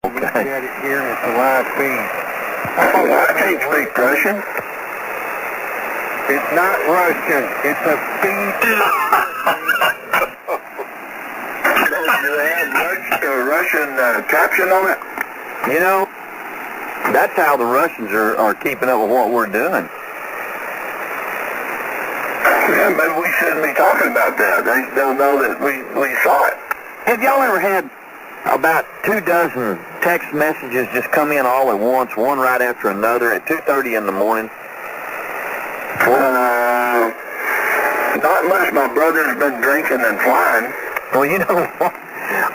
Okay. Look at it here, and it's a live feed. I can't speak Russian. It's not Russian. It's a feed. Do they have Russian caption on it? You know, that's how the Russians are keeping up with what we're doing. Yeah, maybe we shouldn't be talking about that. They don't know that we saw it. Have y'all ever had about 24 text messages just come in all at once, one right after another at 2:30 in the morning? Not much. My brother's been drinking and flying. Well, you know what?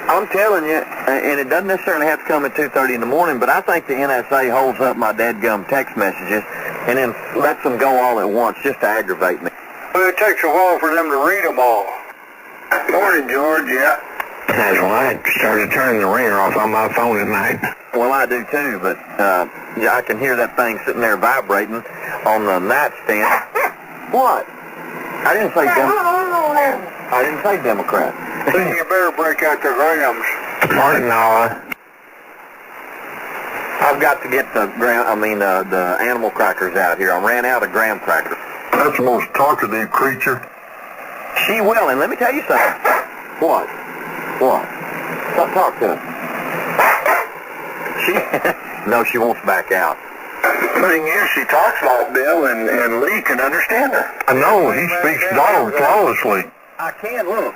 I'm telling you, and it doesn't necessarily have to come at 2:30 in the morning, but I think the NSA holds up my dadgum text messages and then lets them go all at once just to aggravate me. Well, it takes a while for them to read them all. Morning, George. Yeah. That's why I started turning the ringer off on my phone at night. Well, I do too, but yeah, I can hear that thing sitting there vibrating on the nightstand. What? I didn't say Democrat. Then you better break out the grams. Morning, Noah. I've got to get the animal crackers out here. I ran out of graham crackers. That's the most talkative creature. She will, and let me tell you something. What? What? Talk to her. No, she wants back out. The thing is, she talks like Bill, and Lee can understand her. I know, he speaks dog flawlessly. I can't look.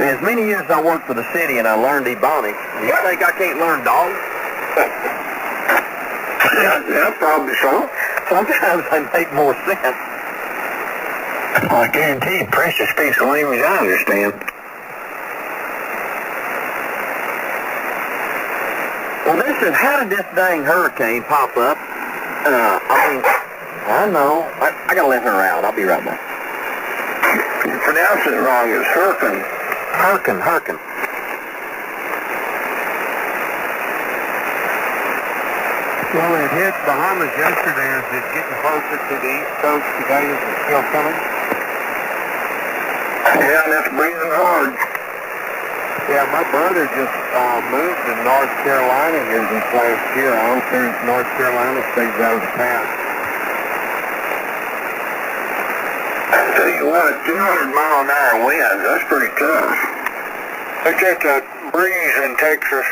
As many years as I worked for the city and I learned Ebonics, do you think I can't learn dog? Yeah, probably so. Sometimes they make more sense. Well, I guarantee you, Precious speaks a language I understand. Well, how did this dang hurricane pop up? I know. I gotta let her out. I'll be right back. You pronounce it wrong. It's hurricane. Hurricane. Well, it hit Bahamas yesterday. Is it getting closer to the East Coast today? Is it still coming? Yeah, and it's breathing hard. Yeah, my brother just moved to North Carolina here this last year. I hope North Carolina stays out of the path. I tell you what, 200-mile-an-hour winds, that's pretty tough. Look at that breeze in Texas.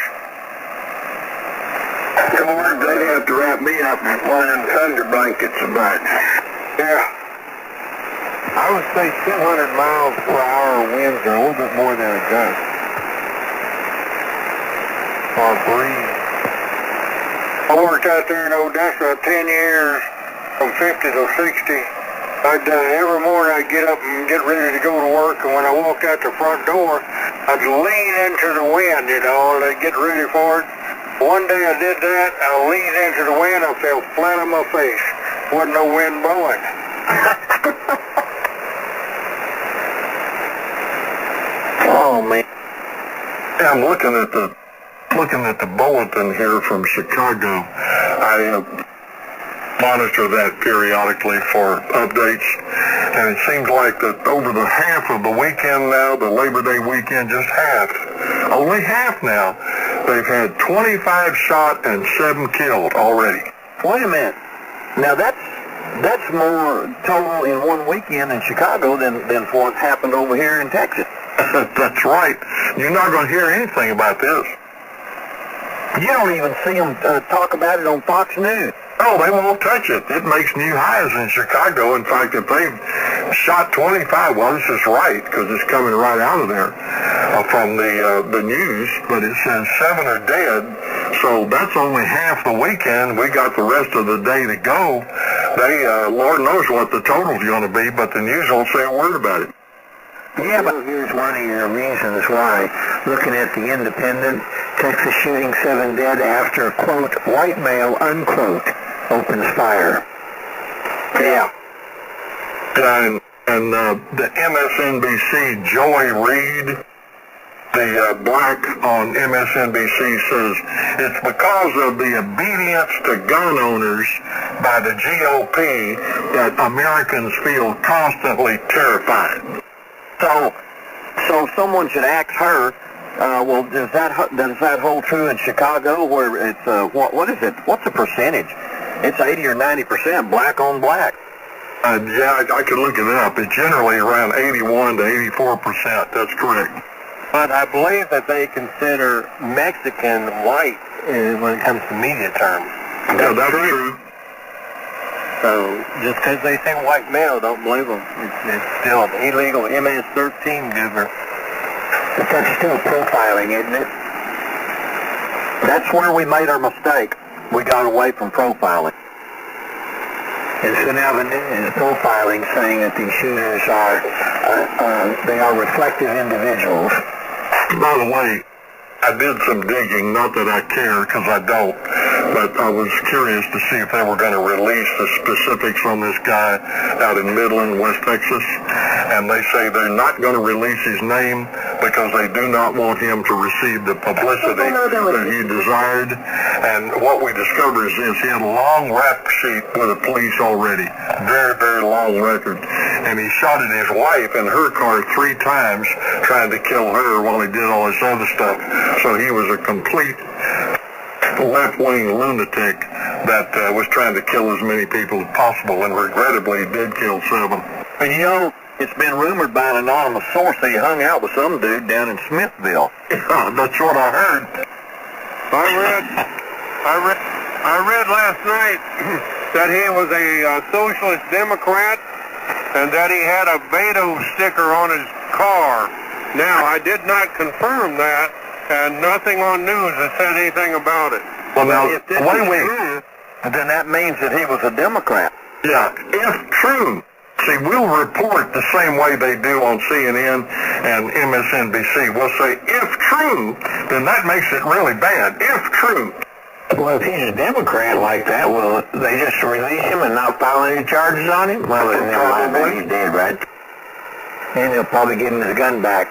They'd have to wrap me up in one of them thunder blankets about. Yeah. I would say 200 miles per hour winds are a little bit more than a gust. Or breeze. I worked out there in Odessa 10 years, from 50 to 60. Every morning I'd get up and get ready to go to work, and when I walked out the front door, I'd lean into the wind, and I'd get ready for it. One day I did that, I leaned into the wind, I fell flat on my face. Wasn't no wind blowing. Oh, man. Yeah, I'm looking at the bulletin here from Chicago. I monitor that periodically for updates, and it seems like that over the half of the weekend now, the Labor Day weekend, just half, only half now, they've had 25 shot and 7 killed already. Wait a minute. Now that's more total in one weekend in Chicago than for what happened over here in Texas. That's right. You're not going to hear anything about this. You don't even see them talk about it on Fox News. Oh, they won't touch it. It makes new highs in Chicago. In fact, if they've shot 25, well, this is right, because it's coming right out of there from the news, but it says 7 are dead, so that's only half the weekend. We got the rest of the day to go. They, Lord knows what the total's going to be, but the news won't say a word about it. Yeah, but here's one of your reasons why. Looking at the Independent, Texas shooting 7 dead after, quote, white male, unquote, opens fire. Yeah. And the MSNBC, Joy Reid, the black on MSNBC, says it's because of the obedience to gun owners by the GOP that Americans feel constantly terrified. So someone should ask her Well, does that hold true in Chicago, where it's what is it? What's the percentage? It's 80 or 90% black on black. Yeah, I could look it up. It's generally around 81 to 84%. That's correct. But I believe that they consider Mexican white when it comes to media terms. Yeah, that's true. So just because they say white male, don't believe them. It's still an illegal MS-13 goober. But that's still profiling, isn't it? That's where we made our mistake. We got away from profiling. And so now the profiling saying that these shooters they are reflective individuals. By the way, I did some digging, not that I care, because I don't, but I was curious to see if they were going to release the specifics on this guy out in Midland, West Texas, and they say they're not going to release his name because they do not want him to receive the publicity that he desired. And what we discovered is he had a long rap sheet with the police already, very, very long record, and he shot at his wife in her car 3 times trying to kill her while he did all this other stuff. So he was a complete left-wing lunatic that was trying to kill as many people as possible, and regrettably did kill 7. And you know, it's been rumored by an anonymous source that he hung out with some dude down in Smithville. Yeah, that's what I heard. I read last night that he was a socialist Democrat and that he had a Beto sticker on his car. Now, I did not confirm that, and nothing on news has said anything about it. Well, now, if this is true, then that means that he was a Democrat. Yeah, if true. See, we'll report the same way they do on CNN and MSNBC. We'll say, if true, then that makes it really bad. If true. Well, if he's a Democrat like that, will they just release him and not file any charges on him? Well, then he's dead, right? And they'll probably give him his gun back.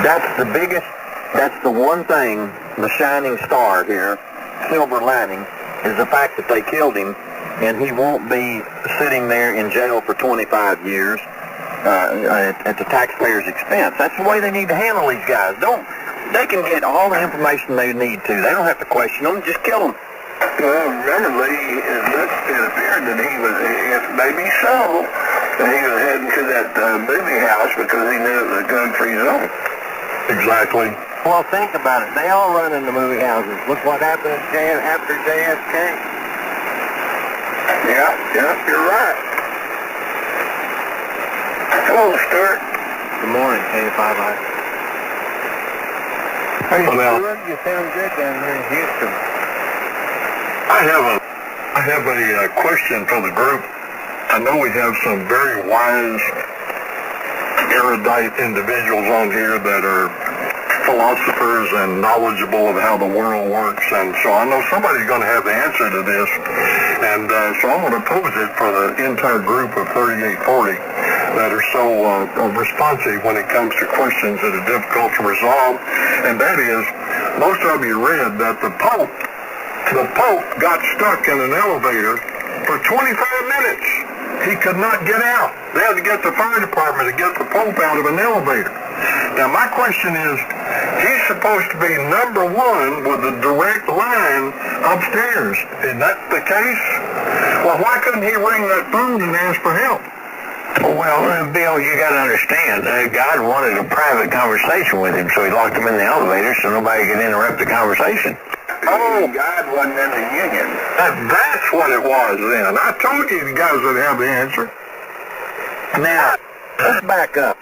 That's the one thing, the shining star here, silver lining, is the fact that they killed him, and he won't be sitting there in jail for 25 years at the taxpayer's expense. That's the way they need to handle these guys. They can get all the information they need to. They don't have to question them, just kill them. Well, remember, Lee, it appeared that he was, if maybe so, that he was heading to that movie house because he knew it was a gun-free zone. Exactly. Well, think about it. They all run into movie houses. Look what happened after JFK. Yeah, you're right. Hello, Stuart. Good morning, K5I. Hey, well, You sound good down here in Houston. I have a question for the group. I know we have some very wise, erudite individuals on here that are philosophers and knowledgeable of how the world works, and so I know somebody's going to have the answer to this, and so I'm going to pose it for the entire group of 3840 that are so responsive when it comes to questions that are difficult to resolve, and that is, most of you read that the Pope got stuck in an elevator for 25 minutes. He could not get out. They had to get the fire department to get the Pope out of an elevator. Now my question is, he's supposed to be number 1 with a direct line upstairs. Is that the case? Well, why couldn't he ring that phone and ask for help? Well, Bill, you got to understand, God wanted a private conversation with him, so he locked him in the elevator so nobody could interrupt the conversation. Oh, God wasn't in the union. That's what it was then. I told you the guys would have the answer. Now, let's back up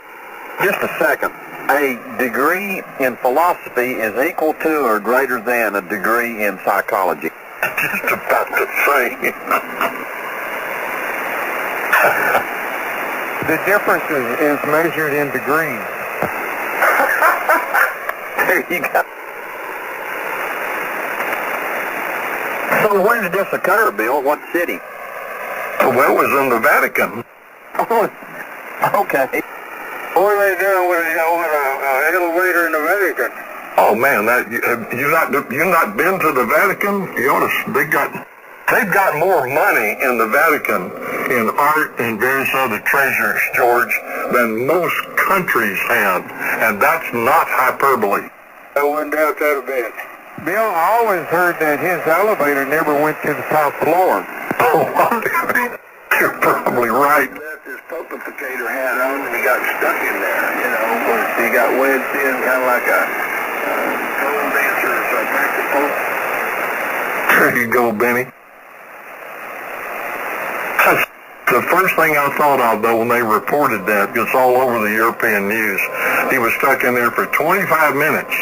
just a second. A degree in philosophy is equal to or greater than a degree in psychology. Just about to say. The difference is measured in degrees. There you go. So where did this occur, Bill? What city? Well, it was in the Vatican. Oh, okay. What are they doing with an elevator in the Vatican? Oh man, you not been to the Vatican? You ought to. They've got more money in the Vatican in art and various other treasures, George, than most countries have, and that's not hyperbole. I wouldn't doubt that a bit. Bill, I always heard that his elevator never went to the top floor. Oh, you're probably right. Left his pulpificator hat on and he got stuck in there, you know, where he got wedged in kind of like a pole dancer or a practice pole. There you go, Benny. That's the first thing I thought of, though, when they reported that. It's all over the European news. He was stuck in there for 25 minutes,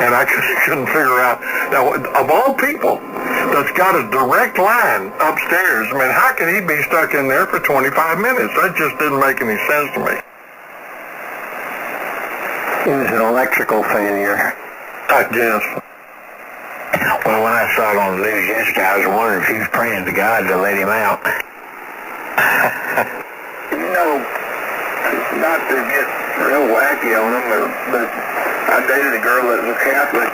and I couldn't figure out. Now, of all people that's got a direct line upstairs, I mean, how can he be stuck in there for 25 minutes? That just didn't make any sense to me. It was an electrical failure. I guess. Well, when I saw it on the news yesterday, I was wondering if he was praying to God to let him out. You know, not to get real wacky on him, but I dated a girl that was Catholic,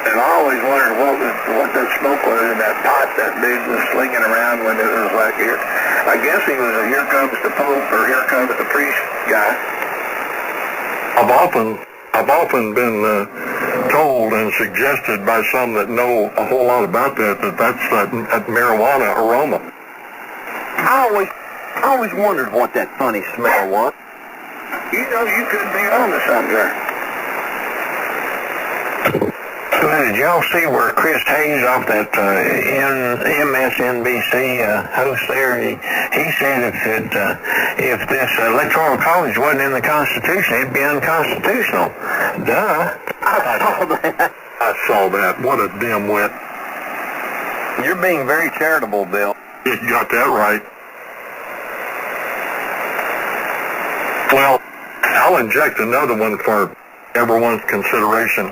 and I always wondered what that smoke was in that pot that dude was slinging around when it was like here. I guess he was a "Here Comes the Pope" or "Here Comes the Priest" guy. I've often been told and suggested by some that know a whole lot about that's that marijuana aroma. I always wondered what that funny smell was. You know, you could be on to something there. Well, did y'all see where Chris Hayes off that MSNBC host there? He said if this electoral college wasn't in the Constitution, it'd be unconstitutional. Duh. I saw that. What a dimwit. You're being very charitable, Bill. You got that right. Well, I'll inject another one for everyone's consideration.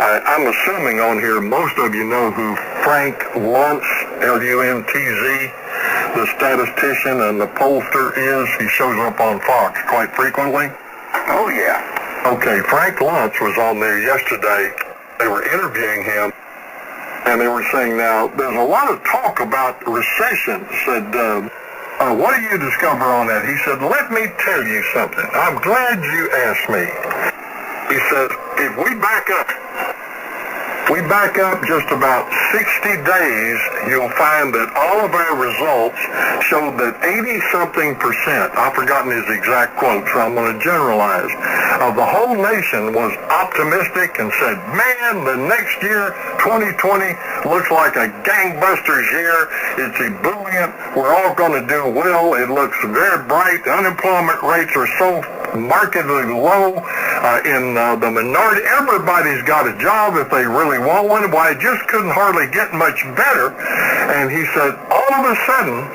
I'm assuming on here most of you know who Frank Luntz, L-U-N-T-Z, the statistician and the pollster is. He shows up on Fox quite frequently. Oh, yeah. Okay, Frank Luntz was on there yesterday. They were interviewing him, and they were saying, now, there's a lot of talk about recession. Said, what do you discover on that? He said, let me tell you something. I'm glad you asked me. He said, if we back up just about 60 days, you'll find that all of our results showed that 80-something%, I've forgotten his exact quote, so I'm going to generalize, of the whole nation was optimistic and said, man, the next year, 2020, looks like a gangbusters year. It's ebullient. We're all going to do well. It looks very bright. Unemployment rates are so markedly low in the minority. Everybody's got a job if they really want one. Why, it just couldn't hardly get much better. And he said, all of a sudden,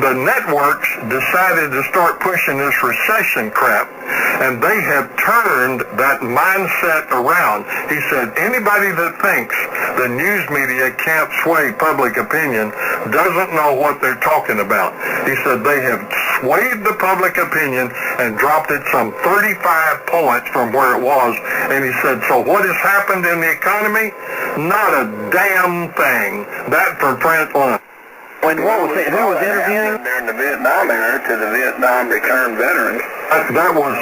the networks decided to start pushing this recession crap, and they have turned that mindset around. He said, anybody that thinks the news media can't sway public opinion doesn't know what they're talking about. He said they have swayed the public opinion and dropped it some 35 points from where it was. And he said, so what has happened in the economy? Not a damn thing. That from Frank Luntz. When what was it? Who was interviewing? During the Vietnam era to the Vietnam returned veterans. That was,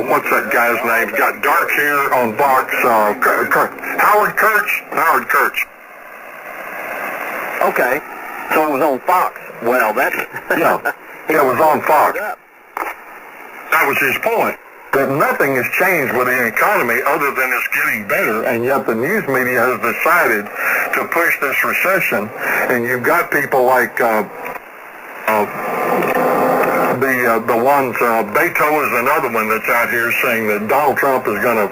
what's that guy's name? He's got dark hair on Fox. Howard Kurtz. Howard Kurtz. Okay. So it was on Fox. Well, that's... Yeah. It was on Fox. That was his point. That nothing has changed with the economy other than it's getting better, and yet the news media has decided to push this recession, and you've got people like the ones, Beto is another one that's out here saying that Donald Trump is going to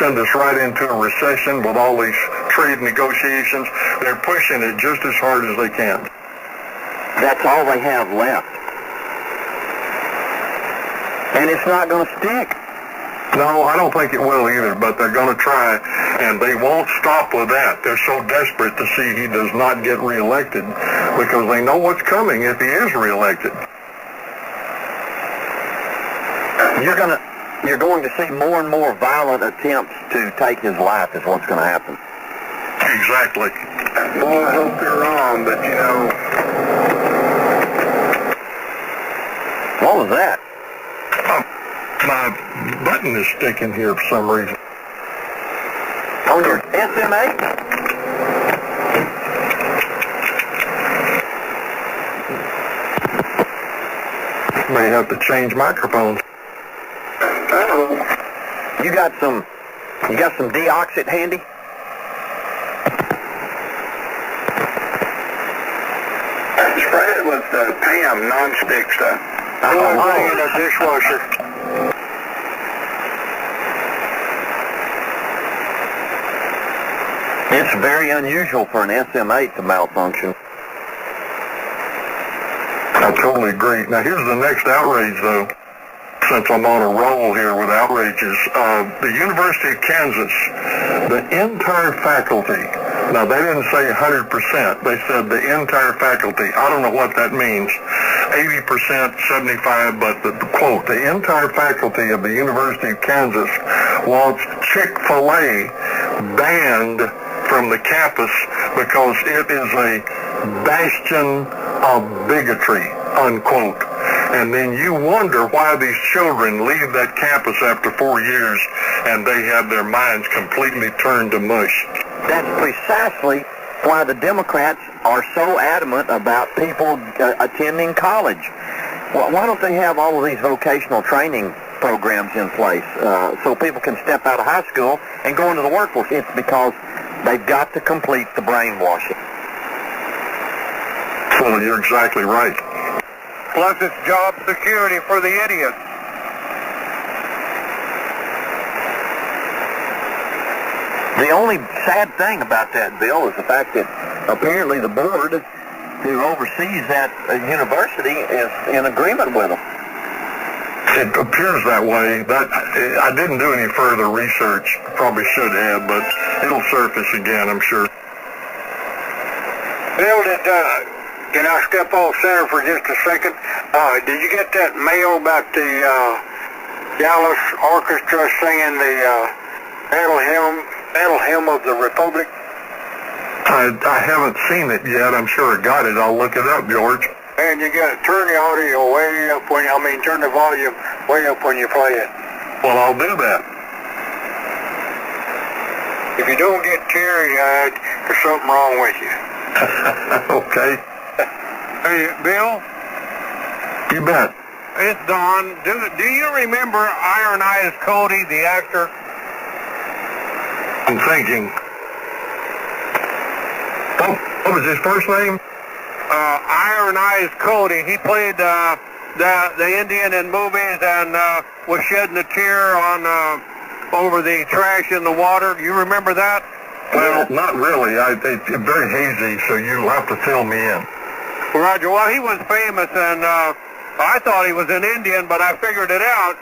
send us right into a recession with all these trade negotiations. They're pushing it just as hard as they can. That's all they have left. And it's not going to stick. No, I don't think it will either, but they're going to try, and they won't stop with that. They're so desperate to see he does not get reelected because they know what's coming if he is reelected. You're going to see more and more violent attempts to take his life is what's going to happen. Exactly. Well, I hope you're wrong, but you know... What was that? My button is sticking here for some reason. On your SMA? May have to change microphones. You got some deoxit handy? Spray it with Pam non-stick stuff. Oh, In a dishwasher. It's very unusual for an SM8 to malfunction. I totally agree. Now here's the next outrage though, since I'm on a roll here with outrages. The University of Kansas, the entire faculty, now they didn't say 100%, they said the entire faculty. I don't know what that means, 80%, 75, but the quote, the entire faculty of the University of Kansas wants Chick-fil-A banned from the campus because it is a bastion of bigotry, unquote. And then you wonder why these children leave that campus after 4 years and they have their minds completely turned to mush. That's precisely why the Democrats are so adamant about people attending college. Well, why don't they have all of these vocational training programs in place so people can step out of high school and go into the workforce? It's because they've got to complete the brainwashing. Well, you're exactly right. Plus it's job security for the idiots. The only sad thing about that bill is the fact that apparently the board who oversees that university is in agreement with them. It appears that way. I didn't do any further research. Probably should have, but it'll surface again, I'm sure. Bill, can I step off center for just a second? Did you get that mail about the Dallas Orchestra singing the battle hymn of the Republic? I haven't seen it yet. I'm sure I got it. I'll look it up, George. And you got to turn the audio way up turn the volume way up when you play it. Well, I'll do that. If you don't get teary-eyed, there's something wrong with you. Okay. Hey, Bill? You bet. It's Don. Do you remember Iron Eyes Cody, the actor? I'm thinking. What was his first name? Iron Eyes Cody. He played the Indian in movies and was shedding a tear on over the trash in the water. You remember that? Well, not really. It's very hazy, so you'll have to fill me in. Roger. Well, he was famous, and I thought he was an Indian, but I figured it out.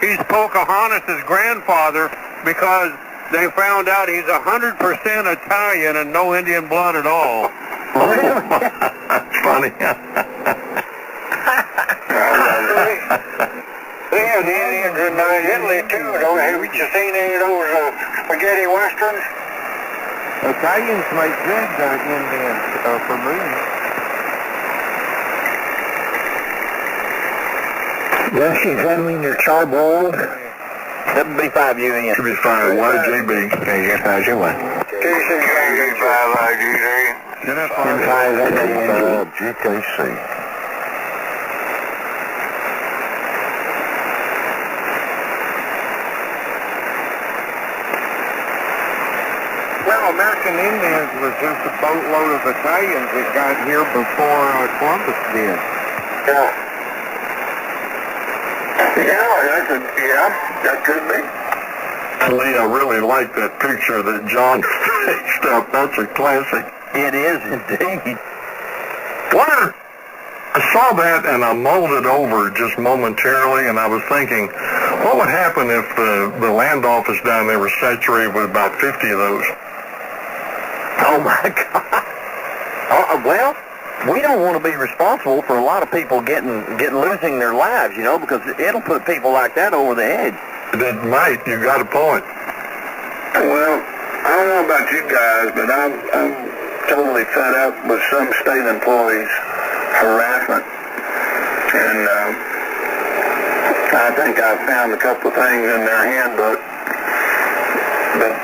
He's Pocahontas' grandfather because they found out he's 100% Italian and no Indian blood at all. That's funny. Yeah, the Indians in Italy too. Haven't you seen any of those spaghetti westerns? Italians make good Indians for movies. Yes, she's handling your charboiled. 75 UN. Should be fine. YJB. Okay, yes, how's your one? TC5IGD. GKC. Well, American Indians was just a boatload of Italians that got here before Columbus did. Yeah. That could be. Lee, I really like that picture that John fixed up. That's a classic. It is indeed. What? I saw that and I mulled it over just momentarily, and I was thinking, what would happen if the land office down there was saturated with about 50 of those? Oh my God. Well, we don't want to be responsible for a lot of people losing their lives, you know, because it'll put people like that over the edge. It might. You got a point. Well, I don't know about you guys, but I'm totally fed up with some state employees' harassment. And I think I've found a couple of things in their handbook, but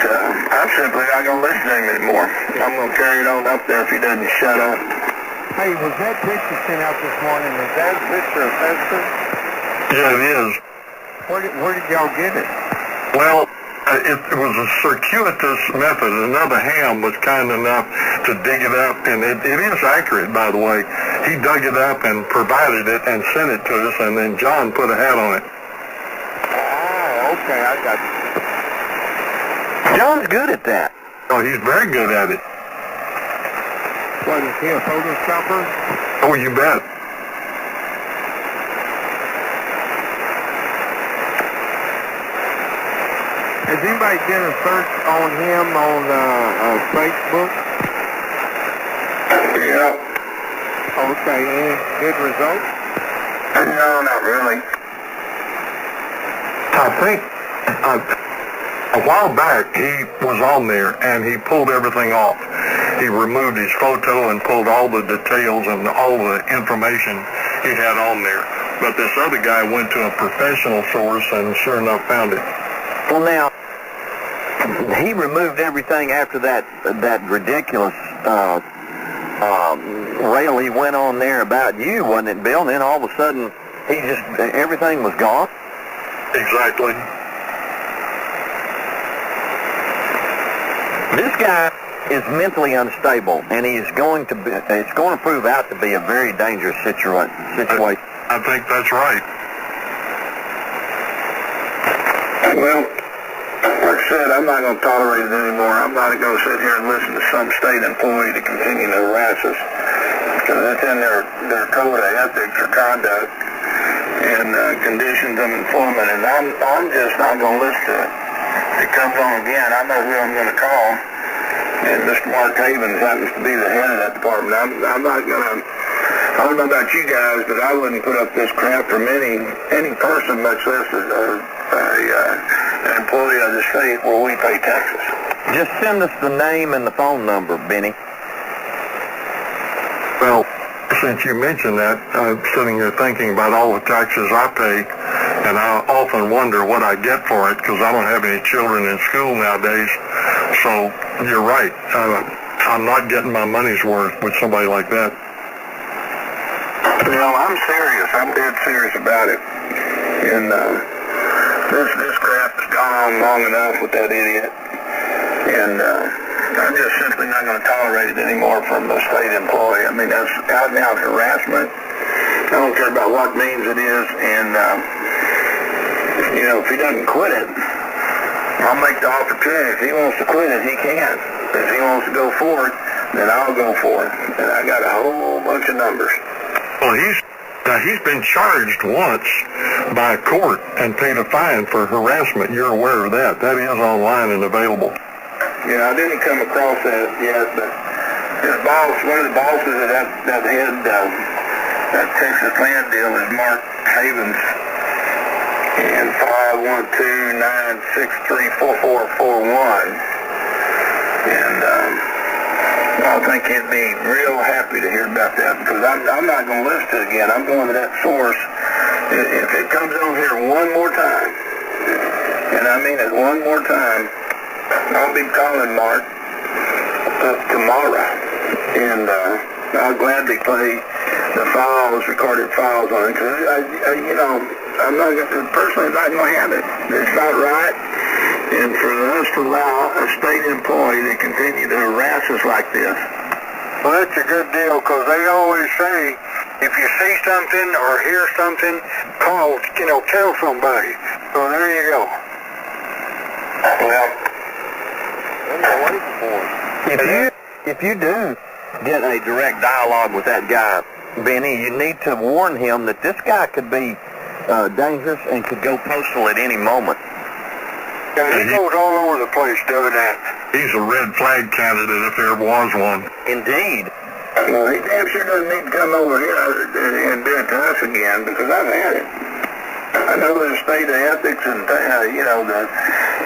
I'm simply not going to listen to him anymore. I'm going to carry it on up there if he doesn't shut up. Hey, was that picture sent out this morning? Is that a picture of Fester? Yeah, it is. Where did y'all get it? Well, it was a circuitous method. Another ham was kind enough to dig it up, and it is accurate, by the way. He dug it up and provided it and sent it to us, and then John put a hat on it. Oh, okay, I got you. John's good at that. Oh, he's very good at it. What, is he a photostopper? Oh, you bet. Has anybody done a search on him on Facebook? Yeah. Okay, any good results? No, not really. I think a while back he was on there and he pulled everything off. He removed his photo and pulled all the details and all the information he had on there. But this other guy went to a professional source and sure enough found it. Well, now, he removed everything after that ridiculous rail he went on there about you, wasn't it, Bill? And then all of a sudden, everything was gone? Exactly. This guy is mentally unstable, and it's going to prove out to be a very dangerous situation. I think that's right. Well, like I said, I'm not going to tolerate it anymore. I'm not going to sit here and listen to some state employee to continue to harass us, because it's in their code of ethics or conduct and conditions of employment, and I'm just not going to listen to it. If it comes on again, I know who I'm going to call, and Mr. Mark Havens happens to be the head of that department. I'm not going to, I don't know about you guys, but I wouldn't put up this crap from any person, much less an employee of the state where we pay taxes. Just send us the name and the phone number, Benny. Well, since you mentioned that, I'm sitting here thinking about all the taxes I pay, and I often wonder what I get for it, because I don't have any children in school nowadays. So you're right. I'm not getting my money's worth with somebody like that. Well, I'm serious. I'm dead serious about it. And this crap has gone on long enough with that idiot. And I'm just simply not going to tolerate it anymore from a state employee. I mean, that's out and out harassment. I don't care about what means it is. And, if he doesn't quit it, I'll make the offer to him. If he wants to quit it, he can. If he wants to go for it, then I'll go for it. And I got a whole bunch of numbers. Well, he's been charged once by a court and paid a fine for harassment. You're aware of that. That is online and available. I didn't come across that yet, but his boss, one of the bosses of that head, that Texas land deal is Mark Havens, and 512-963-4441. And I think he'd be real happy to hear about that, because I'm not going to listen to it again. I'm going to that source. If it comes on here one more time, and I mean it one more time, I'll be calling Mark tomorrow, and I'll gladly play the recorded files on it, because I'm not personally not going to have it. It's not right. And for us to allow a state employee to continue to harass us like this. Well, that's a good deal, because they always say, if you see something or hear something, call, tell somebody. So there you go. Well, If you do get a direct dialogue with that guy, Benny, you need to warn him that this guy could be dangerous and could go postal at any moment. Yeah, he goes all over the place doing that. He's a red flag candidate if there ever was one. Indeed. well, he damn sure doesn't need to come over here and do it to us again, because I've had it. I know there's state of ethics and,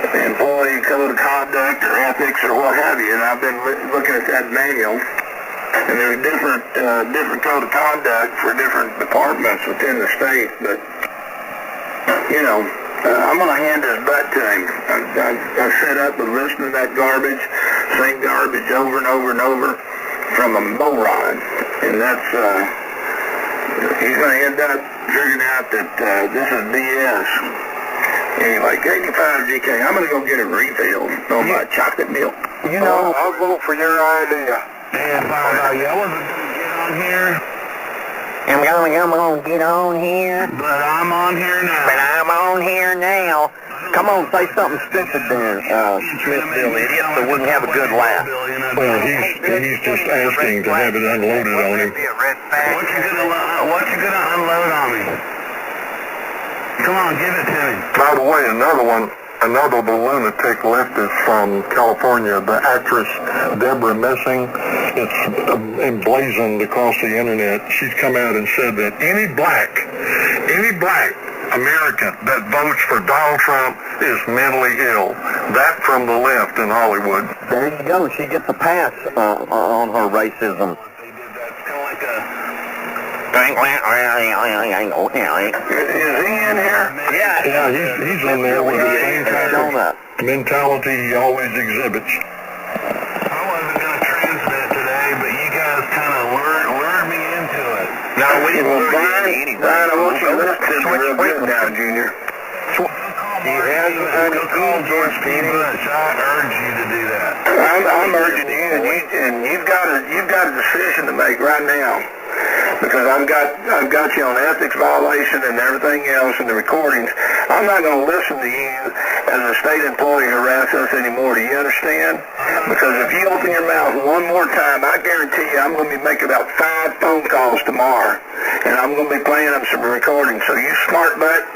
the employee code of conduct or ethics or what have you, and I've been looking at that manual, and there's different code of conduct for different departments within the state, but I'm going to hand his butt to him. I've fed up with listening to that garbage, same garbage over and over and over from a moron. And that's, he's going to end up figuring out that this is BS. Anyway, 85 GK, I'm going to go get a refill on my chocolate milk. I'll vote for your idea. Yeah, I wasn't going to get on here. I'm going to get on here. But I'm on here now. But I'm on here now. Come on, say something stupid there, Smithville idiot, so we can have a good laugh. Well, he's just asking to have it unloaded on him. What you gonna unload on me? Come on, give it to me. By the way, another lunatic leftist from California, the actress Deborah Messing, it's emblazoned across the internet. She's come out and said that any black American that votes for Donald Trump is mentally ill. That from the left in Hollywood. There you go. She gets a pass on her racism. Is he in here? Yeah, he's in there with the same kind of mentality he always exhibits. I wasn't going to transmit today, but you guys kind of lured me into it. No, we didn't lure you into anything. Brian, I want you to listen to me real good now, Junior. He hasn't had a call George P. Bush. I urge you to do that. I'm urging you, and you've got a decision to make right now, because I've got you on ethics violation and everything else in the recordings. I'm not going to listen to you as a state employee harass us anymore. Do you understand? Because if you open your mouth one more time, I guarantee you I'm going to be making about 5 phone calls tomorrow, and I'm going to be playing them some recordings. So you smart butt,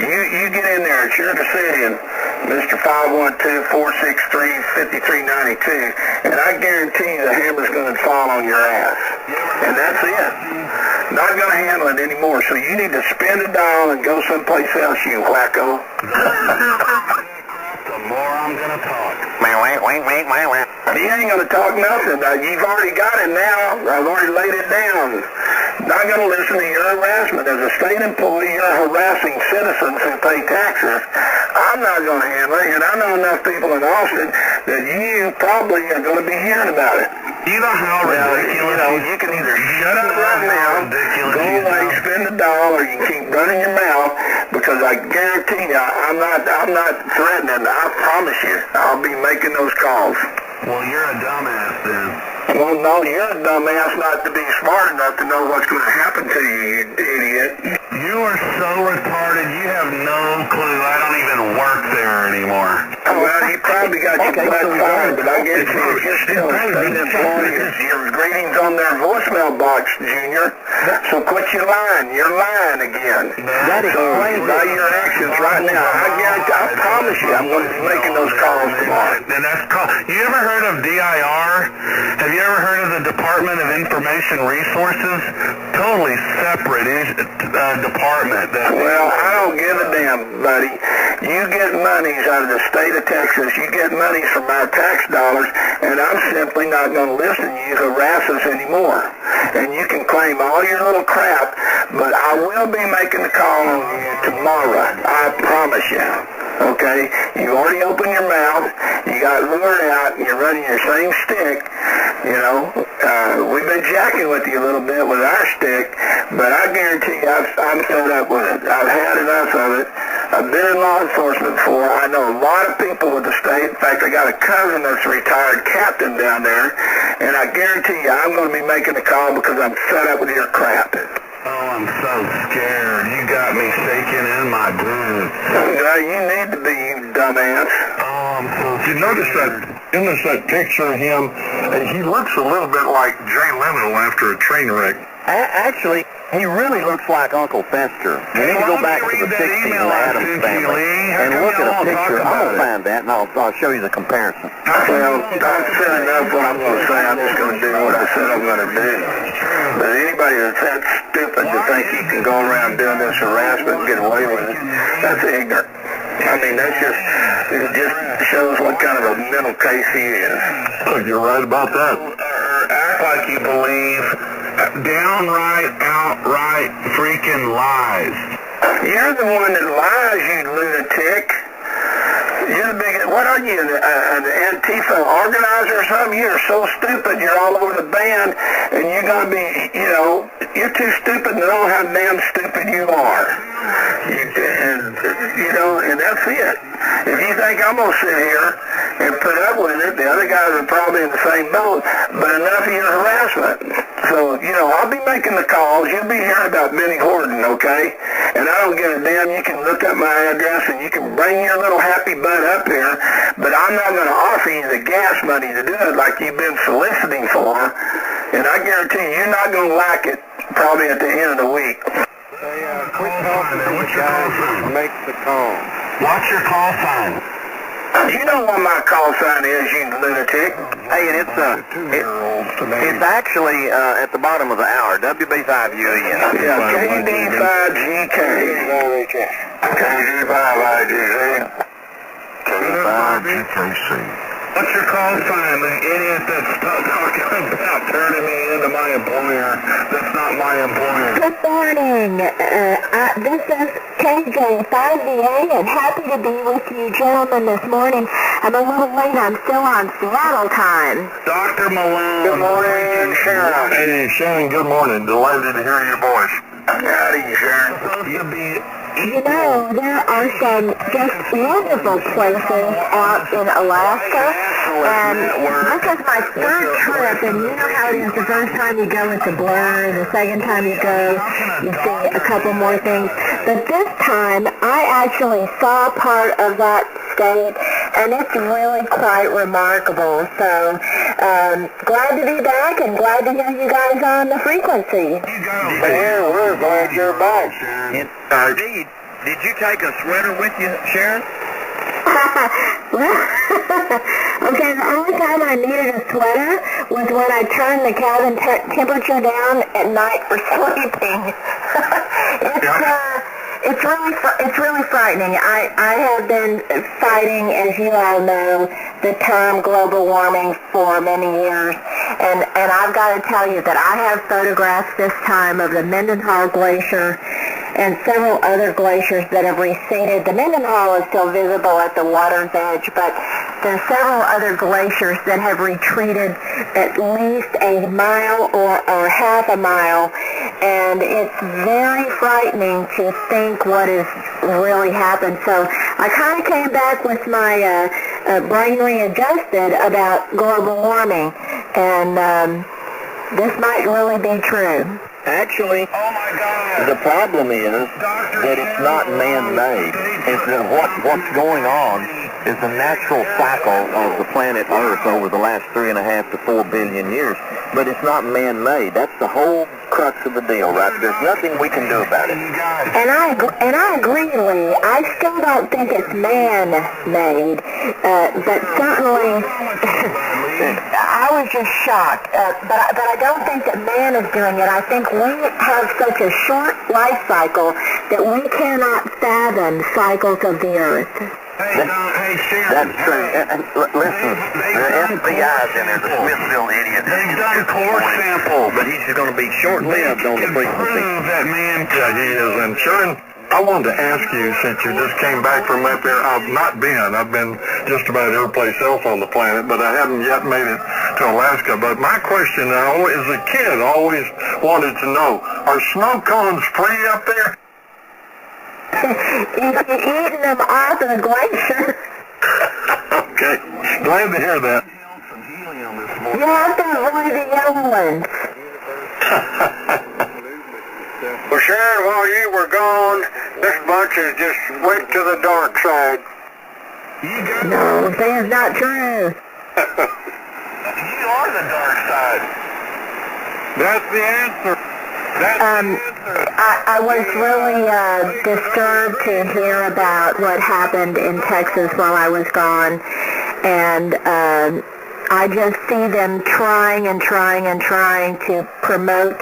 you get in there. It's your decision, Mr. 512-463-5392, and I guarantee you the hammer's going to fall on your ass. And that's it. Not going to handle it anymore. So you need to spin the dial and go someplace else, you wacko. The more I'm going to talk. You ain't going to talk nothing. You've already got it now. I've already laid it down. Not going to listen to your harassment. As a state employee, you're harassing citizens who pay taxes. I'm not going to handle it, and I know enough people in Austin that you probably are going to be hearing about it. You know how ridiculous you can either shut up right now, go away, spin the dial, or you keep running your mouth, because I guarantee you, I'm not threatening. I promise you, I'll be making those calls. Well, you're a dumbass then. Well, no, you're a dumbass not to be smart enough to know what's going to happen to you, you idiot. You are so retarded, you have no clue. I don't even work there anymore. Well, you probably got your butt fired, but I guess you're still a state employee. Your greetings on their voicemail box, Junior. So quit your lying. You're lying again. So by your actions right now, I promise you I'm going to be making those calls tomorrow. And that's you ever heard of DIR? Have you ever heard of the Department of Information Resources? Totally separate department. Well, I don't give a damn, buddy. You get monies out of the state of Texas. You get monies from our tax dollars, and I'm simply not going to listen to you harass us anymore. And you can claim all your little crap, but I will be making the call on you tomorrow. I promise you. Okay? You already opened your mouth. You got lured out, and you're running your same stick. You know, we've been jacking with you a little bit with our stick, but I guarantee you I'm fed up with it. I've had enough of it. I've been in law enforcement before. I know a lot of people with the state. In fact, I got a cousin that's a retired captain down there, and I guarantee you I'm going to be making the call because I'm fed up with your crap. Oh, I'm so scared. You got me shaking in my boots. You need to be, you dumbass. Oh, I'm so scared. You notice that picture of him? He looks a little bit like Jay Leno after a train wreck. Actually, he really looks like Uncle Fester. You need to go back to the 60s and the Addams family and look at a picture. I'm going to find that, and I'll show you the comparison. Well, I've said enough what I'm going to say. I'm just going to do what I said I'm going to do. But anybody that's that stupid to think you can go around doing this harassment and get away with it, that's ignorant. I mean, it just shows what kind of a mental case he is. Oh, you're right about that. Or act like you believe downright, outright freaking lies. You're the one that lies, you lunatic. You're the big, what are you, an Antifa organizer or something? You're so stupid, you're all over the band, and you're going to be, you're too stupid to know how damn stupid you are. And that's it. If you think I'm going to sit here and put up with it, the other guys are probably in the same boat, but enough of your harassment. So, I'll be making the calls. You'll be hearing about Benny Horton, okay? And I don't give a damn. You can look up my address and you can bring your little happy butt up here, but I'm not going to offer you the gas money to do it like you've been soliciting for. And I guarantee you, you're not going to like it probably at the end of the week. Quick call to these guys who make the call. What's your call sign? You know what my call sign is, you lunatic. Hey, and it's actually at the bottom of the hour, WB5UEN. Yeah, KD5GK. KD5IGZ. KD5GKC. What's your call sign, the idiot that's talking about turning me into my employer? That's not my employer. Good morning. This is KJ5VA, and happy to be with you gentlemen this morning. I'm a little late. I'm still on Seattle time. Dr. Malone. Good morning, Sharon. Hey, Sharon, good morning. Delighted to hear your voice. Howdy, Sharon. Supposed to be... There are some just wonderful places out in Alaska, and this is my third trip, and you know how it is. The first time you go, it's a blur. The second time you go, you see a couple more things. But this time, I actually saw part of that state, and it's really quite remarkable. So, glad to be back, and glad to hear you guys on the frequency. Yeah, we're glad you're back, Sharon. Indeed. Did you take a sweater with you, Sharon? Okay, the only time I needed a sweater was when I turned the cabin temperature down at night for sleeping. It's really frightening. I have been fighting, as you all know, the term global warming for many years, and I've got to tell you that I have photographs this time of the Mendenhall Glacier and several other glaciers that have receded. The Mendenhall is still visible at the water's edge, but there are several other glaciers that have retreated at least a mile or half a mile, and it's very frightening to think what has really happened. So I kind of came back with my brain readjusted about global warming, and this might really be true. Actually, the problem is that it's not man-made. It's that what's going on is the natural cycle of the planet Earth over the last 3.5 to 4 billion years, but it's not man-made. That's the whole crux of the deal, right? There's nothing we can do about it. And I agree, Lee. I still don't think it's man-made, but certainly I was just shocked. But I don't think that man is doing it. I think we have such a short life cycle that we cannot fathom cycles of the Earth. That's true. Listen, the FBI's in there, the Smithville idiot. They've done core sample, but he's going to be short-lived on the frequency. That man is. And Sharon, I wanted to ask you, since you just came back from up there, I've been just about every place else on the planet, but I haven't yet made it to Alaska. But my question, as a kid, always wanted to know, are snow cones free up there? If you're eating them off of the glacier. Okay, glad to hear that. You have to avoid the yellow ones. Well, Sharon, while you were gone, this bunch has just went to the dark side. No, that is not true. You are the dark side. That's the answer. I was really disturbed to hear about what happened in Texas while I was gone, and I just see them trying to promote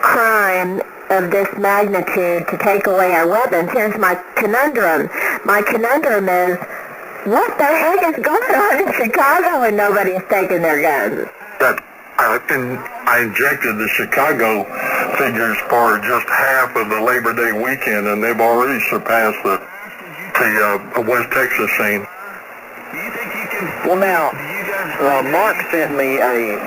crime of this magnitude to take away our weapons. Here's my conundrum. My conundrum is, what the heck is going on in Chicago and nobody's taking their guns? That I I injected the Chicago figures for just half of the Labor Day weekend, and they've already surpassed the West Texas scene. Do you think you can? Well, now, Mark sent me an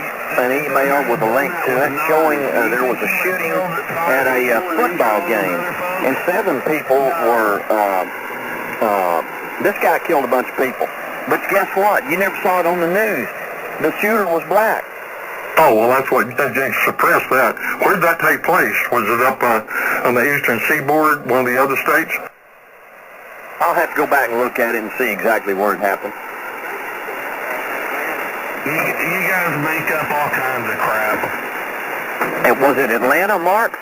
email with a link to it showing there was a shooting at a football game, and 7 people were. This guy killed a bunch of people, but guess what? You never saw it on the news. The shooter was black. Oh, well, that's what they suppressed that. Where did that take place? Was it up on the eastern seaboard, one of the other states? I'll have to go back and look at it and see exactly where it happened. You guys make up all kinds of crap. And was it Atlanta, Mark?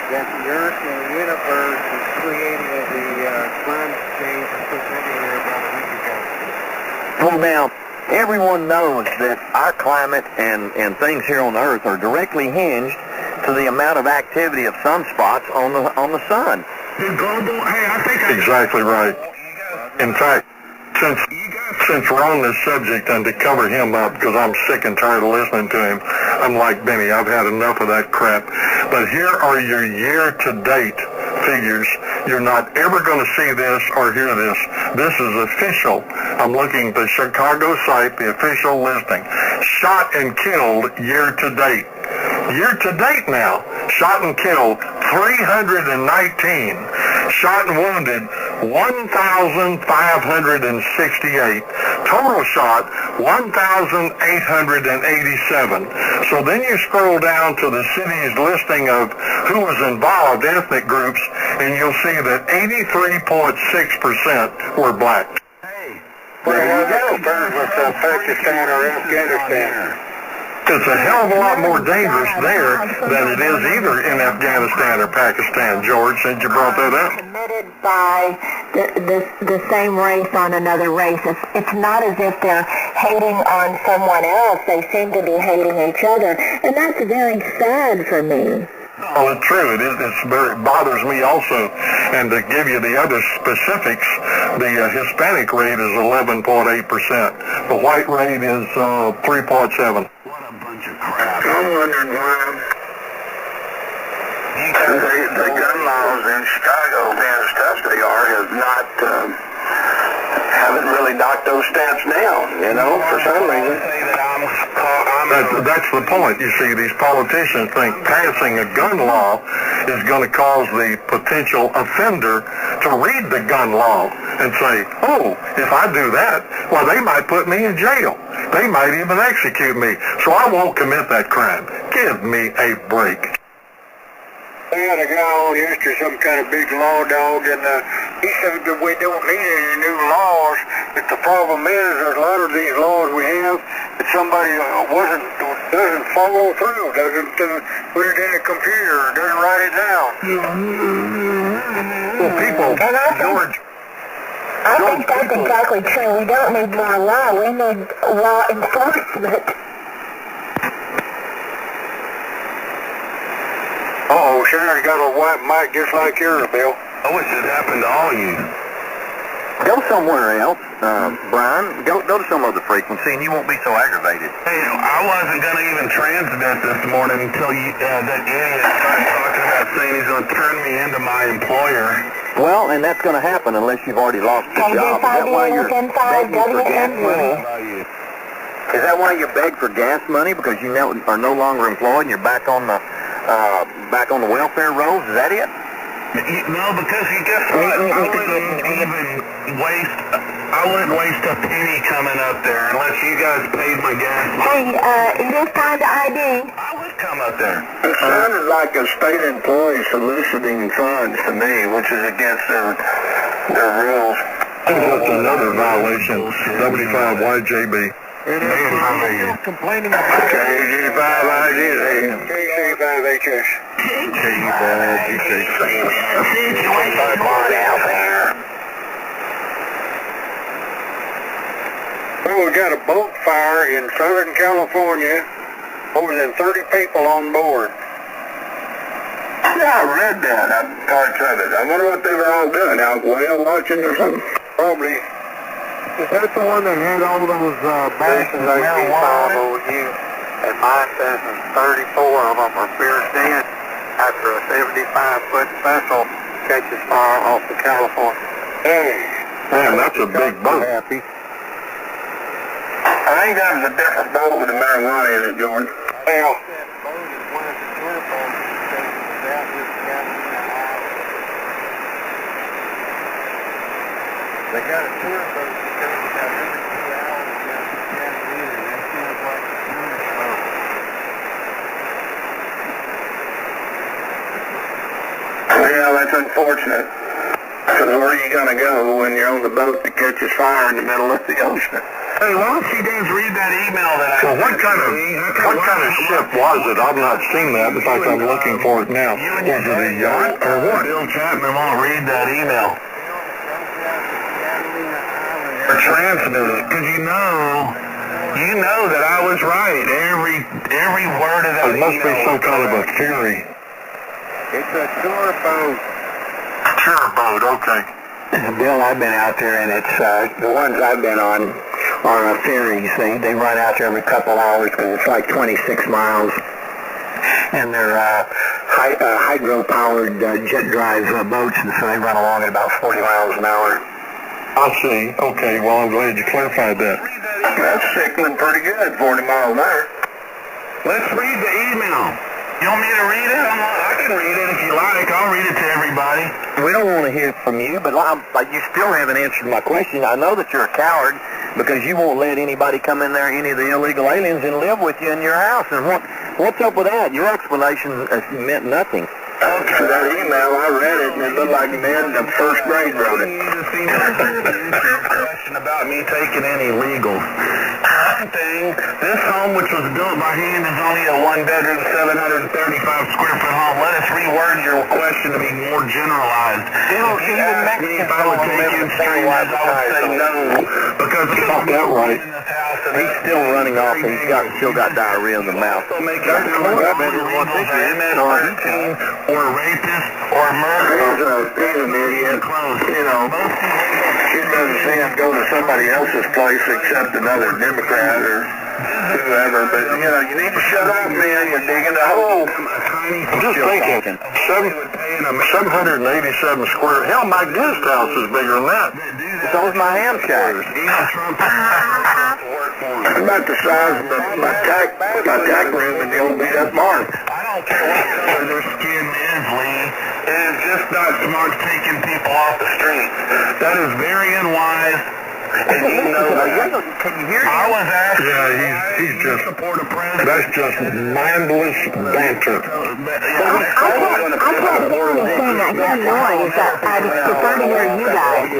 That the Earth and the universe was created the climate change and put that in there about a week ago. Well, now, everyone knows that our climate and things here on Earth are directly hinged to the amount of activity of sunspots on the sun. The global, hey, I think Exactly right. In fact, since we're on this subject, and to cover him up, because I'm sick and tired of listening to him, I'm like Benny, I've had enough of that crap. But here are your year-to-date figures. You're not ever going to see this or hear this. This is official. I'm looking at the Chicago site, the official listing. Shot and killed year-to-date. Year-to-date now, shot and killed 319. Shot and wounded 1,568. Total shot 1,887. So then you scroll down to the city's listing of who was involved, ethnic groups, and you'll see that 83.6% were black. Hey, There you go. Compared with Pakistan or Afghanistan. It's a hell of a lot more dangerous there than it is either in Afghanistan or Pakistan, George, since you brought that up. Committed by the same race on another race. It's not as if they're hating on someone else. They seem to be hating each other, and that's very sad for me. Well, it's true. It bothers me also. And to give you the other specifics, the Hispanic rate is 11.8%. The white rate is 3.7. what a bunch of crap. I'm wondering why the gun laws in Chicago, being as tough they are, haven't really knocked those stats down, for some reason. That's the point. You see, these politicians think passing a gun law is going to cause the potential offender to read the gun law and say, oh, if I do that, well, they might put me in jail. They might even execute me, so I won't commit that crime. Give me a break. They had a guy on yesterday, some kind of big law dog, and he said that we don't need any new laws. But the problem is, there's a lot of these laws we have that somebody doesn't follow through, doesn't put it in a computer, doesn't write it down. Well, people, George. I think that's exactly true. We don't need more law. We need law enforcement. Uh-oh, Sharon's got a white mic just like yours, Bill. I wish it happened to all of you. Go somewhere else, Brian. Go to some other frequency, and you won't be so aggravated. Hey, I wasn't going to even transmit this morning until that idiot started talking about saying he's going to turn me into my employer. Well, and that's going to happen unless you've already lost your job. Is that why you're begging for gas money? Is that why you beg for gas money? Because you now are no longer employed and you're back on the welfare rolls? Is that it? No, because you guess what? I wouldn't waste a penny coming up there unless you guys paid my gas money. Hey, it is time to ID. I would come up there. It sounded like a state employee soliciting funds to me, which is against their rules. That's another violation. 75YJB. Complaining about KG5IG. KG5HS. Well, we got a boat fire in Southern California. More than 30 people on board. Yeah, I read that, parts of it. I wonder what they were all doing, out whale watching or something. Probably. Is that the one that had all those bags of marijuana? And my assessment, 34 of them are pierced in after a 75-foot vessel catches fire off the California. Man, that's a big boat. Happy. I think that was a different boat with the marijuana in it, Jordan. Well, they got a tour boat that goes about every 2 hours down to Catalina, and that feels like a tourist boat. yeah, that's unfortunate. Because where are you going to go when you're on the boat that catches fire in the middle of the ocean? Hey, why don't you guys read that email that I So what kind of ship was it? I've not seen that. In fact, I'm looking for it now. Was it a yacht or what? Bill Chapman won't read that email. Or transmitted it, because you know that I was right. Every word of that It must be email some kind of a theory. It's a tour boat. Tour boat, okay. Bill, I've been out there, and it's the ones I've been on are ferries. They run out there every couple hours because it's like 26 miles, and they're hydro-powered jet drive boats, and so they run along at about 40 miles an hour. I see. Okay, well, I'm glad you clarified that. That's sickling pretty good, 40 miles an hour. Let's read the email. You want me to read it? I can read it if you like. I'll read it to everybody. We don't want to hear from you, but you still haven't answered my question. I know that you're a coward because you won't let anybody come in there, any of the illegal aliens, and live with you in your house. And what's up with that? Your explanation meant nothing. Okay, that email, I read it, and it looked like men in first grade wrote it. Question about me taking in illegals. One thing, this home, which was built by hand, is only a one-bedroom, 735-square-foot home. Let us reword your question to be more generalized. If you asked me if I would take in strangers, I would say no, because it's Not that right. in this house, and He's still running off, and he's still got diarrhea in the mouth. also make it MS-13 or a rapist or a murderer. He's an idiot. Close. You know, he doesn't see him go to somebody else's place except another Democrat or whoever. But, you know, you need to shut up, man. You're digging a hole. I'm just thinking, 787 square. Hell, my guest house is bigger than that. So is my ham shack. It's about the size of my tack room in the old beat-up barn. I don't care what color their skin is, Lee. It is just not smart taking people off the street. That is very unwise. And you know that. Can you hear I was asked Yeah, he's just, support a president. that's just mindless banter. I can't understand that good noise. I prefer to hear you guys.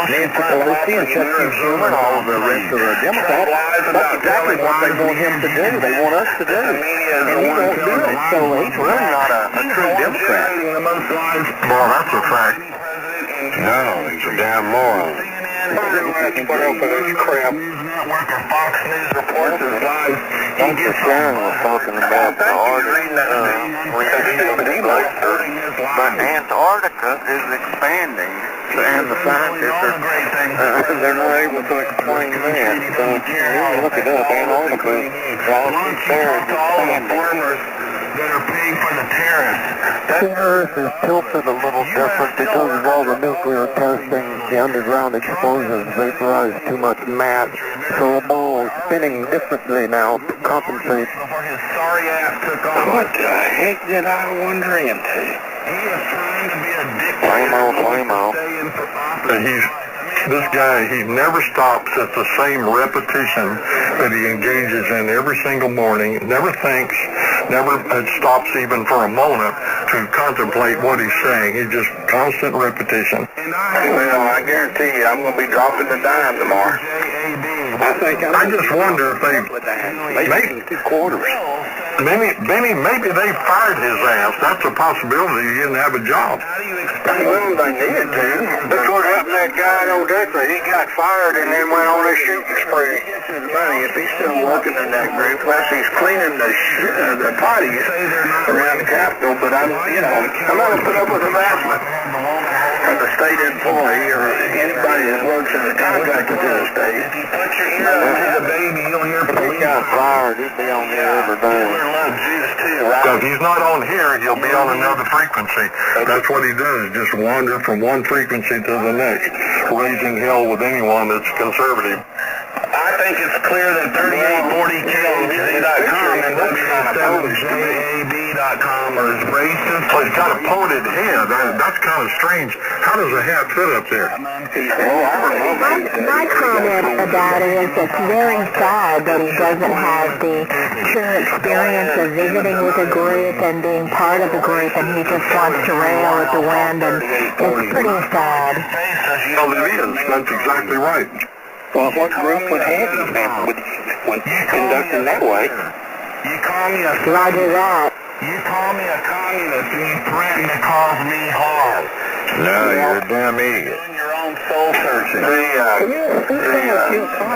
Nancy Pelosi and Chuck Schumer and all of the rest of the Democrats, that's exactly what they want him to do. They want us to do. And he won't do it. So he's really not a true Democrat. Well, that's a fact. No, he's a damn moron. Put up with this crap. News Network or Fox News reports his life. He Uncle gets Sharon was talking about the But Antarctica is expanding, and the scientists they're not able to explain that. So, look it up. Antarctica is farmers that are paying for the terrorists. The Earth is tilted a little different because of all the nuclear testing. The underground explosions vaporize too much mass, so the ball is spinning differently now to compensate. Before his sorry ass took off. What the heck did I wander into? He was trying to be a dictator. Stay in for office. This guy, he never stops at the same repetition that he engages in every single morning, never thinks, never stops even for a moment to contemplate what he's saying. He's just constant repetition. Well, I guarantee you I'm going to be dropping the dime tomorrow. I just wonder if maybe 2 quarters. maybe they fired his ass. That's a possibility. He didn't have a job. Well, they needed to. That's what happened to that guy in Odessa. He got fired and then went on a shooting spree. He gets his money. If he's still working in that group, unless he's cleaning the potties around the Capitol. But I'm not going to put up with harassment. as a state employee or anybody that works in the contractor to the state. If you put your ear to the baby, you'll hear police. If he got fired, he'd be on here every day. If he's not on here, he'll be on another frequency. That's what he does, just wander from one frequency to the next, raising hell with anyone that's conservative. I think it's clear that 3840KHZ.com and W7JAB.com are racist. Well, he's got a pointed hair. That's kind of strange. How does a hat fit up there? My comment about it is it's very sad that he doesn't have the true experience of visiting with a group and being part of a group, and he just wants to rail at the wind, and it's pretty sad. Well, it is. That's exactly right. Well, what group would have you when conducting that way? You call me a Roger that. You call me a communist and you threaten to cause me harm. No, you're a damn idiot. Doing your own soul searching. The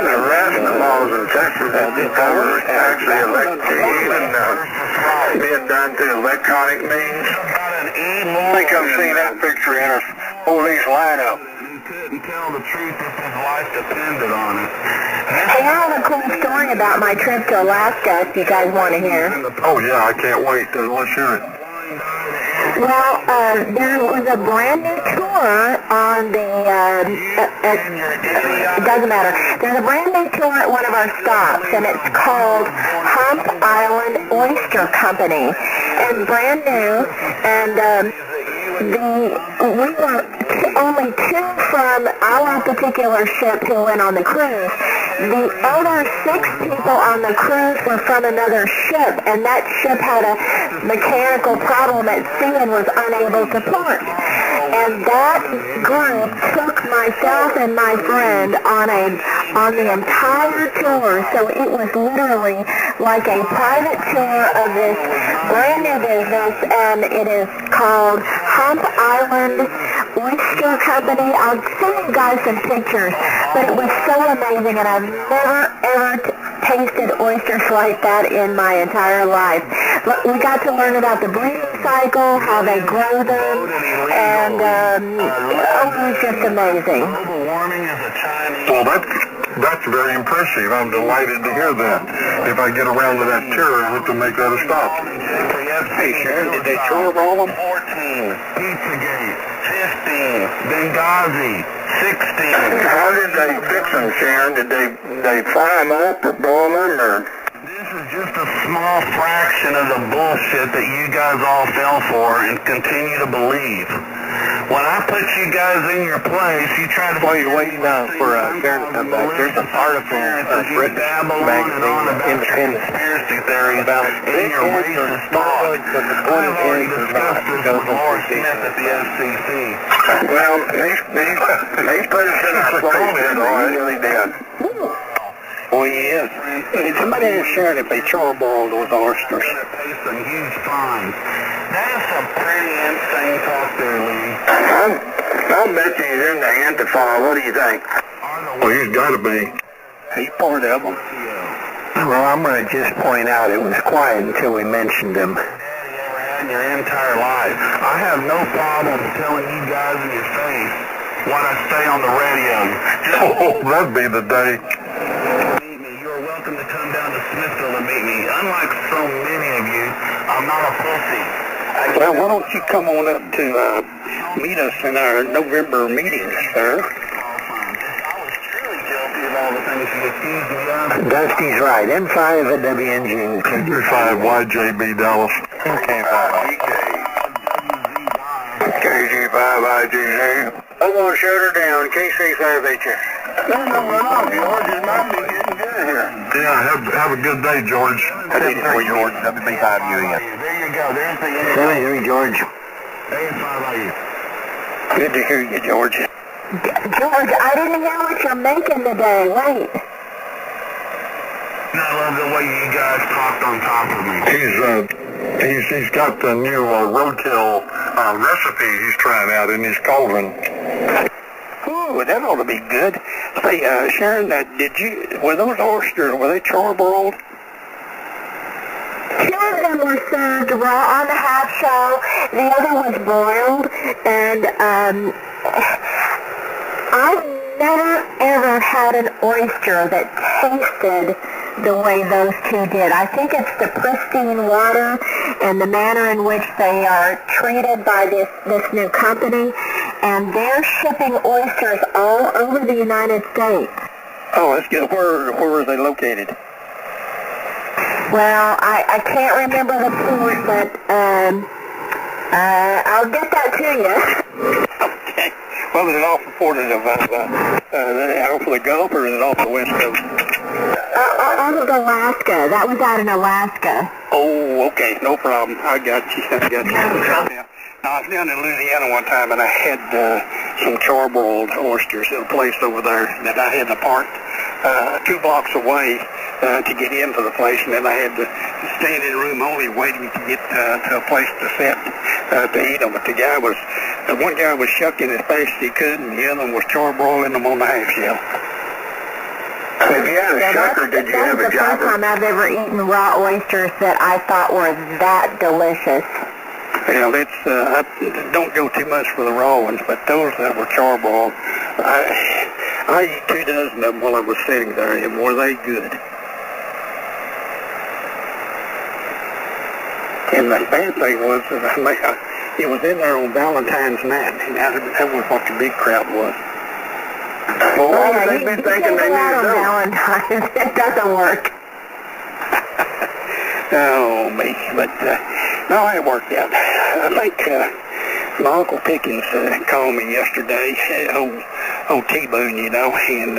harassment laws in Texas have been covered actually being done through electronic means. I think I've seen that picture in a police lineup. Couldn't tell the truth if his life depended on it. Hey, I have a cool story about my trip to Alaska if you guys want to hear. Oh, yeah, I can't wait. Let's hear it. Well, there was a brand new tour on the, it doesn't matter. There's a brand new tour at one of our stops, and it's called Hump Island Oyster Company. It's brand new, and we were only two from our particular ship who went on the cruise. The other 6 people on the cruise were from another ship, and that ship had a mechanical problem at sea and was unable to port. And that group took myself and my friend on the entire tour, so it was literally like a private tour of this brand new business, and it is called Hump Island Oyster Company. I'll send you guys some pictures, but it was so amazing, and I've never ever tasted oysters like that in my entire life. We got to learn about the breeding cycle, how they grow them, and it was just amazing. Global warming is a Chinese... Well, that's very impressive. I'm delighted to hear that. If I get around to that tour, I have to make that a stop. Hey, Sharon, did they tour all of them? 14, Pizzagate, 15, Benghazi, 16. How did they fix them, Sharon? Did they fry them up or boil them, or... This is just a small fraction of the bullshit that you guys all fell for and continue to believe. When I put you guys in your place, you try to... While you're waiting for Sharon to come back, there's an article written magazine, Independent, conspiracy theories about in your racist thought. I've already discussed this with Laura Smith at the FCC. Well, they put us in our place, they really did. Well, yes. Somebody asked Sharon if they charbroiled those oysters. Pay some huge fines. That is some pretty insane talk there, Lee. I'll bet you he's in the Antifa. What do you think? Well, he's got to be. He's part of them. Well, I'm going to just point out it was quiet until we mentioned him. In your entire life. I have no problem telling you guys in your face what I say on the radio. Oh, that'd be the day. You're welcome to come down to Smithville and meet me. Unlike so many of you, I'm not a pussy. Well, why don't you come on up to meet us in our November meeting, sir? I was truly guilty of all the things you accused me of. Dusty's right. N5 at WNG. N5 YJB Dallas. KG5IGZ. I'm going to shut her down. KC5 HF. No, we're not, George. It might be getting good here. Yeah, have a good day, George. I did it for George. W5UN. There you go. There's the 73, George. A5IU. Good to hear you, George. George, I didn't hear what you're making today. Wait. I love the way you guys talked on top of me. He's got the new roadkill recipe he's trying out in his cauldron. Ooh, that ought to be good. Say, Sharon, were those oysters, were they charbroiled? 2 of them were served raw on the half shell. The other was boiled, and I've never ever had an oyster that tasted the way those two did. I think it's the pristine water and the manner in which they are treated by this new company, and they're shipping oysters all over the United States. Oh, that's good. Where are they located? Well, I can't remember the port, but I'll get that to you. Okay. Well, is it off the port of out for the Gulf, or is it off the West Coast? Out of Alaska. That was out in Alaska. Oh, okay. No problem. I got you. Yeah. Now, I was down in Louisiana one time, and I had some charbroiled oysters at a place over there that I had to park 2 blocks away to get into the place, and then I had to stand in room only waiting to get to a place to sit to eat them. But one guy was shucking as fast as he could, and the other one was charbroiling them on the half shell. If you had a shucker, did you have a That was the first time I've ever eaten raw oysters that I thought were that delicious. Well, I don't go too much for the raw ones, but those that were charbroiled, I ate 2 dozen of them while I was sitting there, and were they good. And the bad thing was that it was in there on Valentine's night, and that was what the big crowd was. Well, what have they been thinking they need to do? Valentine's. It doesn't work. Oh, me. But, no, it worked out. I think my Uncle Pickens called me yesterday, old T-Boone, you know, and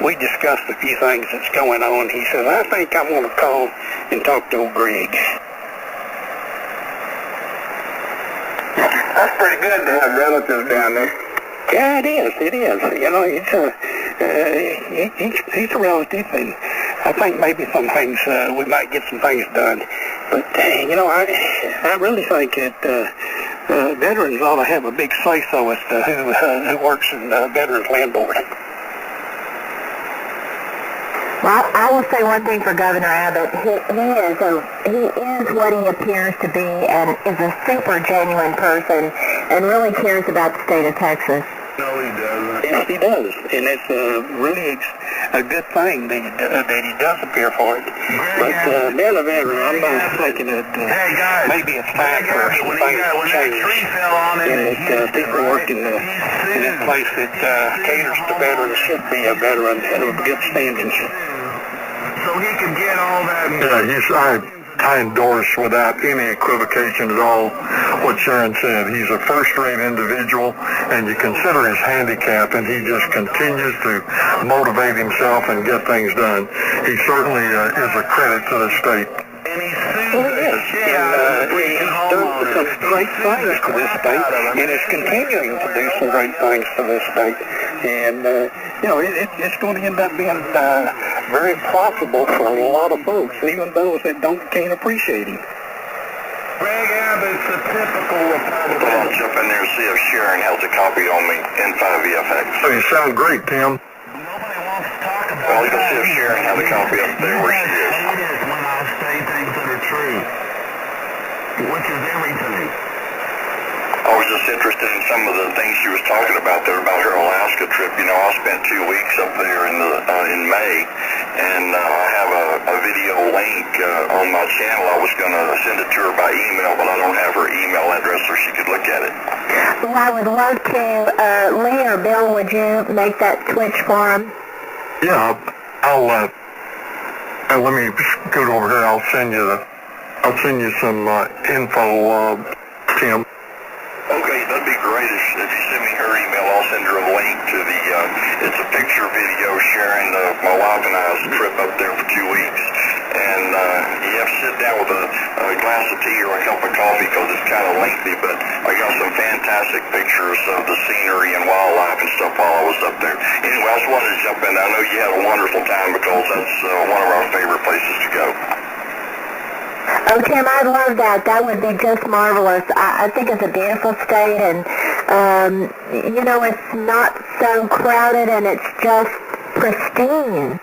we discussed a few things that's going on. He says, I think I'm going to call and talk to old Greg. That's pretty good to have relatives down there. Yeah, it is. You know, he's a relative, and I think maybe some things, we might get some things done. But, you know, I really think that veterans ought to have a big say-so as to who works in Veterans Land Board. Well, I will say one thing for Governor Abbott. He is what he appears to be, and is a super genuine person, and really cares about the state of Texas. No, he doesn't. Yes, he does, and it's really a good thing that he does appear for it. But being a veteran, I'm not thinking that maybe it's time for some things to change, and that people working in a place that caters to veterans should be a veteran of good standing. So he could get all that. Yeah, I endorse without any equivocation at all what Sharon said. He's a first-rate individual, and you consider his handicap, and he just continues to motivate himself and get things done. He certainly is a credit to the state. And he's done some great things to this state, and is continuing to do some great things to this state. And, you know, it's going to end up being very profitable for a lot of folks, even those that can't appreciate him. Greg Abbott's a typical Republican. I'll jump in there and see if Sharon has a copy on me in 5VFX. Oh, you sound great, Tim. Nobody wants to talk about well, you can see if Sharon has a copy up there where she is. It is when I say things that are true, which is everything. I was just interested in some of the things she was talking about there about her Alaska trip. You know, I spent 2 weeks up there in May, and I have a video link on my channel. I was going to send it to her by email, but I don't have her email address so she could look at it. Well, I would love to. Lee or Bill, would you make that switch for him? Yeah, I'll let me scoot over here. I'll send you some info, Tim. Okay, that'd be great if you send me her email. I'll send her a link to it's a picture video sharing my wife and I's trip up there for 2 weeks. And you have to sit down with a glass of tea or a cup of coffee because it's kind of lengthy, but I got some fantastic pictures of the scenery and wildlife and stuff while I was up there. Anyway, I just wanted to jump in. I know you had a wonderful time because that's one of our favorite places to go. Oh, Tim, I'd love that. That would be just marvelous. I think it's a beautiful state, and, you know, it's not so crowded, and it's just pristine.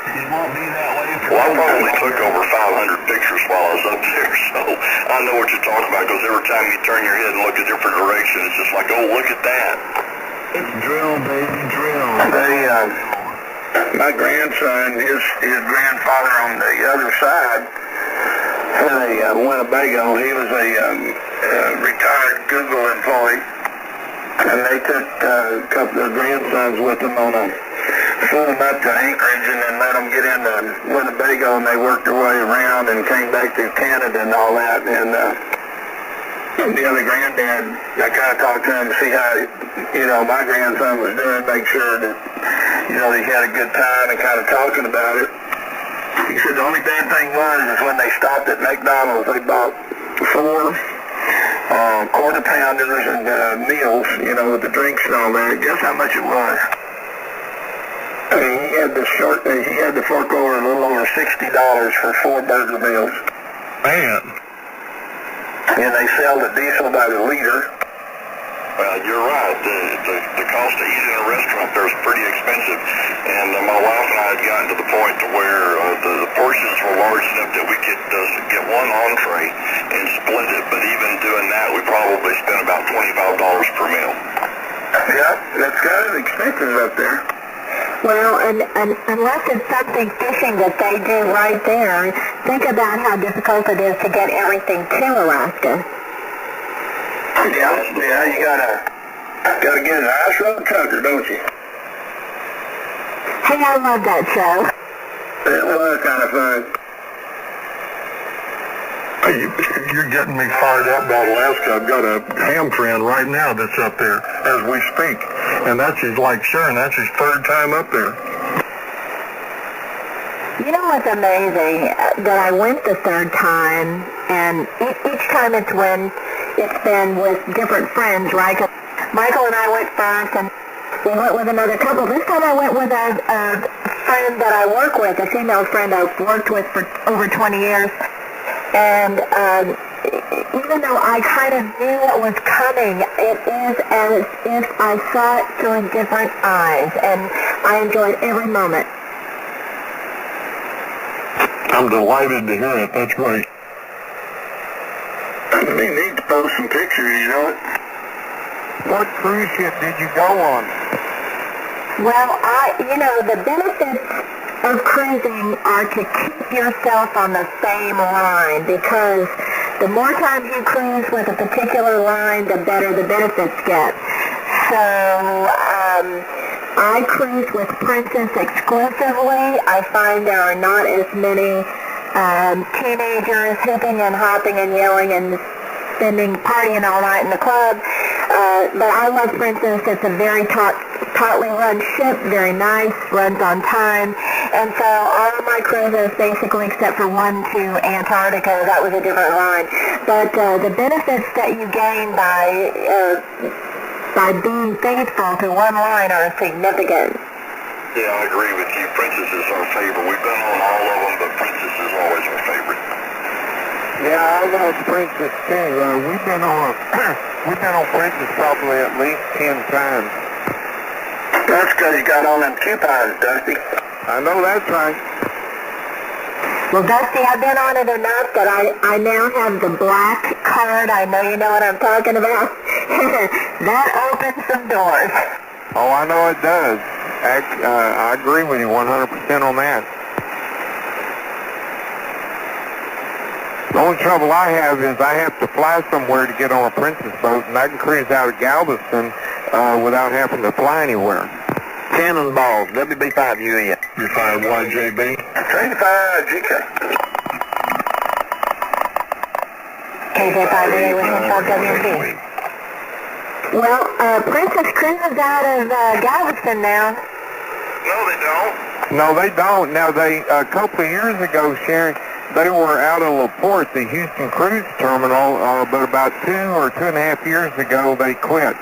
It won't be that way for Well, I probably took over 500 pictures while I was up there, so I know what you're talking about, because every time you turn your head and look a different direction, it's just like, oh, look at that. It's drill, baby, drill. My grandson, his grandfather on the other side, had a Winnebago. He was a retired Google employee, and they took a couple of grandsons with them on a flew them up to Anchorage and then let them get into Winnebago, and they worked their way around and came back through Canada and all that. And the other granddad, I kind of talked to him to see how, my grandson was doing, make sure that, he had a good time and kind of talking about it. He said the only bad thing was when they stopped at McDonald's, they bought 4 quarter pounders and meals, with the drinks and all that. Guess how much it was? I mean, he had to fork over a little over $60 for 4 burger meals. Man. And they sell the diesel by the liter. Well, you're right. The cost to eat in a restaurant there is pretty expensive, and my wife and I had gotten to the point to where the portions were large enough that we could get one entree and split it. But even doing that, we probably spent about $25 per meal. Yeah, that's kind of expensive up there. Well, and unless it's something fishing that they do right there, think about how difficult it is to get everything to Alaska. Yeah, you gotta get an ice road trucker, don't you? Hey, I love that show. It was kind of fun. You're getting me fired up about Alaska. I've got a ham friend right now that's up there as we speak. And that's his 3rd time up there. You know what's amazing? That I went the 3rd time, and each time it's been with different friends, right? 'Cause Michael and I went first, and we went with another couple. This time I went with a friend that I work with, a female friend I've worked with for over 20 years. And even though I kind of knew what was coming, it is as if I saw it through different eyes, and I enjoyed every moment. I'm delighted to hear it. That's great. We need to post some pictures, What cruise ship did you go on? Well, the benefits of cruising are to keep yourself on the same line, because the more times you cruise with a particular line, the better the benefits get. So, I cruise with Princess exclusively. I find there are not as many teenagers hooping and hopping and yelling and partying all night in the club. But I love Princess. It's a very tautly run ship, very nice, runs on time. And so all of my cruises, basically except for one to Antarctica, that was a different line. But the benefits that you gain by being faithful to one line are significant. Yeah, I agree with you. Princess is our favorite. We've been on all of them, but Princess is always our favorite. Yeah, I love Princess too. We've been on Princess probably at least 10 times. That's because you got on them coupons, Dusty. I know that's right. Well, Dusty, I've been on it enough that I now have the black card. I know you know what I'm talking about. That opens some doors. Oh, I know it does. I agree with you 100% on that. The only trouble I have is I have to fly somewhere to get on a Princess boat, and I can cruise out of Galveston without having to fly anywhere. Cannonballs, WB5 UES. B5 YJB. 35 GK. KJ5A with Henshaw WMD. Well, Princess cruises out of Galveston now. No, they don't. No, they don't. Now, a couple of years ago, Sharon, they were out of La Porte, the Houston Cruise Terminal, but about 2 or 2.5 years ago, they quit.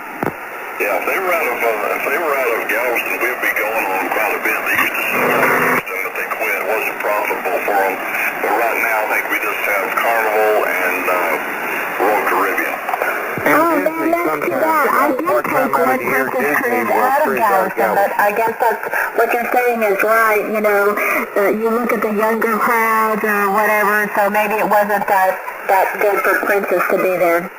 Yeah, if they were out of Galveston, we'd be going on quite a bit. They used to sell out of Houston, but they quit. It wasn't profitable for them. But right now, I think we just have Carnival and Royal Caribbean. Oh, man, that's too bad. I did take one Princess cruise out of of Galveston, but I guess that's what you're saying is right. You know, you look at the younger crowds or whatever, so maybe it wasn't that good for Princess to be there.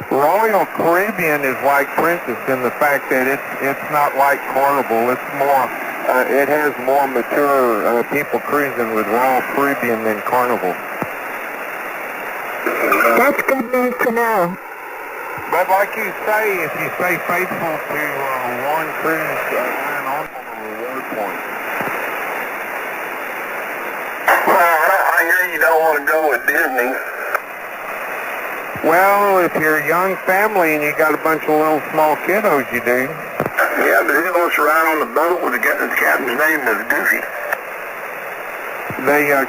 Royal Caribbean is like Princess in the fact that it's not like Carnival. It's more, it has more mature people cruising with Royal Caribbean than Carnival. That's good news to know. But like you say, if you stay faithful to one cruise, earn on the reward points. Well, I hear you don't want to go with Disney. Well, if you're a young family and you got a bunch of little small kiddos, you do. Yeah, but who wants to ride on the boat with the captain's name is Goofy? The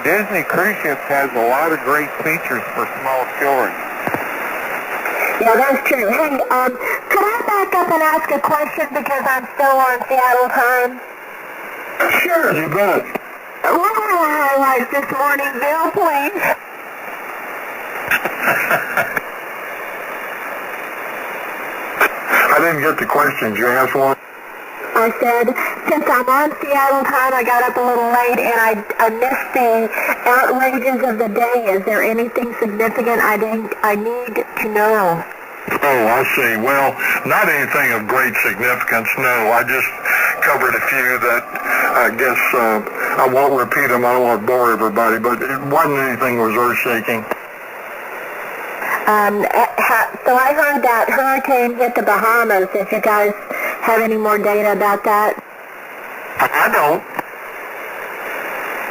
Disney cruise ships has a lot of great features for small children. Yeah, that's true. Hey, could I back up and ask a question because I'm still on Seattle time? Sure, you bet. What were the highlights this morning, Bill, please? I didn't get the questions. You asked one? I said, since I'm on Seattle time, I got up a little late and I missed the outrages of the day. Is there anything significant I need to know? Oh, I see. Well, not anything of great significance, no. I just covered a few that I guess I won't repeat them. I don't want to bore everybody, but it wasn't anything that was earth-shaking. So I heard that hurricane hit the Bahamas. If you guys have any more data about that? I don't.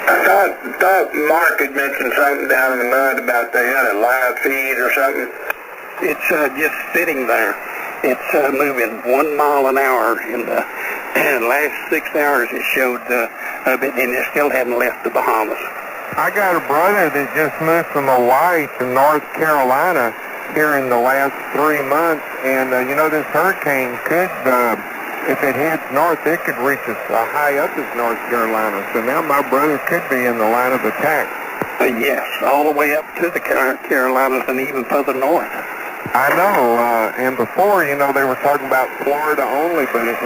I thought Mark had mentioned something down in the mud about they had a live feed or something. It's just sitting there. It's moving 1 mile an hour. In the last 6 hours it showed of it, and it still hadn't left the Bahamas. I got a brother that just moved from Hawaii to North Carolina here in the last 3 months, and you know, this hurricane could, if it heads north, it could reach as high up as North Carolina. So now my brother could be in the line of attack. Yes, all the way up to the Carolinas and even further north. I know, and before, you know, they were talking about Florida only, but it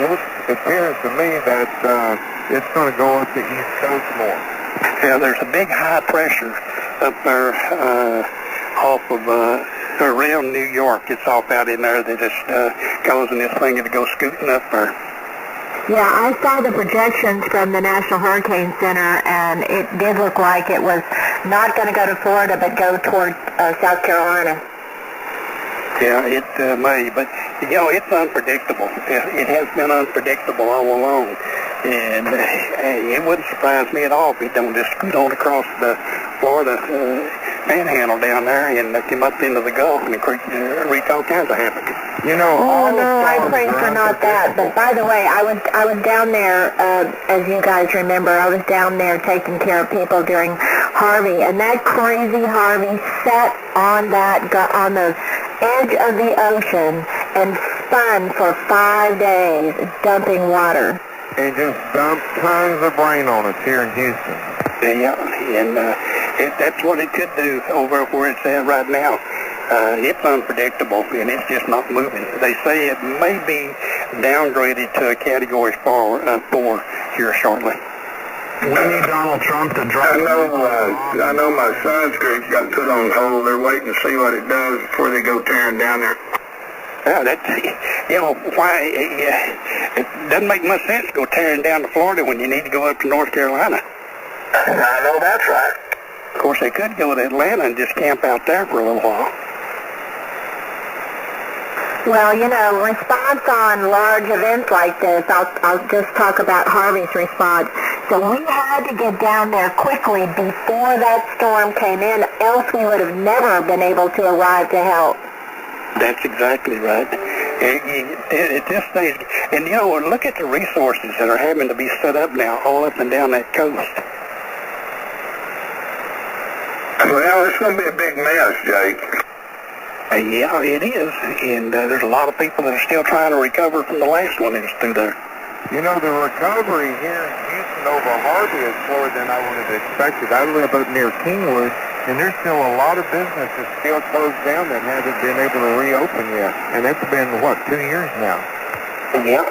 appears to me that it's going to go up the East Coast more. Yeah, there's a big high pressure up there off of around New York. It's off out in there that is causing this thing to go scooting up there. Yeah, I saw the projections from the National Hurricane Center, and it did look like it was not going to go to Florida, but go toward South Carolina. Yeah, it may, but, you know, it's unpredictable. It has been unpredictable all along. And it wouldn't surprise me at all if it don't just scoot on across the Florida panhandle down there and come up into the Gulf and wreak all kinds of havoc. You know, oh no, I pray for not that. But by the way, I was down there, as you guys remember, I was down there taking care of people during Harvey, and that crazy Harvey sat on the edge of the ocean and spun for 5 days, dumping water. And just dumped tons of rain on us here in Houston. Yeah, and that's what it could do over where it's at right now. It's unpredictable, and it's just not moving. They say it may be downgraded to a Category 4 here shortly. We need Donald Trump to drop. I know my son's group got put on hold. They're waiting to see what it does before they go tearing down there. Yeah, you know, why, it doesn't make much sense to go tearing down to Florida when you need to go up to North Carolina. I know that's right. Of course, they could go to Atlanta and just camp out there for a little while. Well, you know, response on large events like this, I'll just talk about Harvey's response. So we had to get down there quickly before that storm came in, else we would have never been able to arrive to help. That's exactly right. At this stage, and you know, look at the resources that are having to be set up now all up and down that coast. Well, it's going to be a big mess, Jake. Yeah, it is, and there's a lot of people that are still trying to recover from the last one that was through there. You know, the recovery here in Houston over Harvey is slower than I would have expected. I live up near Kingwood, and there's still a lot of businesses still closed down that haven't been able to reopen yet. And it's been, 2 years now? Yeah,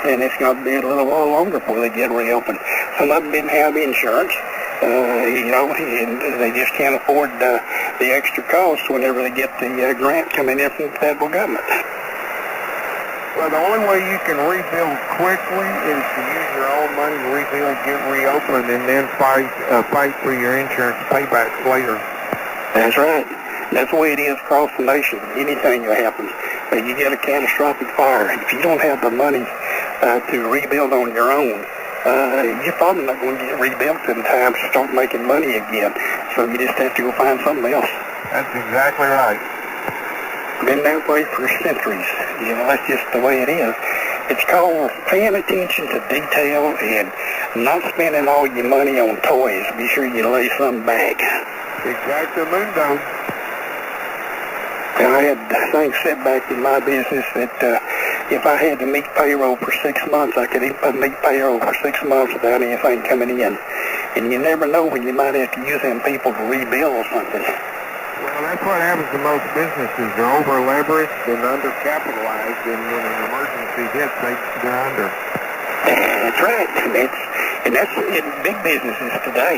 and it's going to be a little while longer before they get reopened. Some of them didn't have insurance, and they just can't afford the extra cost whenever they get the grant coming in from the federal government. Well, the only way you can rebuild quickly is to use your own money to rebuild, get reopened, and then fight for your insurance paybacks later. That's right. That's the way it is across the nation. Anything that happens, when you get a catastrophic fire, if you don't have the money to rebuild on your own, you're probably not going to get rebuilt in time to start making money again. So you just have to go find something else. That's exactly right. Been that way for centuries. That's just the way it is. It's called paying attention to detail and not spending all your money on toys. Be sure you lay some back. Exactamundo. And I had things set back in my business that if I had to meet payroll for 6 months, I could meet payroll for 6 months without anything coming in. And you never know when you might have to use them people to rebuild something. Well, that's what happens to most businesses. They're over-leveraged and under-capitalized, and when an emergency hits, they're under. That's right. And that's in big businesses today.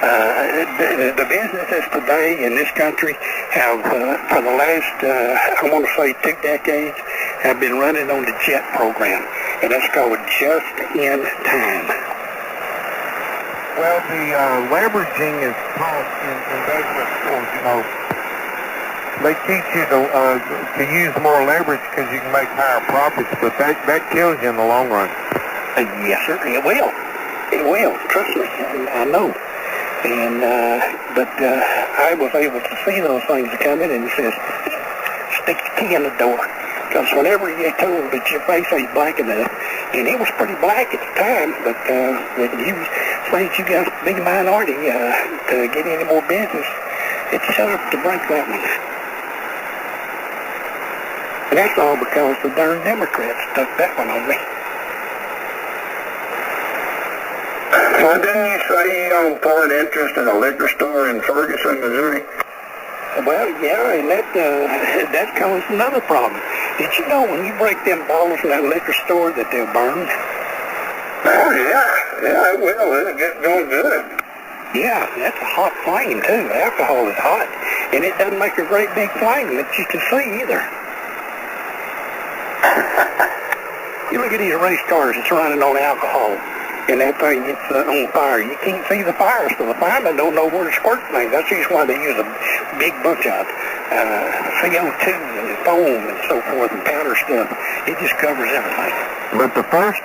The businesses today in this country have, for the last, I want to say 2 decades, have been running on the JET program, and that's called Just in Time. Well, the leveraging is taught in investment schools. They teach you to use more leverage because you can make higher profits, but that kills you in the long run. Yes, sir. It will. It will. Trust me. I know. And but I was able to see those things coming, and it says, stick your key in the door. Because whenever you told that your face ain't black enough, and it was pretty black at the time, but when you say that you got a big minority to get any more business, it's set up to break that one. And that's all because the darn Democrats stuck that one on me. Well, didn't you say you own foreign interest in a liquor store in Ferguson, Missouri? Well, yeah, and that caused another problem. Did you know when you break them bottles in that liquor store that they'll burn? Oh, yeah. Yeah, I will. It'll get going good. Yeah, that's a hot flame, too. Alcohol is hot. And it doesn't make a great big flame that you can see, either. You look at these race cars that's running on alcohol, and that thing gets on fire. You can't see the fire, so the firemen don't know where to squirt things. That's just why they use a big bunch of CO2 and foam and so forth and powder stuff. It just covers everything. But the first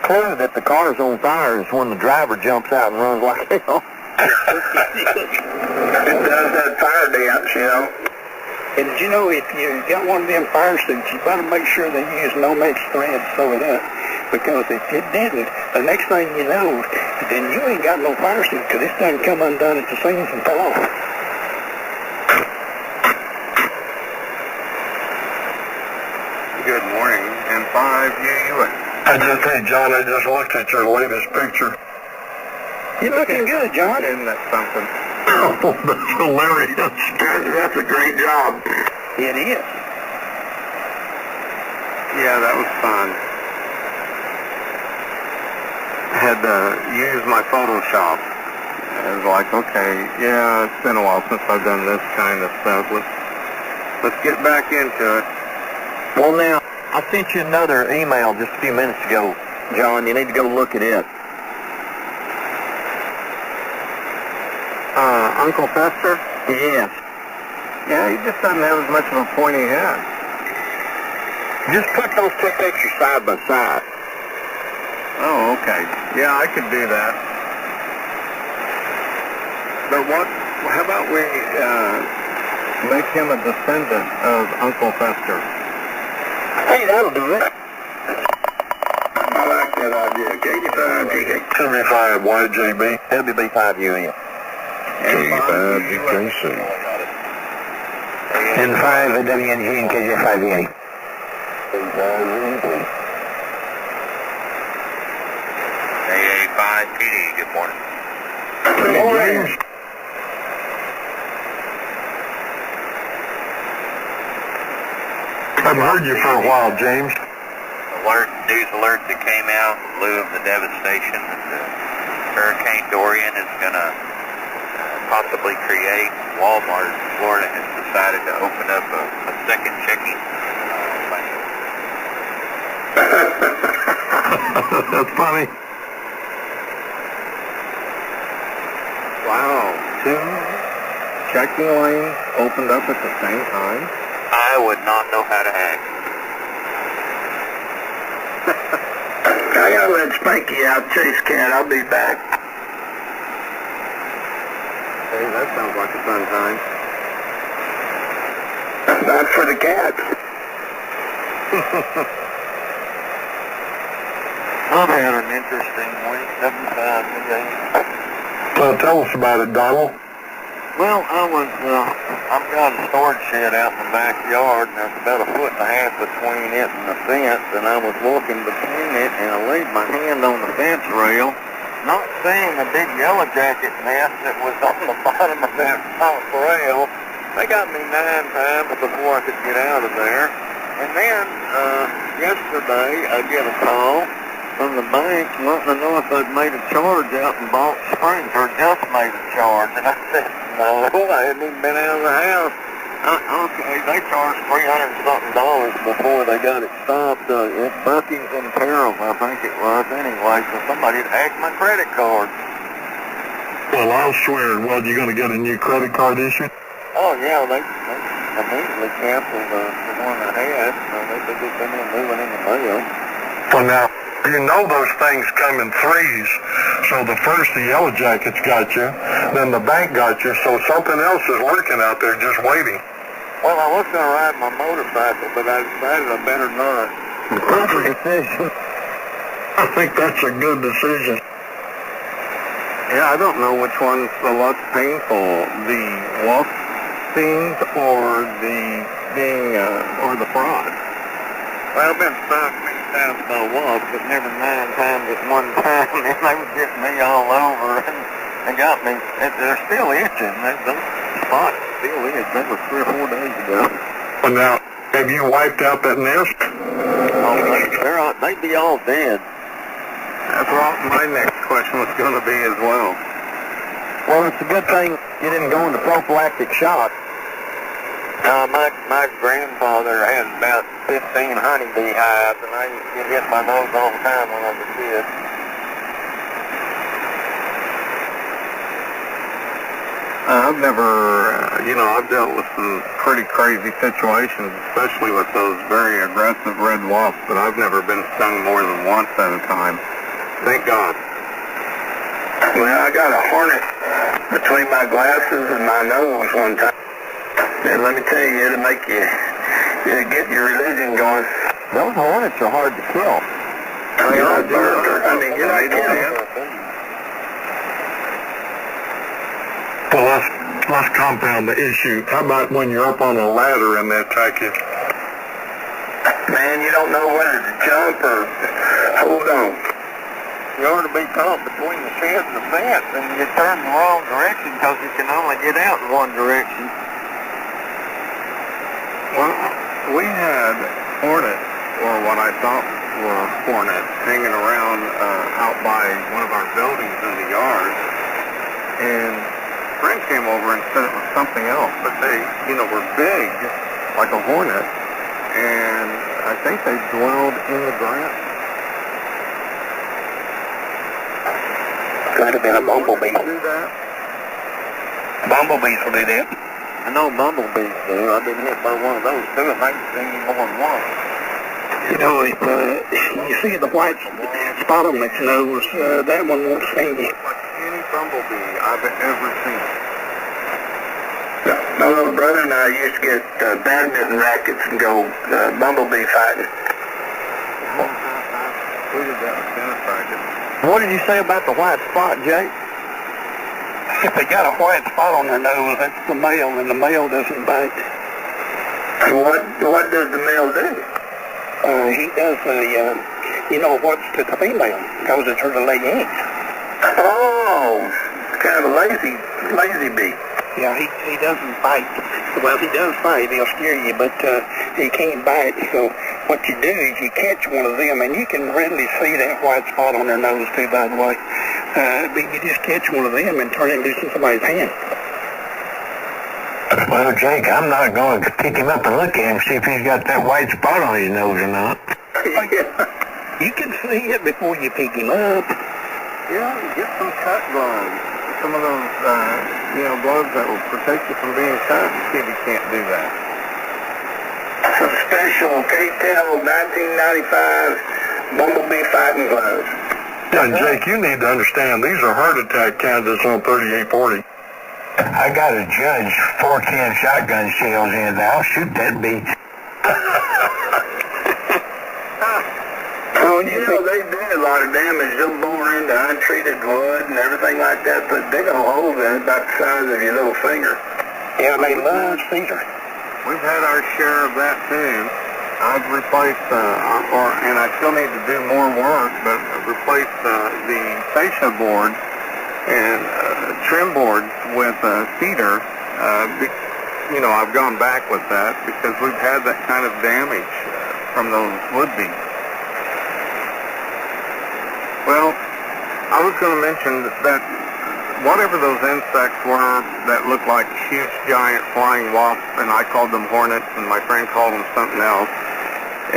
clue that the car's on fire is when the driver jumps out and runs like hell. It does that fire dance, And if you got one of them fire suits, you better make sure they use Nomex thread to sew it up. Because if it didn't, the next thing you know, then you ain't got no fire suit because it's done come undone at the seams and fell off. Good morning, N5UUA. Hey, John, I just looked at your latest picture. You're looking good, John. Isn't that something? Oh, that's hilarious. That's a great job. It is. Yeah, that was fun. I had to use my Photoshop. I was like, okay, yeah, it's been a while since I've done this kind of stuff. Let's get back into it. Well, now, I sent you another email just a few minutes ago, John. You need to go look at it. Uncle Fester? Yes. Yeah, he just doesn't have as much of a pointy head. Just put those two pictures side by side. Oh, okay. Yeah, I could do that. But how about we make him a descendant of Uncle Fester? Hey, that'll do it. I like that idea. K5, 75YJB. WB5UE. K5GKC. N5 WNG and KJ5VA. AA5PD, good morning. Good morning. I've heard you for a while, James. news alert that came out in lieu of the devastation that the Hurricane Dorian is going to possibly create. Walmart in Florida has decided to open up a second checking bank. That's funny. Wow, 2 checking lanes opened up at the same time? I would not know how to act. I gotta let Spanky out, chase cat. I'll be back. Hey, that sounds like a fun time. Not for the cat. I've had an interesting week, 75 today. Well, tell us about it, Donald. Well, I've got a storage shed out in the backyard, and there's about 1.5 feet between it and the fence, and I was walking between it, and I laid my hand on the fence rail, not seeing the big yellow jacket nest that was on the bottom of that top rail. They got me 9 times before I could get out of there. And then, yesterday, I get a call from the bank wanting to know if I'd made a charge out in Balch Springs, or just made a charge. And I said, no, I hadn't even been out of the house. Okay, they charged $300 something before they got it stopped. At Bucky's in Peril, I think it was. Anyway, so somebody had hacked my credit card. Well, I'll swear. Well, you going to get a new credit card issued? Oh, yeah, they immediately canceled the one I had. They said they'd been moving in the mail. Well, now, you know those things come in threes. So the first, the Yellow Jackets got you, then the bank got you, so something else is lurking out there just waiting. Well, I was going to ride my motorcycle, but I decided I better not. Proper decision. I think that's a good decision. Yeah, I don't know which one's the less painful, the loss scenes or the fraud. Well, I've been stopped many times by walk, but never 9 times at one time, and they would get me all over and got me. They're still itching. Those spots still itch. That was 3 or 4 days ago. Well, now, have you wiped out that nest? Oh, they'd be all dead. That's what my next question was going to be as well. Well, it's a good thing you didn't go into prophylactic shock. My grandfather had about 15 honeybee hives, and I used to get hit by those all the time when I was a kid. I've never, I've dealt with some pretty crazy situations, especially with those very aggressive red wasps, but I've never been stung more than once at a time. Thank God. Well, I got a hornet between my glasses and my nose one time. And let me tell you, it'll make you get your religion going. Those hornets are hard to kill. They are birds. I mean, you're not kidding. Well, let's compound the issue. How about when you're up on a ladder and they attack you? Man, you don't know whether to jump or hold on. You ought to be caught between the shed and the fence, and you turn the wrong direction because you can only get out in one direction. Well, we had hornets, or what I thought were hornets, hanging around out by one of our buildings in the yard. And a friend came over and said it was something else, but they, were big, like a hornet, and I think they dwelled in the grass. Could have been a bumblebee. Do that? Bumblebees will do that. I know bumblebees do. I've been hit by one of those too. It makes sting me more than once. You know, if you see the white spot on its nose, that one won't sting you. Like any bumblebee I've ever seen. My little brother and I used to get badminton rackets and go bumblebee fighting. We did that with tennis rackets. What did you say about the white spot, Jake? If they got a white spot on their nose, that's the male, and the male doesn't bite. What does the male do? He does what's to the female, goes to her to lay eggs. Oh, kind of a lazy bee. Yeah, he doesn't bite. Well, he does bite. He'll scare you, but he can't bite. So what you do is you catch one of them, and you can readily see that white spot on their nose too, by the way. But you just catch one of them and turn it loose in somebody's hand. Well, Jake, I'm not going to pick him up and look at him, see if he's got that white spot on his nose or not. You can see it before you pick him up. Yeah, get some cut gloves. Some of those, gloves that will protect you from being cut, and see if you can't do that. Some special K-Tel 1995 Bumblebee fighting gloves. Yeah, Jake, you need to understand, these are heart attack candidates on 3840. I got to judge 410 shotgun shells in there. I'll shoot that beast. Oh, you know, they do a lot of damage. They'll bore into untreated wood and everything like that, put big old holes in it about the size of your little finger. Yeah, they love cedar. We've had our share of that too. I've replaced, and I still need to do more work, but I've replaced the fascia board and trim boards with cedar. I've gone back with that because we've had that kind of damage from those wood beams. Well, I was going to mention that whatever those insects were that looked like huge, giant flying wasps, and I called them hornets, and my friend called them something else.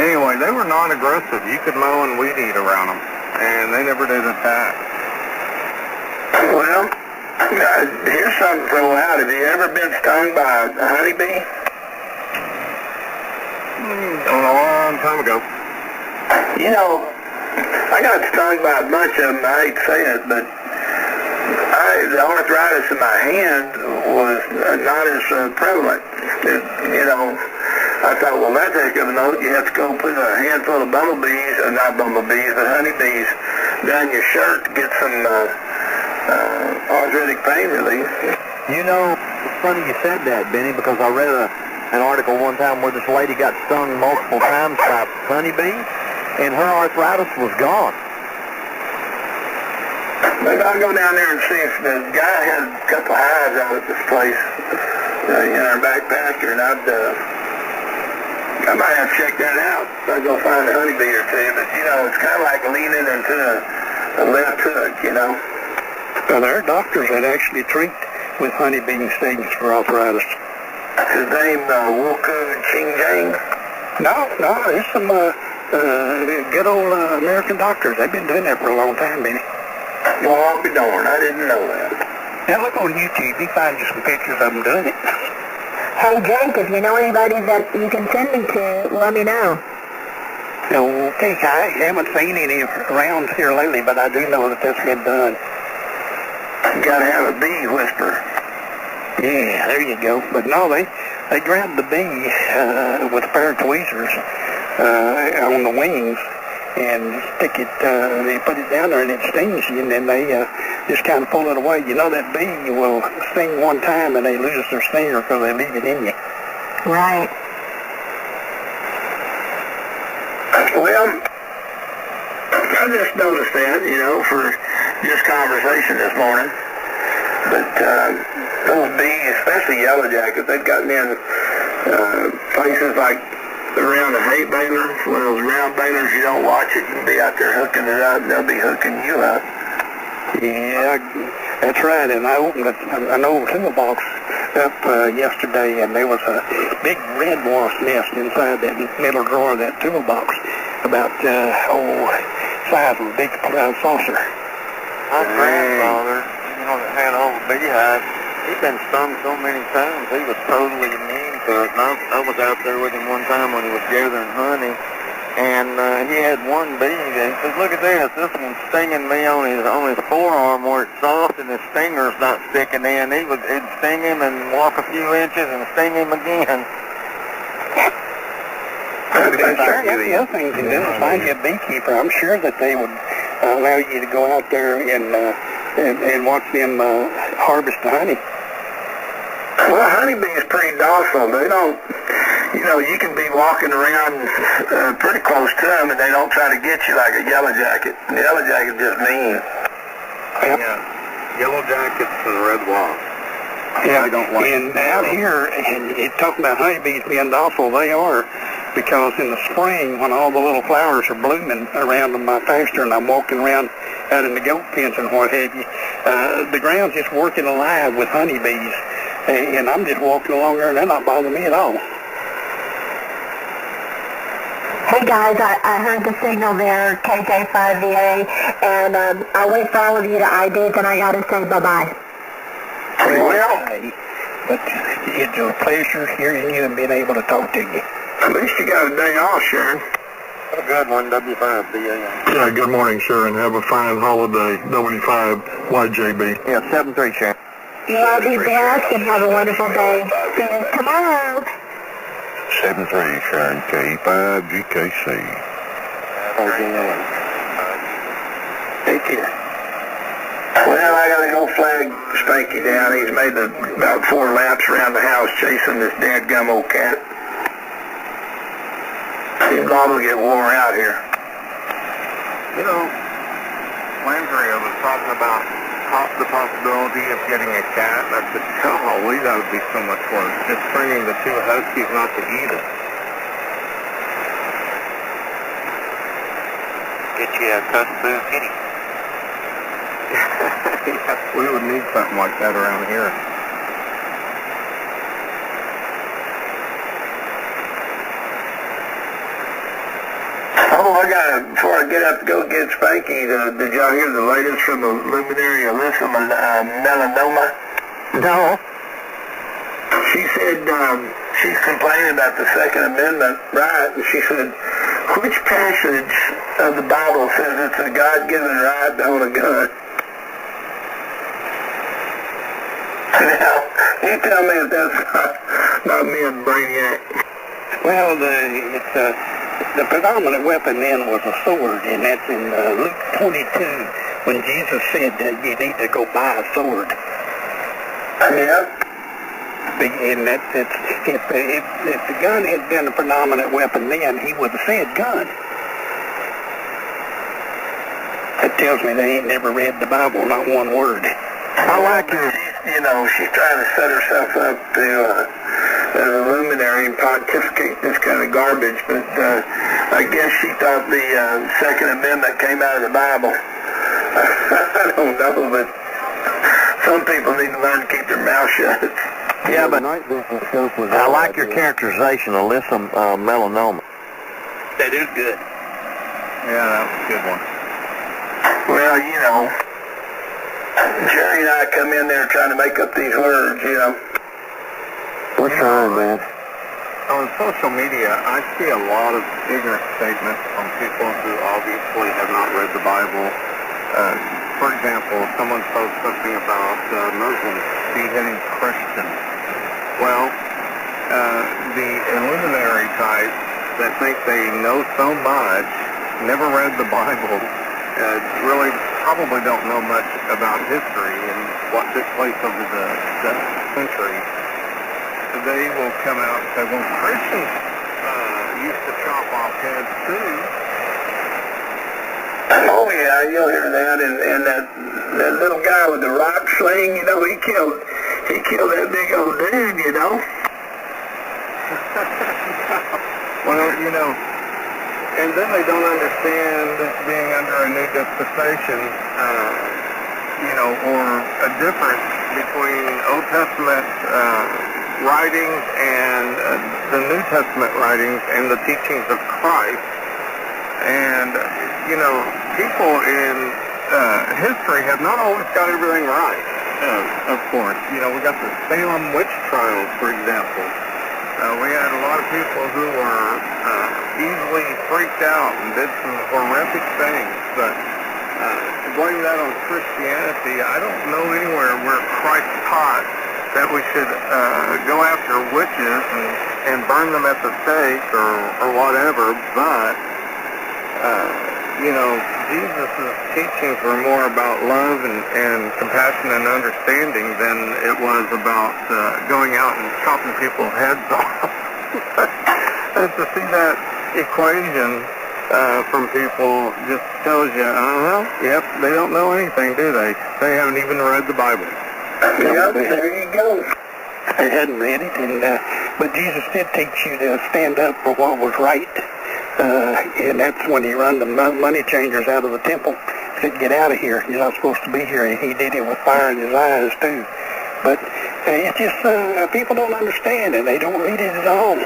Anyway, they were non-aggressive. You could mow and weed eat around them, and they never did attack. Well, here's something to throw out. Have you ever been stung by a honeybee? A long time ago. You know, I got stung by a bunch of them. I hate to say it, but the arthritis in my hand was not as prevalent. I thought, well, that's a heck of a note. You have to go put a handful of not bumblebees, but honeybees down your shirt to get some arthritic pain relief. You know, it's funny you said that, Benny, because I read an article one time where this lady got stung multiple times by honeybees, and her arthritis was gone. Maybe I'll go down there and see if the guy had a couple of hives out at this place in our back pasture, and I might have to check that out. I'll go find a honeybee or two, but, it's kind of like leaning into a left hook, Well, there are doctors that actually treat with honeybee stings for arthritis. His name, Wuku Ching-Jang? No, there's some good old American doctors. They've been doing that for a long time, Benny. Well, I'll be darned. I didn't know that. Now look on YouTube. You find you some pictures of them doing it. Hey, Jake, if you know anybody that you can send me to, let me know. Okay, I haven't seen any around here lately, but I do know that that's been done. You gotta have a bee whisperer. Yeah, there you go. But no, they grab the bee with a pair of tweezers on the wings and stick it, they put it down there and it stings you, and then they just kind of pull it away. That bee will sting one time and they lose their stinger because they leave it in you. Right. Well, I just noticed that, for just conversation this morning. But those bees, especially yellow jackets, they've gotten in places like around a hay baler, one of those round balers. You don't watch it, you can be out there hooking it up, and they'll be hooking you up. Yeah, that's right. And I opened an old toolbox up yesterday, and there was a big red wasp nest inside that middle drawer of that toolbox, about size of a big saucer. My grandfather, that had an old beehive, he'd been stung so many times, he was totally immune to it. And I was out there with him one time when he was gathering honey, and he had one bee, and he said, look at this one's stinging me on his forearm where it's soft and his stinger's not sticking in. It'd sting him and walk a few inches and sting him again. That's the other thing you can do is find you a beekeeper. I'm sure that they would allow you to go out there and watch them harvest the honey. Well, honeybee is pretty docile. They don't, you can be walking around pretty close to them, and they don't try to get you like a yellow jacket. The yellow jacket's just mean. Yep. Yeah, yellow jackets and red wasps. Yeah, I don't like and out here, and it talking about honeybees being docile, they are, because in the spring when all the little flowers are blooming around in my pasture and I'm walking around out in the goat pens and what have you, the ground's just working alive with honeybees, and I'm just walking along there and they're not bothering me at all. Hey guys, I heard the signal there, KJ5VA, and I'll wait for all of you to ID, then I gotta say bye-bye. Well, but it's a pleasure hearing you and being able to talk to you. At least you got a day off, Sharon. A good one, W5BA. Yeah, good morning, Sharon. Have a fine holiday, W5 YJB. Yeah, 7-3, Sharon. You all be blessed and have a wonderful day. See you tomorrow. 7-3, Sharon, K5GKC. Take care. Well, I gotta go flag Spanky down. He's made about 4 laps around the house chasing this dadgum old cat. He's liable to get wore out here. You know, Landry was talking about the possibility of getting a cat, and I said, golly, that would be so much worse. Just bringing the 2 huskies not to eat it. Get you a custom kitty. We would need something like that around here. Oh, before I get up to go get Spanky, did y'all hear the latest from the luminary Alyssa Melanoma? No. She said she's complaining about the Second Amendment right, and she said, which passage of the Bible says it's a God-given right to own a gun? Now, you tell me if that's not me a brainiac. Well, the predominant weapon then was a sword, and that's in Luke 22, when Jesus said that you need to go buy a sword. Yeah. And if the gun had been a predominant weapon then, he would have said gun. That tells me they ain't never read the Bible, not one word. I like her. She's trying to set herself up to as a luminary and pontificate this kind of garbage, but I guess she thought the Second Amendment came out of the Bible. I don't know, but some people need to learn to keep their mouth shut. Yeah, but I like your characterization, Alyssa Melanoma. That is good. Yeah, that was a good one. Well, Jerry and I come in there trying to make up these words, What's wrong, man? On social media, I see a lot of ignorant statements from people who obviously have not read the Bible. For example, someone posts something about Muslims beheading Christians. Well, the illuminary types that think they know so much, never read the Bible, really probably don't know much about history and what took place over the centuries. They will come out and say, well, Christians used to chop off heads too. Oh yeah, you'll hear that, and that little guy with the rock sling, he killed that big old dude, Well, and then they don't understand being under a new dispensation, or a difference between Old Testament writings and the New Testament writings and the teachings of Christ. And, people in history have not always got everything right, of course. We got the Salem witch trials, for example. We had a lot of people who were easily freaked out and did some horrific things, but to blame that on Christianity, I don't know anywhere where Christ taught that we should go after witches and burn them at the stake or whatever, but Jesus' teachings were more about love and compassion and understanding than it was about going out and chopping people's heads off. And to see that equation from people just tells you, yep, they don't know anything, do they? They haven't even read the Bible. Yeah, there you go. I hadn't read it, but Jesus did teach you to stand up for what was right, and that's when he run the money changers out of the temple. Said, get out of here, you're not supposed to be here, and he did it with fire in his eyes too. But it's just, people don't understand, and they don't read it at all.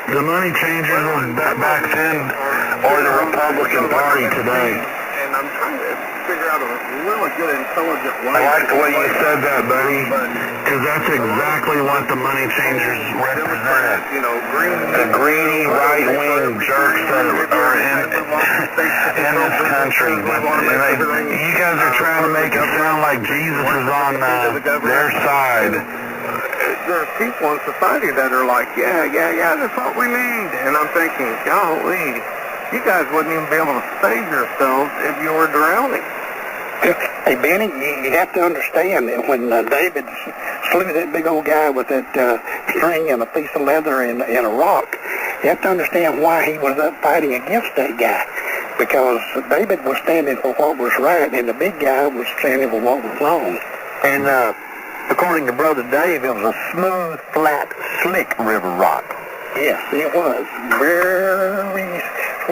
The money changers was back then, or the Republican Party today. And I'm trying to figure out a really good intelligent way. I like the way you said that, buddy, because that's exactly what the money changers represent. You know, The greedy right-wing jerks that are in this country. You guys are trying to make it sound like Jesus is on their side. There's people in society that are like, yeah, that's what we need. And I'm thinking, golly, you guys wouldn't even be able to save yourselves if you were drowning. Hey, Benny, you have to understand that when David slew that big old guy with that string and a piece of leather and a rock, you have to understand why he was up fighting against that guy. Because David was standing for what was right, and the big guy was standing for what was wrong. And according to Brother Dave, it was a smooth, flat, slick river rock. Yes, it was. Very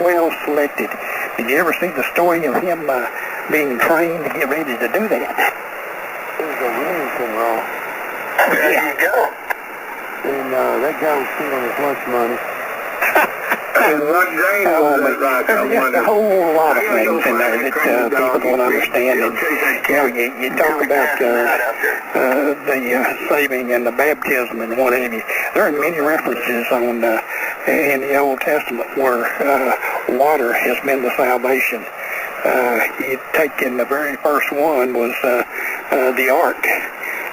well selected. Did you ever see the story of him being trained to get ready to do that? It was a Remington rock. There you go. And that guy was stealing his lunch money. And what Jane was that rock? There's a whole lot of things in there that people don't understand. And, you talk about the saving and the baptism and what have you. There are many references in the Old Testament where water has been the salvation. You take in the very first one was the ark.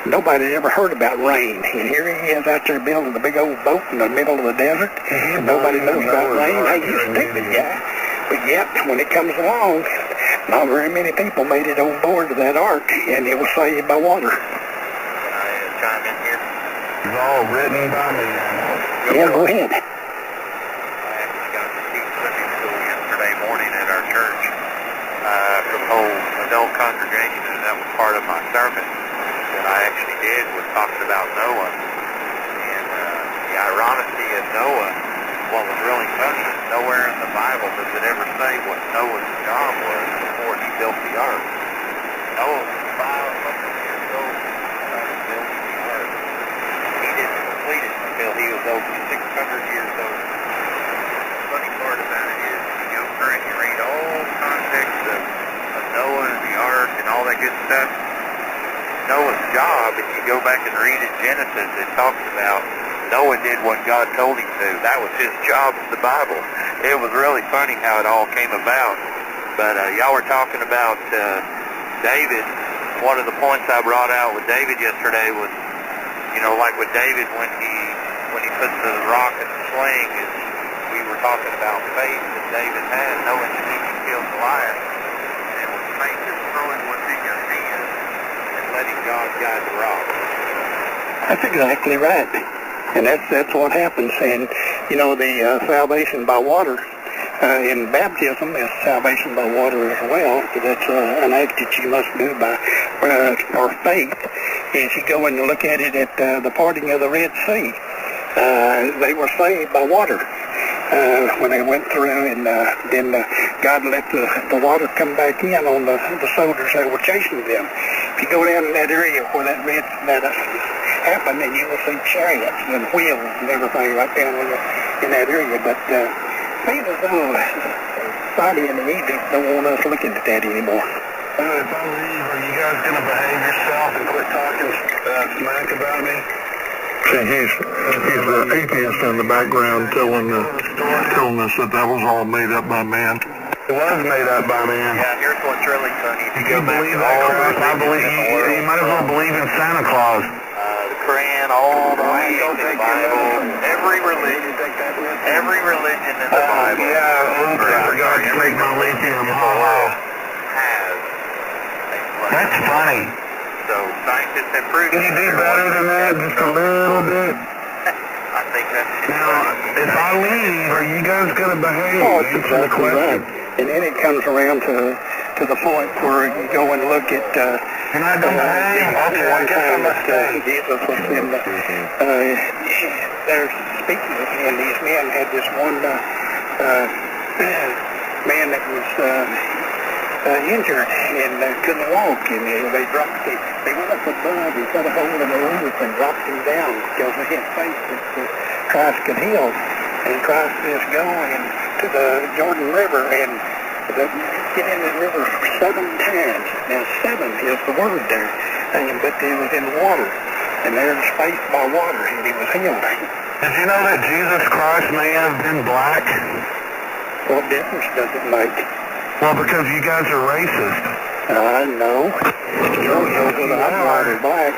Nobody had ever heard about rain, and here he is out there building a big old boat in the middle of the desert, and nobody knows about rain. Hey, you stupid guy. But yet, when it comes along, not very many people made it on board to that ark, and it was saved by water. Can I chime in here? It's all written by me. Yeah, go ahead. I actually got to teach Sunday school yesterday morning at our church for the whole adult congregation, and that was part of my sermon. That I actually did was talking about Noah and the ironicity of Noah. What was really funny is nowhere in the Bible does it ever say what Noah's job was before he built the ark. Noah was 500 years old when he started building the ark. He didn't complete it until he was over 600 years old. The funny part about it is you go through and you read all the context of Noah and the ark and all that good stuff. Noah's job, if you go back and read in Genesis, it talks about Noah did what God told him to. That was his job in the Bible. It was really funny how it all came about. But y'all were talking about David. One of the points I brought out with David yesterday was, like with David when he put the rock in the sling, is we were talking about faith that David had, knowing that he could kill Goliath. And with faith is throwing what's in your hand, letting God guide the rock. That's exactly right. And that's what happens. And, the salvation by water in baptism is salvation by water as well. That's an act that you must do by for faith. As you go and look at it at the parting of the Red Sea, they were saved by water. When they went through, and then God let the water come back in on the soldiers that were chasing them. If you go down in that area where that happened, then you will see chariots and wheels and everything right down in that area. But people though, society in Egypt don't want us looking at that anymore. If I leave, are you guys going to behave yourself and quit talking smack about me? See, he's the atheist in the background telling us that was all made up by man. It was made up by man. Yeah, here's what's really funny. If You believe that crap? I believe you might as well believe in Santa Claus. The Quran, all the way into the Bible, every religion in the Bible. Yeah, oops, I forgot to make my lithium hollow. Has a flood. That's funny. So scientists have proven. Can you do better than that? Just a little bit. I think that's just Now, if I leave, are you guys going to behave? Oh, it's Answer the exactly question. right. And then it comes around to the point where you go and look at You're not going to hang? Okay, I guess I must say. Jesus was in the, they're speaking, and these men had this one man that was injured and couldn't walk, and they dropped it. They went up above and cut a hole in the roof and dropped him down because they had faith that Christ could heal. And Christ is going to the Jordan River and get in the river 7 times. Now 7 is the word there, but it was in water, and there's faith by water, and he was healed. Did you know that Jesus Christ may have been black? What difference does it make? Well, because you guys are racist. I know. You don't know whether I'm white or black.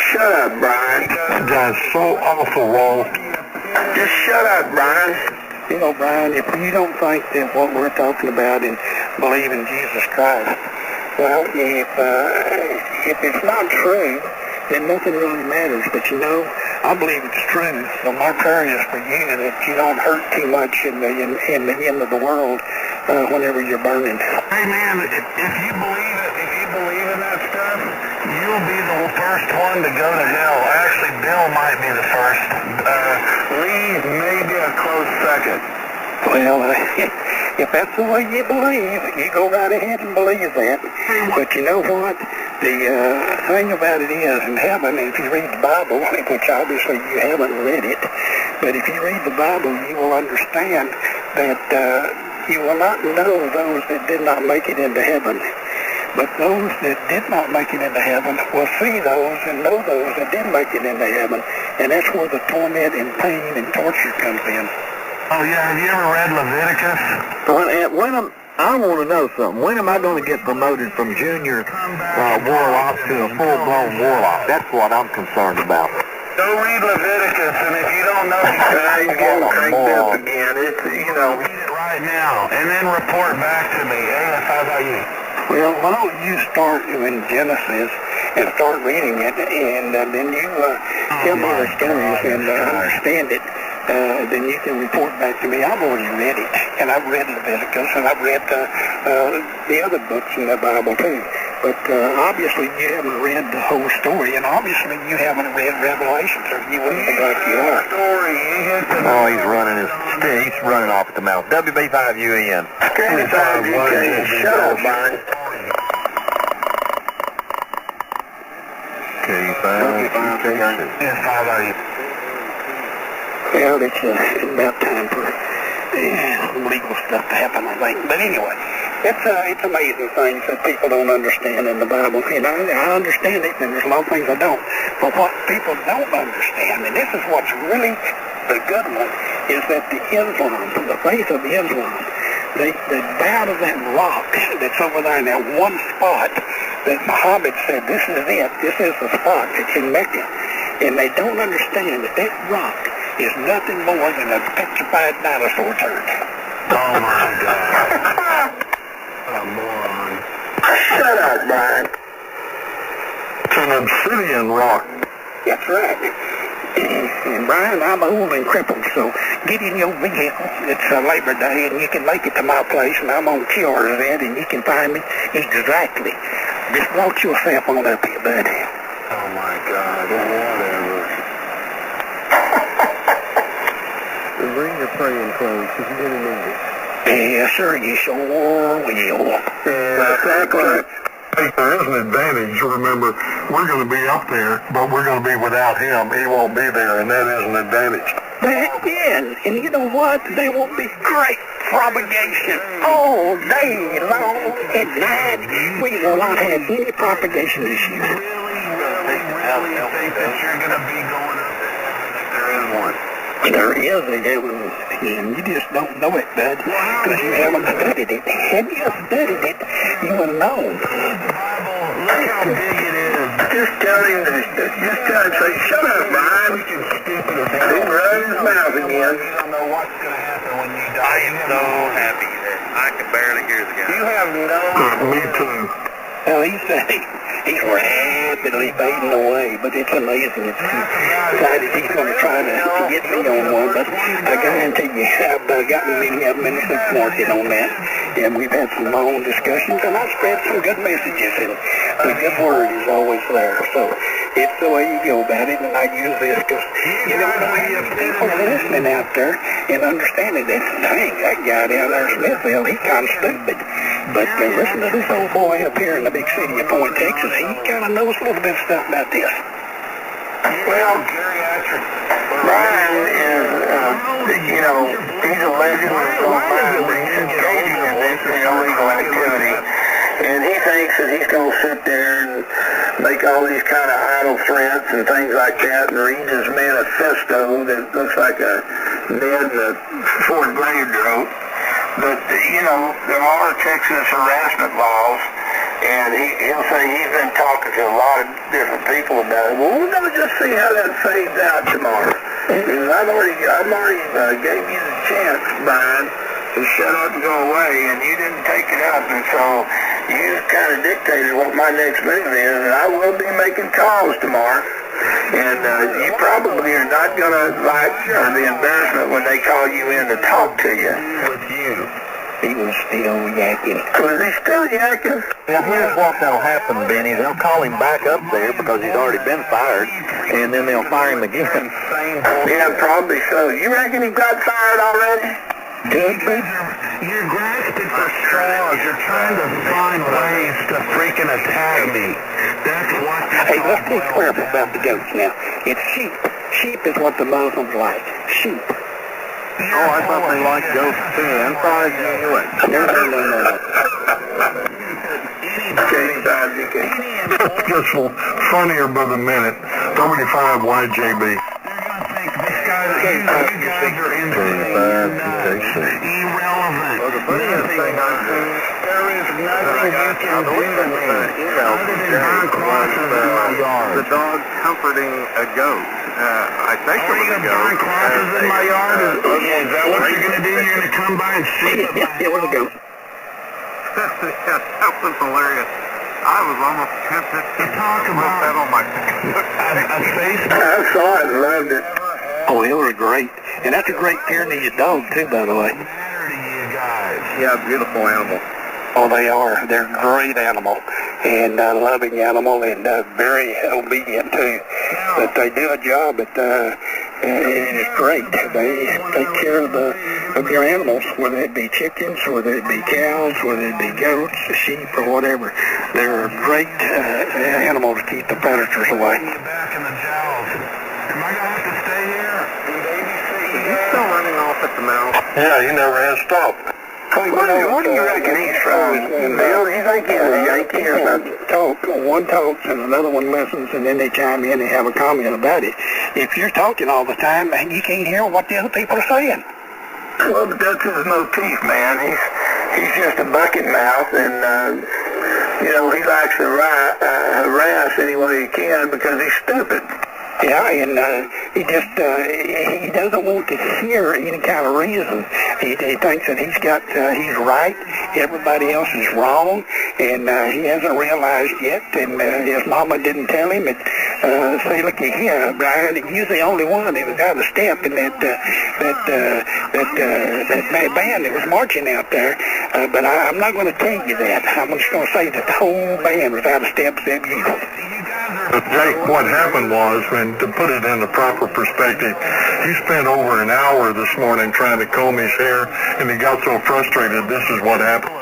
Shut up, Brian. That guy's so awful wrong. Just shut up, Brian. You know, Brian, if you don't think that what we're talking about and believe in Jesus Christ, well, if it's not true, then nothing really matters. But you know, I believe it's true. So my prayer is for you that you don't hurt too much in the end of the world whenever you're burning. Hey man, if you believe in that stuff, you'll be the first one to go to hell. Actually, Bill might be the first. Lee may be a close second. Well, if that's the way you believe, you go right ahead and believe that. But you know what? The thing about it is, in heaven, if you read the Bible, which obviously you haven't read it, but if you read the Bible, you will understand that you will not know those that did not make it into heaven. But those that did not make it into heaven will see those and know those that did make it into heaven. And that's where the torment and pain and torture comes in. Oh yeah, have you ever read Leviticus? I want to know something. When am I going to get promoted from junior warlock to a full-blown warlock? That's what I'm concerned about. Go read Leviticus, and if you don't know, you get cranked up again. It's, you know, read it right now, and then report back to me. Hey, how about you? Well, why don't you start in Genesis and start reading it, and then you tell me the stories and understand it. Then you can report back to me. I've already read it, and I've read Leviticus, and I've read the other books in the Bible too. But obviously you haven't read the whole story, and obviously you haven't read Revelation, so you wouldn't look like you are. Oh, he's running off at the mouth. WB5UN. 25UK. Shut up, Brian. Yes, how about you? Well, it's about time for some legal stuff to happen, I think. But anyway, it's amazing things that people don't understand in the Bible. And I understand it, and there's a lot of things I don't. But what people don't understand, and this is what's really the good one, is that the faith of Islam, they bow to that rock that's over there in that one spot that Muhammad said, this is it, this is the spot. It's in Mecca. And they don't understand that that rock is nothing more than a petrified dinosaur turd. Oh my God. What a moron. Shut up, Brian. It's an obsidian rock. That's right. And Brian, I'm old and crippled, so get in your vehicle. It's Labor Day, and you can make it to my place, and I'm on QRM, and you can find me exactly. Just walk yourself on up here, bud. Oh my God, whatever. Bring your praying clothes, because you're going to need it. Yes, sir, you sure will. That's right. Hey, there is an advantage. Remember, we're going to be up there, but we're going to be without him. He won't be there, and that is an advantage. That is, and you know what? There will be great propagation all day long at night. We will not have any propagation issues. Really think that you're going to be going up there? I think there is one. There is a heaven, and you just don't know it, bud, because you haven't studied it. Had you studied it, you would have known. Look how big it is. Just tell him, say, shut up, Brian. He's running his mouth again. You don't know what's going to happen when you die. I am so happy that I can barely hear the guy. You have no... Me too. Well, he's rapidly fading away, but it's amazing. It's decided he's going to try to get me on one, but I guarantee you, I've gotten many of them in the supermarket on that, and we've had some long discussions, and I've spread some good messages, and The good word is always there. So it's the way you go about it, and I use this because, you know, people are listening out there and understanding that, dang, that guy down there in Smithville, he's kind of stupid. But listen to this old boy up here in the big city of Point, Texas. He kind of knows a little bit of stuff about this. Well, Brian is, you know, he's a legend in his own mind, but he's engaging in this illegal activity. And he thinks that he's going to sit there and make all these kind of idle threats and things like that and read his manifesto that looks like a Ned and a fourth grade wrote. But, you know, there are Texas harassment laws, and he'll say he's been talking to a lot of different people about it. Well, we're going to just see how that fades out tomorrow. Because I've already gave you the chance, Brian, to shut up and go away, and you didn't take it up, and so you kind of dictated what my next move is, and I will be making calls tomorrow. And you probably are not going to like the embarrassment when they call you in to talk to you. With you. He was still yakking. Was he still yakking? Now here's what that'll happen, Benny. They'll call him back up there because he's already been fired, and then they'll fire him again. Yeah, probably so. You reckon he got fired already? Good, but you're grasping for straws. You're trying to find ways to freaking attack me. That's what... Hey, let's be clear about the goats now. It's sheep. Sheep is what the Muslims like. Sheep. Oh, I thought they liked goats too. I'm sorry you knew it. No. It gets funnier by the minute. 35YJB. You guys are insane, irrelevant. Well, the funniest thing There is nothing you can do to me other than burn crosses in my yard. The dog comforting a goat. I think it was a goat. Burn crosses in my yard? Is that what you're going to do? You're going to come by and see it? It was a goat. That was hilarious. I was almost tempted to talk about that on my a face. I saw it and loved it. Oh, it was great. And that's a great Pyrenees dog, too, by the way. Yeah, beautiful animal. Oh, they are. They're a great animal and loving animal and very obedient, too. But they do a job and it's great. They take care of your animals, whether it be chickens, whether it be cows, whether it be goats, sheep, or whatever. They're a great animal to keep the predators away. Back in the jaws. Am I going to have to stay here and babysit you? He's still running off at the mouth. Yeah, he never has stopped. What do you reckon he's from? Bill, do you think he's a Yankee or something? One talks and another one listens, and then they chime in and have a comment about it. If you're talking all the time, man, you can't hear what the other people are saying. Well, but that's his motif, man. He's just a bucket mouth, and you know, he likes to harass any way he can because he's stupid. Yeah, and he he doesn't want to hear any kind of reason. He thinks that he's right, everybody else is wrong, and he hasn't realized yet, and his mama didn't tell him, and say, look here, Brian, you're the only one that was out of step in that band that was marching out there, but I'm not going to tell you that. I'm just going to say that the whole band was out of step except you. But Jake, what happened was, and to put it in the proper perspective, he spent over an hour this morning trying to comb his hair, and he got so frustrated, this is what happened.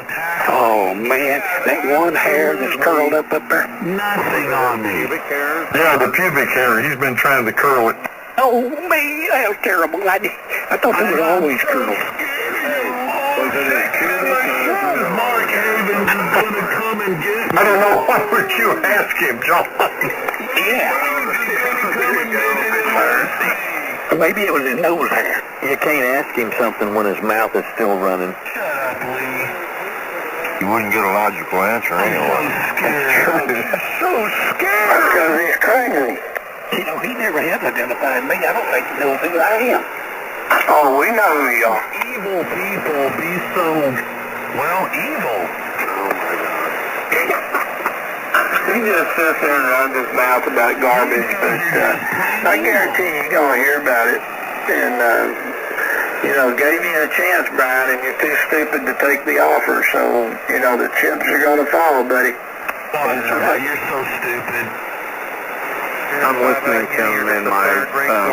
Oh, man, that one hair that's curled up there. Nothing on me. Pubic hair? Yeah, the pubic hair. He's been trying to curl it. Oh, man, that was terrible. I thought they were always curled. I don't know, why would you ask him, John? Yeah. Maybe it was his nose hair. You can't ask him something when his mouth is still running. Shut up, Lee. You wouldn't get a logical answer anyway. So scared because he's crazy. You know, he never has identified me. I don't think he knows who I am. Oh, we know who you are. Evil people be so, well, evil. Oh, my God. He just sits there and runs his mouth about garbage, but I guarantee you're going to hear about it. And, you know, gave you a chance, Brian, and you're too stupid to take the offer, so, you know, the chips are going to fall, buddy. You're so stupid. I'm listening to him in my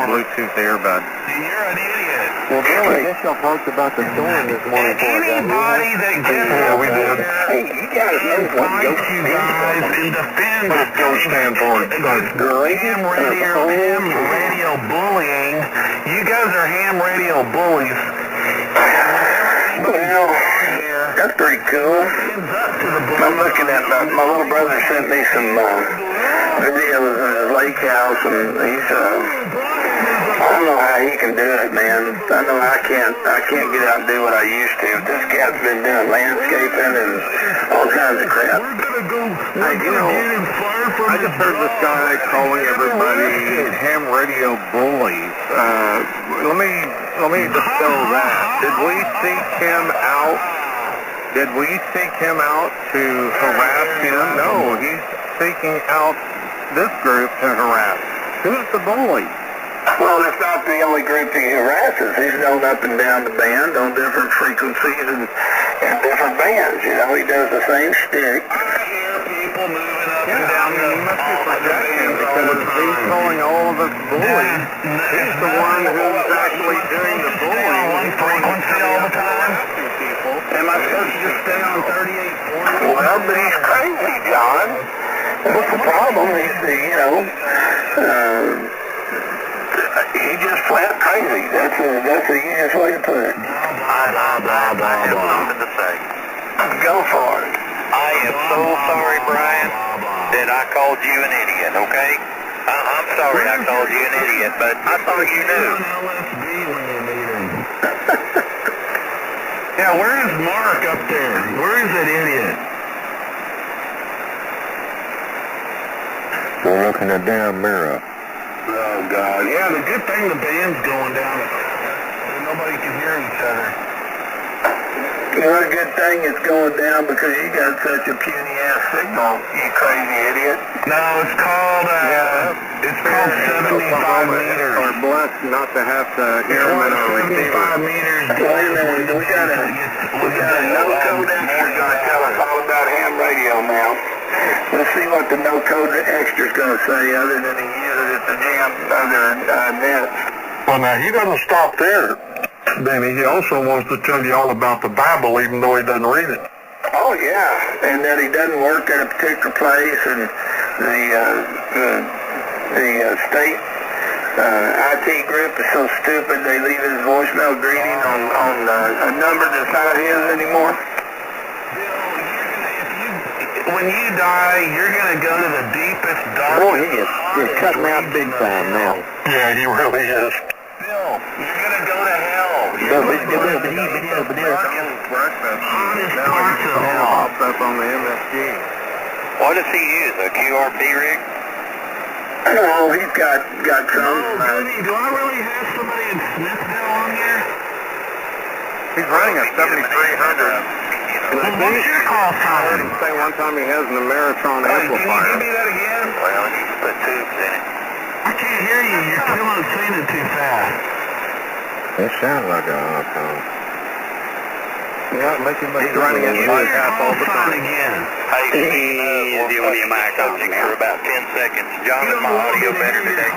Bluetooth earbud. You're an idiot. Well, Really? I guess y'all talked about the storm this morning before I got here. Anybody that gets Yeah, we did. Hey, you guys know what fights you guys and defends What does Joe stand for? ham radio bullying, you guys are ham radio bullies. Well, that's pretty cool. I'm looking at my little brother sent me some videos of his lake house, and he's I don't know how he can do it, man. I know I can't get out and do what I used to. This cat's been doing landscaping and all kinds of crap. Hey, you know, I just heard this guy calling everybody ham radio bullies. Let me dispel that. Did we seek him out? Did we seek him out to harass him? No, he's seeking out this group to harass. Who's the bully? Well, it's not the only group he harasses. He's known up and down the band on different frequencies and different bands. You know, he does the same shtick. I hear people moving up and down You must be projecting because he's calling all of us bullies. He's the one who's actually doing the bullying. One frequency all the time. Am I supposed to just stay on 3840? Well, but he's crazy, John. What's the problem? He's, he's just flat crazy. That's the easiest way to put it. Blah, blah, blah, I have blah. something to say. Go for it. I am so sorry, Brian, that I called you an idiot, okay? I'm sorry I called you an idiot, but I thought you knew. Yeah, where is Mark up there? Where is that idiot? We're looking at damn mirror. Oh, God. Yeah, the good thing the band's going down. Nobody can hear each other. Well, a good thing it's going down because you got such a puny ass signal, you crazy idiot. No, it's called, it's called 75 meters. We're blessed not to have to hear him in our receiver. 75 meters. Wait a minute, we got a no-code extra's going to tell us all about ham radio now. Let's see what the no-code extra's going to say other than he uses it to jam other nets. Well, now, he doesn't stop there, Benny. He also wants to tell you all about the Bible, even though he doesn't read it. Oh, yeah, and that he doesn't work at a particular place, and the state IT group is so stupid they leave his voicemail greeting on a number that's not his anymore. When you die, you're going to go to the deepest, darkest... Boy, he is cutting out big time now. Yeah, he really is. Bill, you're going to go to hell. Hottest parts of hell. Popped up on the MSG. What does he use, a QRP rig? No, he's got some... Oh, goody, do I really have somebody in Smithville on here? He's running a 7300. Well, what's your call I heard sign? him say one time he has an Ameritron Hey, can you amplifier. give me that again? Well, he needs to put tubes in it. I can't hear you. You're killing saying it too fast. It sounds like a iPhone. Yeah, He's running his Give me your bypass call all the sign time. again. Hey, Steve, we'll give you my coaching for about 10 seconds. John, is my audio better today?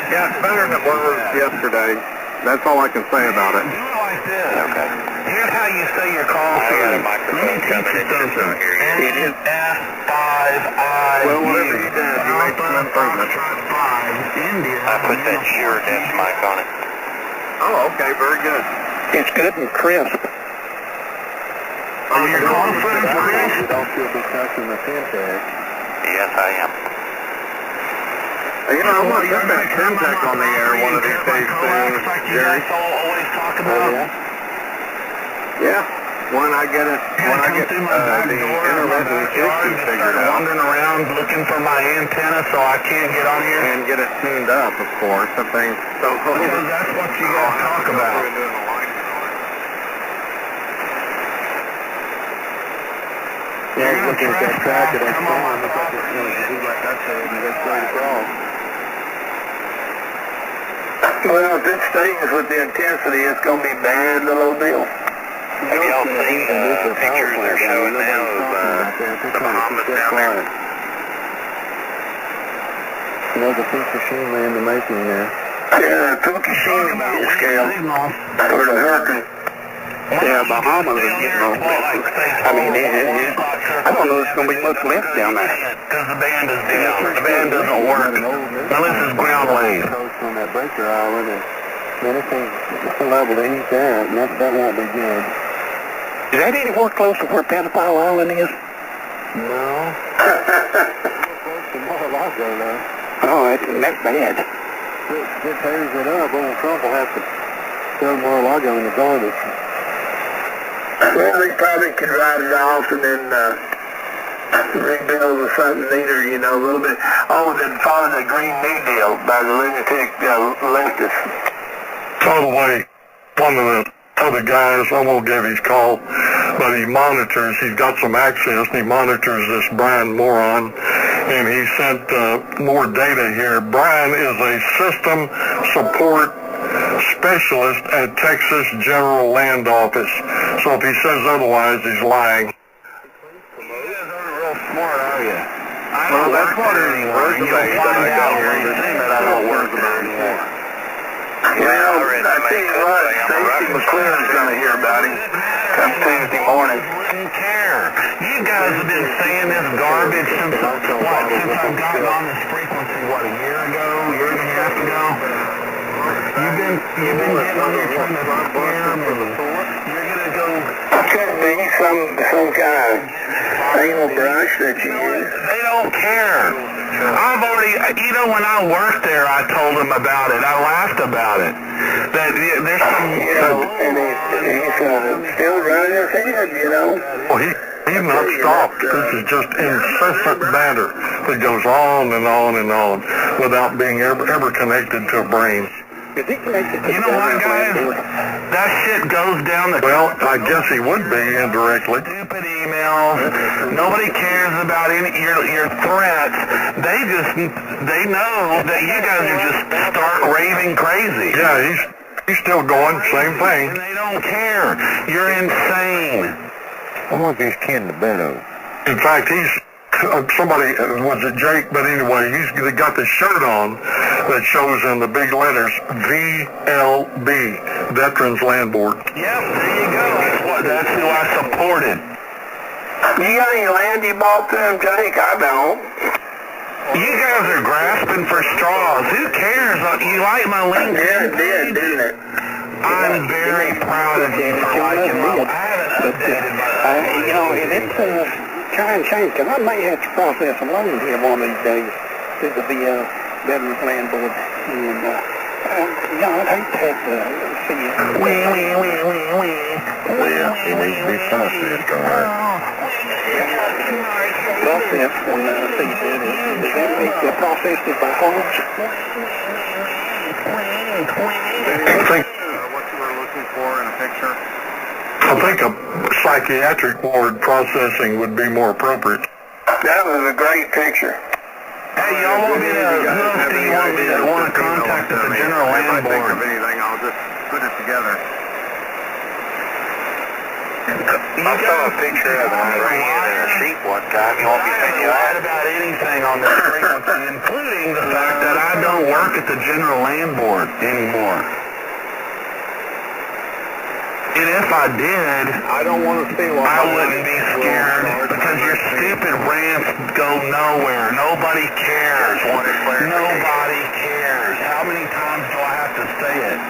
Yeah, it's better than it was yesterday. That's all I can say about it. Do it like this. Okay. Here's how you say your call I got sign. a microphone coming in just so I hear you. It is F5I. Well, whatever you did, you made some improvement. I put that Shure desk mic on it. Oh, okay, very good. It's good and crisp. Oh, your call sign, Chris? You don't feel be touching the Pentax. Yes, I am. You know, I'm going to get that Pentax on the air one of these days soon, Jerry. Always talk about. Yeah, when I get it, the intermittent issue figured out. Wandering around looking for my antenna so I can't get on here. And get it tuned up, of course, if things don't go. Because that's what you guys talk about. Yeah, he's looking at that track at that storm. Looks like it's going to do like that, so he's going to cross. Well, if it stays with the intensity, it's going to be bad, the little deal. Have y'all seen the pictures they're showing now of the Bahamas down there? Another Fukushima in the making there. Yeah, Fukushima scale. Or the hurricane. Yeah, Bahamas is getting off. I mean, I don't know if there's going to be much left down there. Because the band is down. The band doesn't work. Now this is ground laid. On that breaker island, and anything level to eat there, and that won't be good. Is that anywhere close to where Pedophile Island is? No. Close to Mar-a-Lago, though. Oh, that's bad. It tears it up. Old Trump will have to throw Mar-a-Lago in the garbage. Well, he probably could write it off and then rebuild with something neater, you know, a little bit. Oh, then follow the Green New Deal by the lunatic leftists. By the way, one of the other guys, I won't give his call, but he monitors, he's got some access, and he monitors this Brian Moron, and he sent more data here. Brian is a system support specialist at Texas General Land Office. So if he says otherwise, he's lying. You guys aren't real smart, are you? I Well, don't that's work what there it anymore. is. You'll find out pretty soon that I don't work there anymore. Well, I tell you what, Stacy McClure's going to hear about him come Tuesday morning. Wouldn't care. You guys have been saying this garbage since I've gotten on this frequency, a year and a half ago? You've been getting on here trying to scare me. You're going to go... Could be some kind of anal brush that you use. They don't care. I've already, when I worked there, I told them about it. I laughed about it. That there's some... And he's still running his head, Well, he's not stopped. This is just incessant banter that goes on and on and on without being ever connected to a brain. You know what, guys? That shit goes down the... Well, I guess he would be indirectly. Stupid emails. Nobody cares about your threats. They know that you guys are just stark raving crazy. Yeah, he's still going, same thing. And they don't care. You're insane. I wonder if he's kin to Beto. In fact, he's somebody, was it Jake? But anyway, he's got the shirt on that shows in the big letters VLB, Veterans Land Board. Yep, there you go. That's who I supported. You got any land you bought them, Jake? I don't. You guys are grasping for straws. Who cares? You like my LinkedIn? Yeah, it did, didn't it? I'm very proud of you for liking my... I haven't updated my... It's try and change, because I may have to process a loan here one of these days through the Veterans Land Board. And, I'd hate to have to see it. Well, it needs to be processed, all right? Processed and see it. Does that make the process by horse? I think What you were looking for in a picture? I think a psychiatric ward processing would be more appropriate. That was a great picture. Hey, y'all want me to... Who else do you want to contact at the General Land Board? anything, I'll just put it together. I saw a picture of an Iranian in a sheep one time. You want me to send you that? About anything on this frequency, including the fact that I don't work at the General Land Board anymore. And if I did, I don't want to see one. I wouldn't be scared because your stupid rants go nowhere. Nobody cares. Nobody cares. How many times do I have to say it?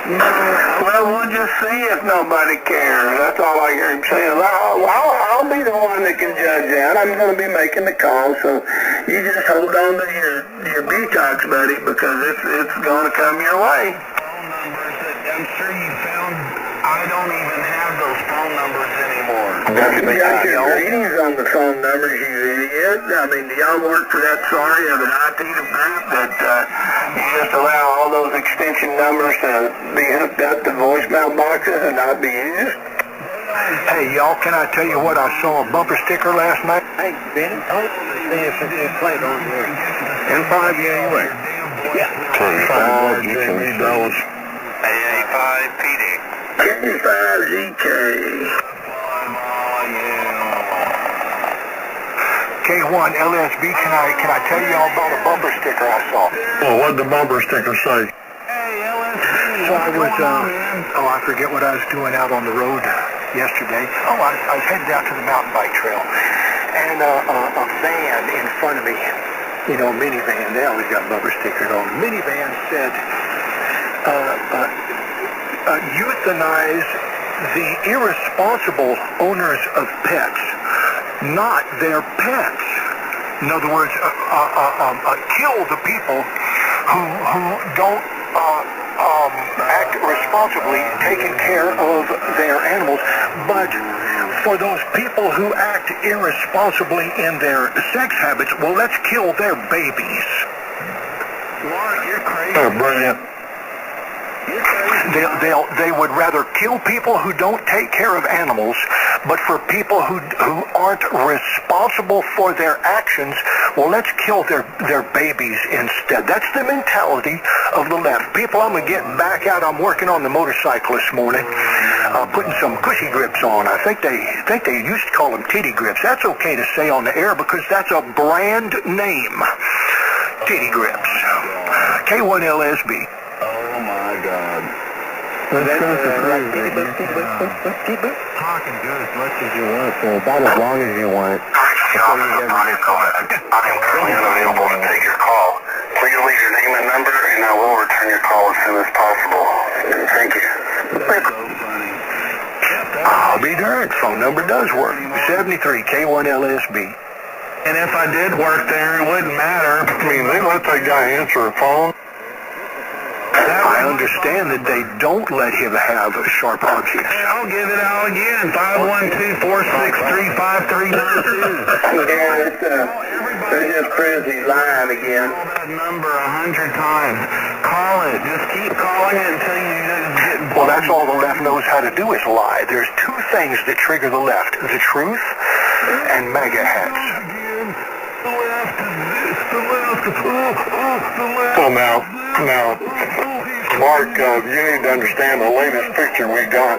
Well, we'll just see if nobody cares. That's all I hear him saying. I'll be the one that can judge that. I'm going to be making the call, so you just hold on to your detox, buddy, because it's going to come your way. Phone numbers that I'm sure you found. I don't even have those phone numbers anymore. You got your readings on the phone numbers, you idiot. I mean, do y'all work for that sorry of an IT group that you just allow all those extension numbers to be hooked up to voicemail boxes and not be used? Hey, y'all, can I tell you what? I saw a bumper sticker last night. Hey, Benny, see if it's played on there. In 5, yeah, you wait. Yeah. Jamie Dallas. AA5 PD. K5ZK. K1 LSB, can I tell you all about a bumper sticker I saw? Well, what did the bumper sticker say? Hey, LSB. So I was, I forget what I was doing out on the road yesterday. Oh, I was headed out to the mountain bike trail, and a van in front of me, you know, a minivan, they always got bumper stickers on. Minivan said, euthanize the irresponsible owners of pets, not their pets. In other words, kill the people who don't act responsibly taking care of their animals, but for those people who act irresponsibly in their sex habits, well, let's kill their babies. Mark, you're crazy. Oh, brilliant. They would rather kill people who don't take care of animals, but for people who aren't responsible for their actions, well, let's kill their babies instead. That's the mentality of the left. People, I'm going to get back out. I'm working on the motorcycle this morning, putting some cushy grips on. I think they used to call them titty grips. That's okay to say on the air because that's a brand name. Titty grips. K1LSB. Oh my God. That's talking good as much as you want, for about as long as you want. I'm currently unavailable to take your call. Please leave your name and number, and I will return your call as soon as possible. Thank you. I'll be darned. Phone number does work. 73 K1LSB. And if I did work there, it wouldn't matter. I mean, they let that guy answer a phone. I understand that they don't let him have sharp objects. Hey, I'll give it out again. 512-463-5392. Yeah, they just proved he's lying again. Call that number 100 times. Call it. Just keep calling it until you get... Well, that's all the left knows how to do is lie. There's two things that trigger the left: the truth and MAGA hats. Well, now, Mark, you need to understand the latest picture we got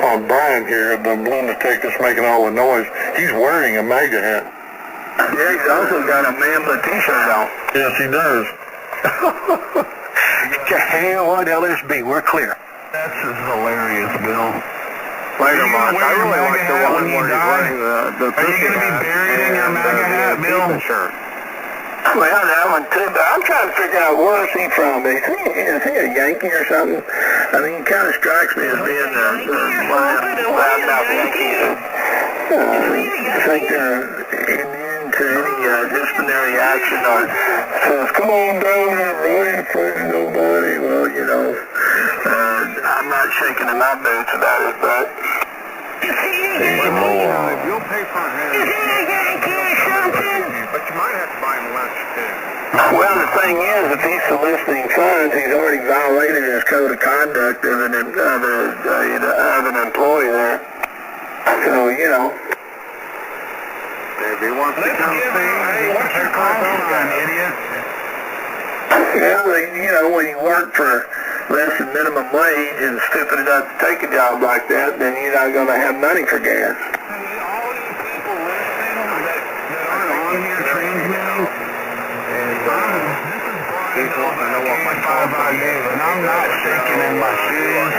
on Brian here, the lunatic that's making all the noise. He's wearing a MAGA hat. Yeah, he's also got a Mambla t-shirt on. Yes, he does. K1LSB, we're clear. That's just hilarious, Bill. Later, Mark. I really like the one where he's wearing the Are you going to be buried in your MAGA hat, Bill? Sure. Well, that one too, but I'm trying to figure out where is he from. Is he a Yankee or something? I mean, he kind of strikes me as being the loudmouth Yankees. I think they're immune to any disciplinary action or says, come on down here, really afraid of nobody. Well, you know, I'm not shaking in my boots about it, but... If you'll pay for a hand... But you might have to buy him lunch, too. Well, the thing is, if he's soliciting funds, he's already violated his code of conduct of an employee there. So, you know. If he wants to come see, hey, what's your call sign, idiot? Well, you know, when you work for less than minimum wage and stupid enough to take a job like that, then you're not going to have money for gas. All you people listening that aren't on here transmitting, I know what my call by you, and I'm not shaking in my shoes.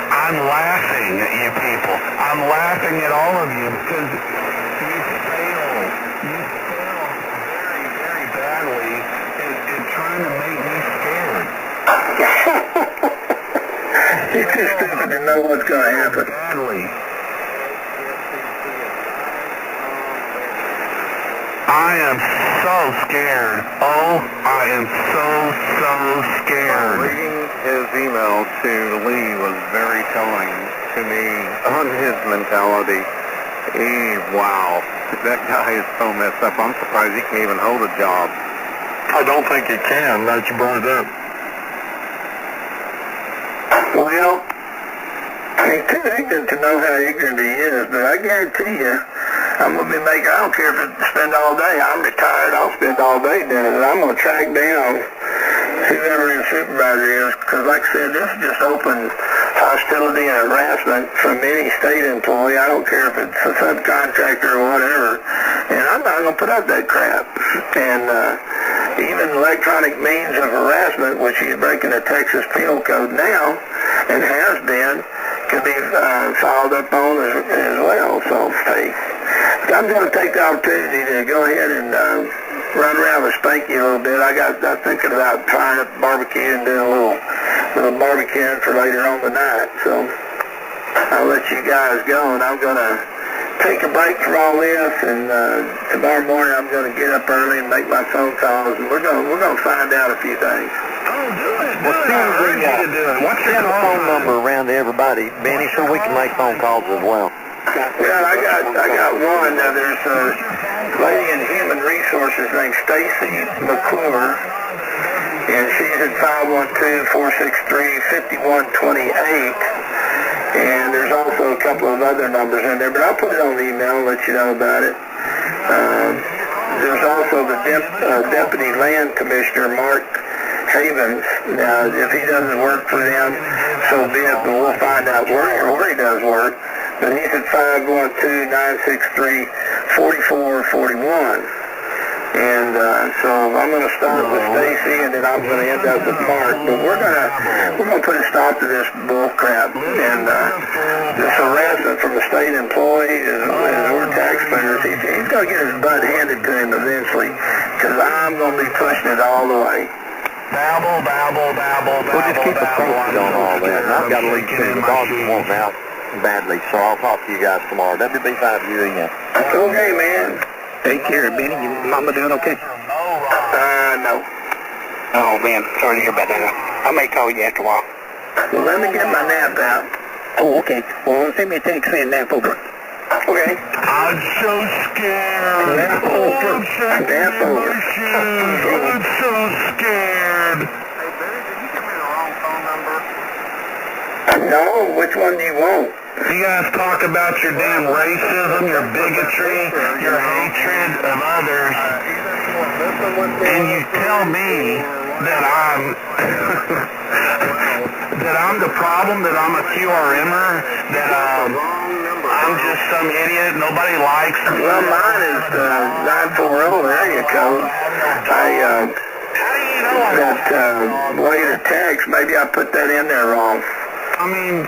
I'm laughing at you people. I'm laughing at all of you because you fail. You fail very, very badly in trying to make me scared. You're too stupid to know what's going to happen. Badly. I am so scared. Oh, I am so scared. Reading his email to Lee was very telling to me on his mentality. Wow, that guy is so messed up. I'm surprised he can't even hold a job. I don't think he can. That's brought up. Well, he's too ignorant to know how ignorant he is, but I guarantee you, I'm going to be making, I don't care if it's spend all day, I'm retired, I'll spend all day doing it, and I'm going to track down whoever his supervisor is, because like I said, this is just open hostility and harassment from any state employee. I don't care if it's a subcontractor or whatever. And I'm not going to put up that crap. And even electronic means of harassment, which he's breaking the Texas Penal Code now, and has been, can be followed up on as well. So, hey, I'm going to take the opportunity to go ahead and run around with Spanky a little bit. I'm thinking about trying to barbecue and doing a little barbecuing for later on tonight. So I'll let you guys go, and I'm going to take a break from all this, and tomorrow morning I'm going to get up early and make my phone calls, and we're going to find out a few things. Oh, do it. Well, What's your send a phone number around to everybody, Benny, so we can make phone calls as well. Well, I got one. There's a lady in Human Resources named Stacy McClure, and she's at 512-463-5128. And there's also a couple of other numbers in there, but I'll put it on the email and let you know about it. There's also the Deputy Land Commissioner, Mark Havens. Now, if he doesn't work for them, so be it, but we'll find out where he does work. But he's at 512-963-4441. And so I'm going to start with Stacy, and then I'm going to end up with Mark. But we're going to put a stop to this bull crap. And this harassment from a state employee is we're taxpayers. He's going to get his butt handed to him eventually, because I'm going to be pushing it all the way. Babble, babble, babble, babble. We'll just keep the focus on all that. And I've got to leave too. The dogs want out badly, so I'll talk to you guys tomorrow. WB5 UEN. Okay, man. Take care, Benny. Mama doing okay? No. Oh, man, sorry to hear about that. I may call you after a while. Well, let me get my nap out. Oh, okay. Well, send me a text saying nap over. Okay. I'm so scared. Nap over. Nap over. I'm so scared. No, which one do you want? You guys talk about your damn racism, your bigotry, your hatred of others, and you tell me that I'm the problem, that I'm a QRMer, that I'm just some idiot nobody likes. Well, mine is 940 area code. That later text, maybe I put that in there wrong. I mean,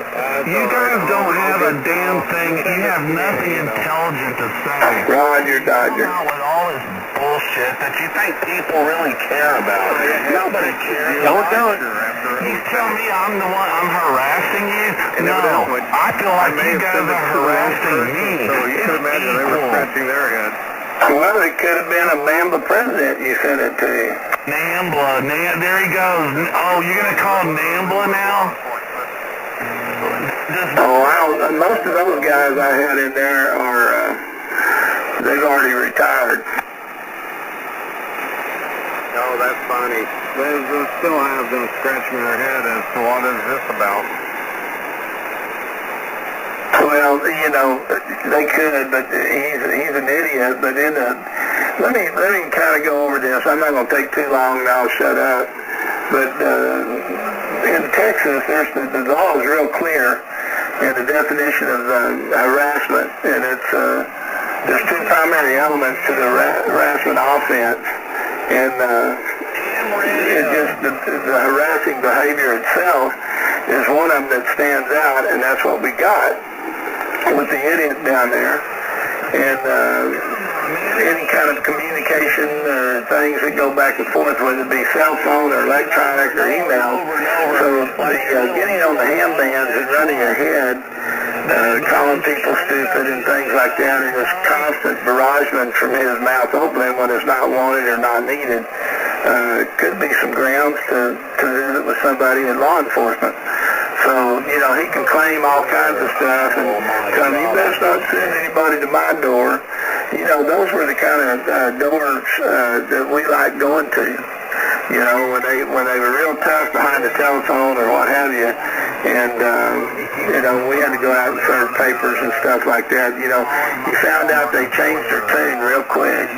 you guys don't have a damn thing. You have nothing intelligent to say. Roger, Dodger. With all this bullshit that you think people really care about. Nobody cares. Don't do it. You tell me I'm the one, I'm harassing you? No, I feel like you guys are harassing me. So you can imagine they were scratching their head. Well, it could have been a NAMBLA president you sent it to. NAMBLA, there he goes. Oh, you're going to call him NAMBLA now? Oh, most of those guys I had in there are, they've already retired. Oh, that's funny. They still have them scratching their head as to what is this about. Well, you know, they could, but he's an idiot. But let me kind of go over this. I'm not going to take too long, and I'll shut up. But in Texas, the law is real clear in the definition of harassment, and there's two primary elements to the harassment offense, and it's just the harassing behavior itself is one of them that stands out, and that's what we got with the idiot down there. And any kind of communication or things that go back and forth, whether it be cell phone or electronic or email. So the getting on the ham bands and running your head, calling people stupid and things like that, and this constant barragement from his mouth opening when it's not wanted or not needed, could be some grounds to visit with somebody in law enforcement. So, you know, he can claim all kinds of stuff and tell me, you best not send anybody to my door. You know, those were the kind of doors that we liked going to. You know, when they were real tough behind the telephone or what have you. And, you know, we had to go out and serve papers and stuff like that. You know, you found out they changed their tune real quick.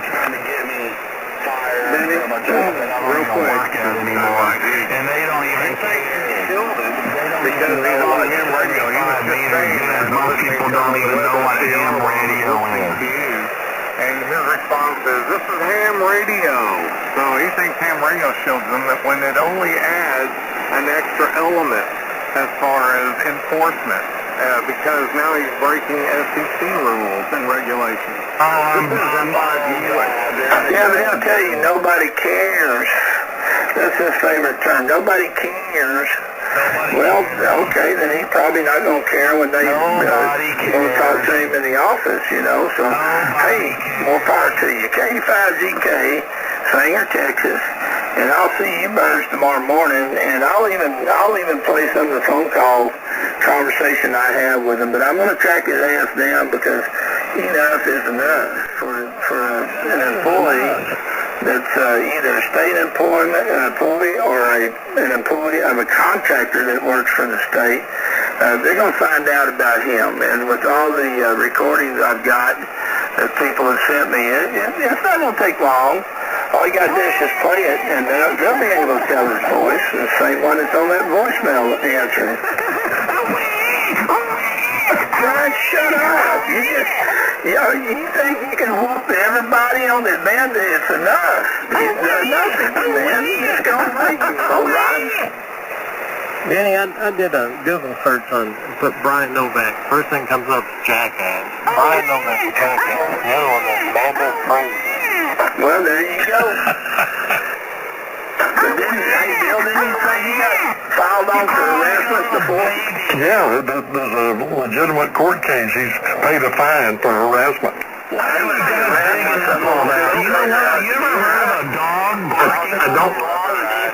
Real quick. And they don't even care. because he's on ham radio. He was just saying that most people don't even know what ham radio is. And his response is, this is ham radio. So he thinks ham radio shows them that when it only adds an extra element as far as enforcement, because now he's breaking SEC rules and regulations. Oh, Yeah, but he'll tell you nobody cares. That's his favorite term. Nobody cares. Well, okay, then he's probably not going to care when they go talk to him in the office, you know. So, hey, more power to you. K5ZK, Sanger, Texas, and I'll see you birds tomorrow morning, and I'll even play some of the phone call conversation I have with him, but I'm going to track his ass down because enough is enough for an employee that's either a state employee or an employee of a contractor that works for the state. They're going to find out about him, and with all the recordings I've got that people have sent me, it's not going to take long. All you got to do is just play it, and they'll be able to tell his voice, the same one that's on that voicemail answering. Brian, shut up. You think you can whoop everybody on this band? It's enough. It's nothing, man. It's going to make you all right. Danny, I did a Google search on put Brian Novak. First thing comes up is jackass. Brian Novak is jackass. The other one is Mando Crazy. Well, there you go. But didn't you say you got filed on for harassment before? Yeah, there's a legitimate court case. He's paid a fine for harassment. You know what? You ever heard of a dog barking? A dog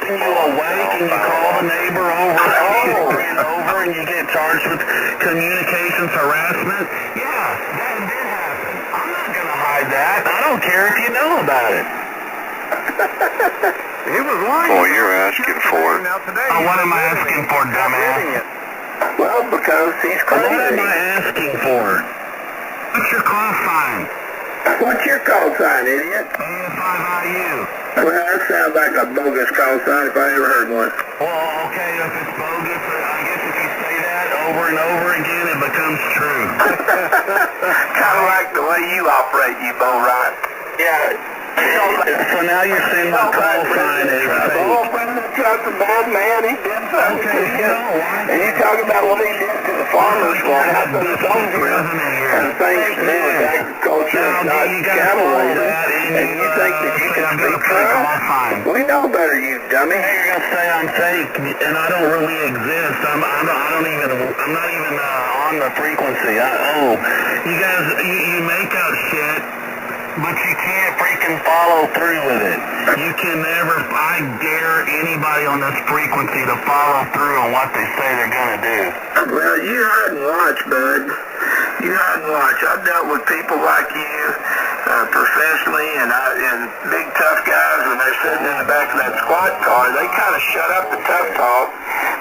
keeping you awake and you call the neighbor over and you get charged with communications harassment? Yeah, that did happen. I'm not going to hide that. I don't care if you know about it. He was lying. Boy, you're asking for it. What am I asking for, dumbass? Well, because he's crazy. What am I asking for? What's your call sign? What's your call sign, idiot? AF5IU. Well, that sounds like a bogus call sign if I ever heard one. Well, okay, if it's bogus, I guess if you say that over and over again, it becomes true. Kind of like the way you operate, you Bo Ryan. Yeah. So now you're saying my call sign is fake. Oh, President Trump's a bad man. He did something to you. And you talk about what he did to the farmers while happened to Congress and things to do with agriculture and not cattle raising. And you think that you can speak for him? We know better, you dummy. You're going to say I'm fake, and I don't really exist. I'm not even on the frequency. You guys, you make up shit, but you can't freaking follow through with it. You can never, I dare anybody on this frequency to follow through on what they say they're going to do. Well, you hide and watch, bud. You hide and watch. I've dealt with people like you professionally, and big tough guys when they're sitting in the back of that squad car, they kind of shut up the tough talk.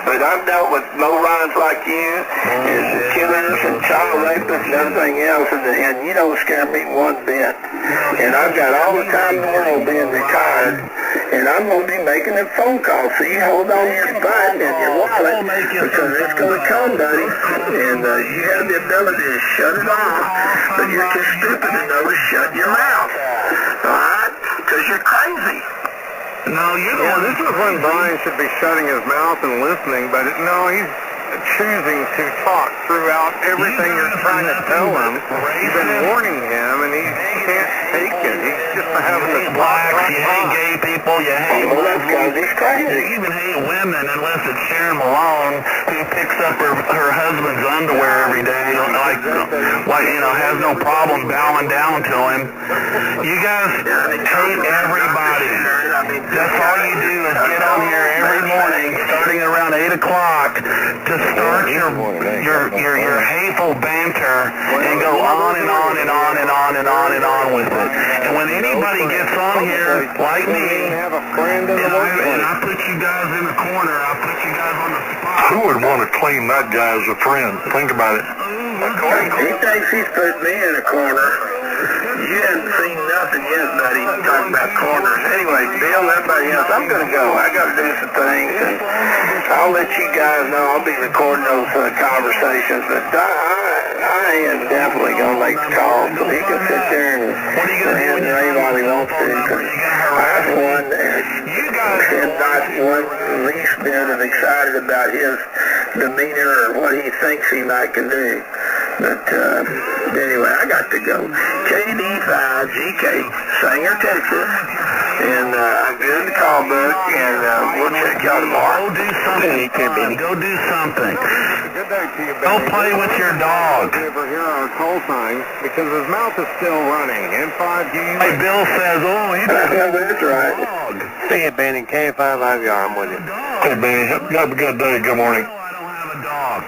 But I've dealt with morons like you, and killers and child rapists and everything else, and you don't scare me one bit. And I've got all the time in the world being retired, and I'm going to be making a phone call. So you hold on to your butt and your wallet, because it's going to come, buddy. And you have the ability to shut it off, but you're too stupid to know to shut your mouth. All right? Because you're crazy. No, this is when Brian should be shutting his mouth and listening, but no, he's choosing to talk throughout everything you're trying to tell him. You've been warning him, and he can't take it. He's just having this black. You hate gay people. You hate Muslims. He's crazy. You even hate women, unless it's Sharon Malone, who picks up her husband's underwear every day, has no problem bowing down to him. You guys hate everybody. That's all you do is get on here every morning, starting around 8 o'clock, to start your hateful banter and go on and on and on and on and on and on with it. And when anybody gets on here like me, and I put you guys in the corner, I put you guys on the spot. Who would want to claim that guy as a friend? Think about it. He thinks he's put me in a corner. You hadn't seen nothing yet, buddy. Talking about corners. Anyway, Bill, everybody else, I'm going to go. I got to do some things, and I'll let you guys know. I'll be recording those conversations, but I am definitely going to make the call so he can sit there and rant and rave all he wants to. I'm one that is not one least bit of excited about his demeanor or what he thinks he might can do. But anyway, I got to go. KD5GK, Sanger, Texas, and I'm good in the call book, and we'll check y'all tomorrow. Go do something. Go do something. Good day to you, Go play with your dog. Over here our call sign because his mouth is still running. N5G. Hey, Bill says, he doesn't have a dog. See you, Benny. K5IVR, I'm with you. Hey, Benny, have a good day. Good morning. I don't have a dog.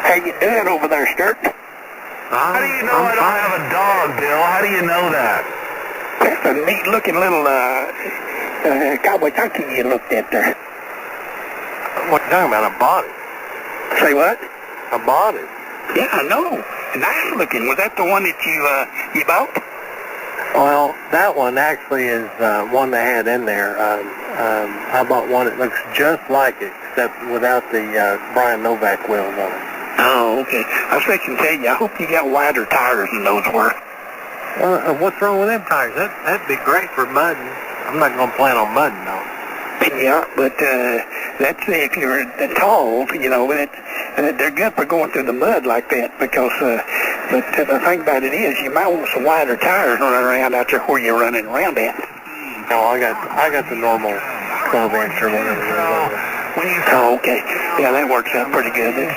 How you doing over there, Sturt? How do you know I don't have a dog, Bill? How do you know that? That's a neat-looking little cowboy donkey you looked at there. What you talking about? A body? Say what? A body. Yeah, I know. Nice looking. Was that the one that you bought? Well, that one actually is one they had in there. I bought one that looks just like it, except without the Brian Novak wheels on it. Oh, okay. I was fixing to tell you, I hope you got wider tires than those were. Well, what's wrong with them tires? That'd be great for mudding. I'm not going to plan on mudding, though. Yeah, but that's if you're tall, they're good for going through the mud like that because, but the thing about it is you might want some wider tires running around out there where you're running around at. No, I got the normal 12-inch or whatever. Oh, okay. Yeah, that works out pretty good. It's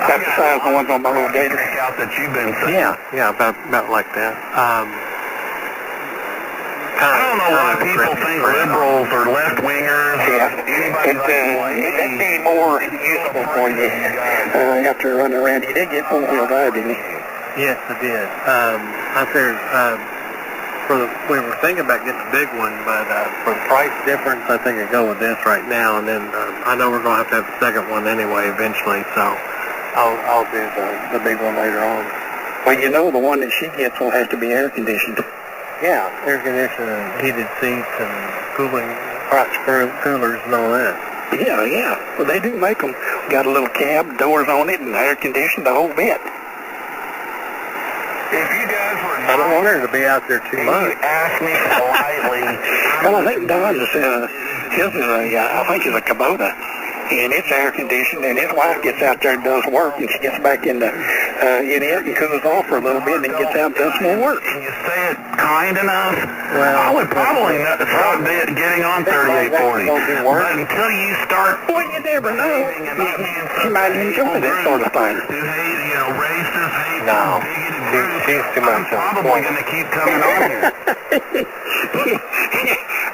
about the size of the ones on my little gator. That you've been saying. Yeah, about like that. I don't know why people think liberals are left-wingers. Yeah, it'd be more useful for you after running around. You did get four-wheel drive, didn't you? Yes, I did. Out there, we were thinking about getting a big one, but for the price difference, I think I'd go with this right now. And then I know we're going to have a second one anyway eventually, so I'll do the big one later on. Well, the one that she gets will have to be air-conditioned. Yeah, air-conditioned and heated seats and cooling, crotch coolers and all that. Yeah. Well, they do make them. Got a little cab, doors on it, and air-conditioned, the whole bit. If you guys were... I don't want her to be out there too much. Ask me politely. Well, I think Don's his is I think it's a Kubota, and it's air conditioned, and his wife gets out there and does work, and she gets back in it and cools off for a little bit, and then gets out and does more work. Can you say it kind enough? Well, I would probably start getting on 3840. But until you start... Well, you never know. She might enjoy that sort of thing. Racist, hate, no. She's too much. Probably going to keep coming on here.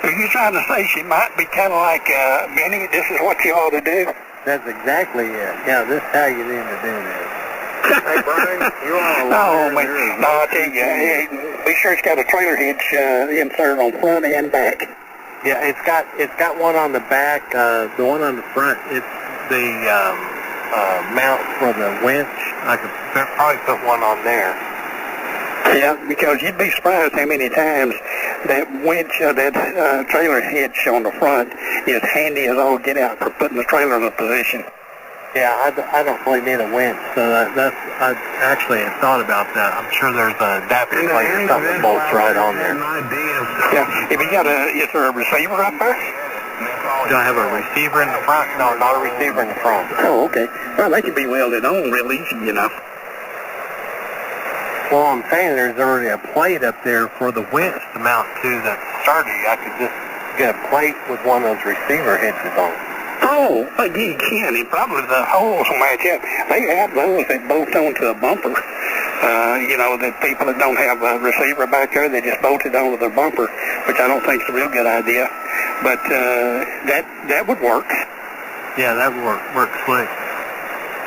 Are you trying to say she might be kind of like Benny? This is what you ought to do? That's exactly it. Yeah, this is how you need to do this. Hey, Brian, you all Oh, man. No, I'll tell you, be sure it's got a trailer hitch insert on front and back. Yeah, it's got one on the back. The one on the front, it's the mount for the winch. I could probably put one on there. Yeah, because you'd be surprised how many times that winch, that trailer hitch on the front is handy as all get out for putting the trailer in a position. Yeah, I don't really need a winch, so I actually had thought about that. I'm sure there's a adapter plate or something that bolts right on there. Yeah, if you got is there a receiver up there? Do I have a receiver in the front? No, not a receiver in the front. Oh, okay. Well, they can be welded on real easy, Well, I'm saying there's already a plate up there for the winch to mount to the sturdy. I could just get a plate with one of those receiver hitches on. Oh, well, you can. And probably the holes will match up. They have those that bolt onto a bumper. That people that don't have a receiver back there, they just bolt it onto their bumper, which I don't think is a real good idea. But that would work. Yeah, that would work slick.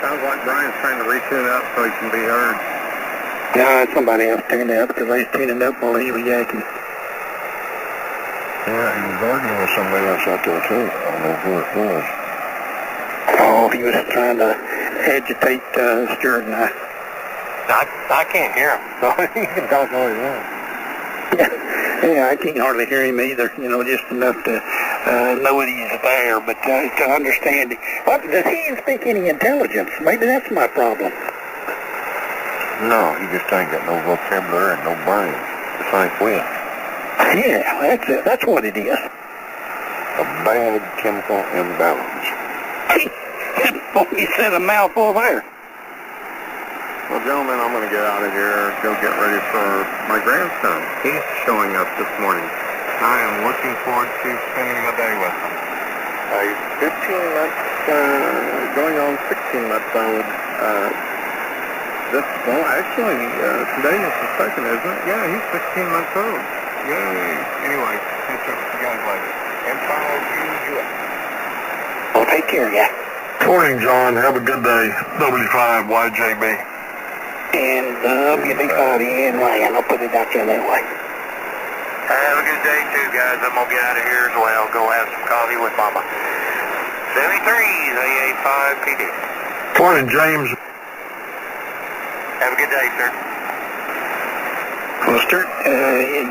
Sounds like Brian's trying to reach it up so he can be heard. No, it's somebody else tuning up because they was tuning up while he was yakking. Yeah, he was arguing with somebody else out there too. I don't know who it was. Oh, he was trying to agitate Stuart and I. I can't hear him, so he can talk all he wants. Yeah, I can't hardly hear him either, just enough to know that he's there, but to understand. What, does he speak any intelligence? Maybe that's my problem. No, he just ain't got no vocabulary and no brain. Just like we. Yeah, that's it. That's what it is. A bad chemical imbalance. Boy, you said a mouthful there. Well, gentlemen, I'm going to get out of here and go get ready for my grandson. He's showing up this morning. I am looking forward to spending the day with him. He's 15 months, going on 16 months old. Today is the second, isn't it? Yeah, he's 16 months old. Yay. Anyway, catch up with you guys later. And follow you. Well, take care, yeah. Morning, John. Have a good day. W5 YJB. And WB5 and Ryan, I'll put it out there that way. Have a good day, too, guys. I'm going to get out of here as well. Go have some coffee with Mama. 73's AA5 PD. Morning, James. Have a good day, sir. Well, Stuart,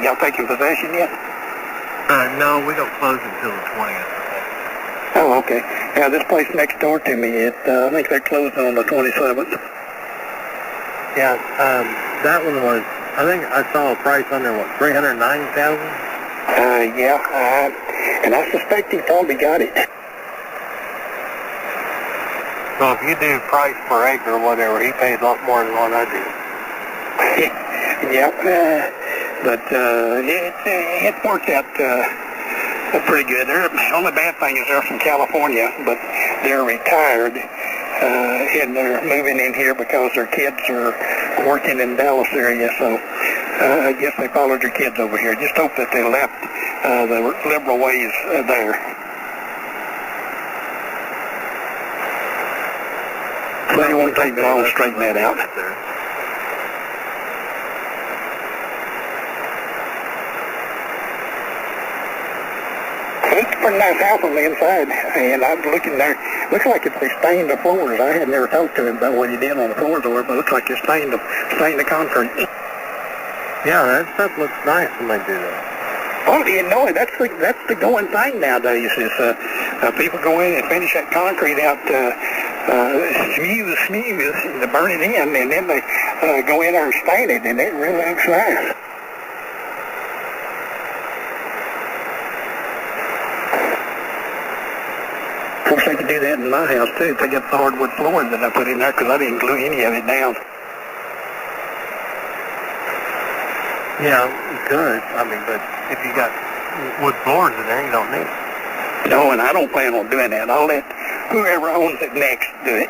y'all taking possession yet? No, we don't close until the 20th. Oh, okay. Yeah, this place next door to me, I think they're closing on the 27th. Yeah, that one was, I think I saw a price on there, what, $309,000? Yeah, and I suspect he probably got it. So if you do price per acre or whatever, he pays a lot more than what I do. Yep, but it worked out pretty good. The only bad thing is they're from California, but they're retired, and they're moving in here because their kids are working in Dallas area, so I guess they followed their kids over here. Just hope that they left the liberal ways there. So they won't take long to straighten that out. It's a pretty nice house on the inside, and I'm looking there. Looks like it's they stained the floors. I had never talked to him about what he did on the floors over, but it looks like they stained the concrete. Yeah, that stuff looks nice when they do that. Well, that's the going thing nowadays is people go in and finish that concrete out smooth, to burn it in, and then they go in there and stain it, and it really looks nice. Of course, they could do that in my house, too, if they got the hardwood flooring that I put in there, because I didn't glue any of it down. Yeah, you could. I mean, but if you got wood floors in there, you don't need it. No, and I don't plan on doing that. I'll let whoever owns it next do it.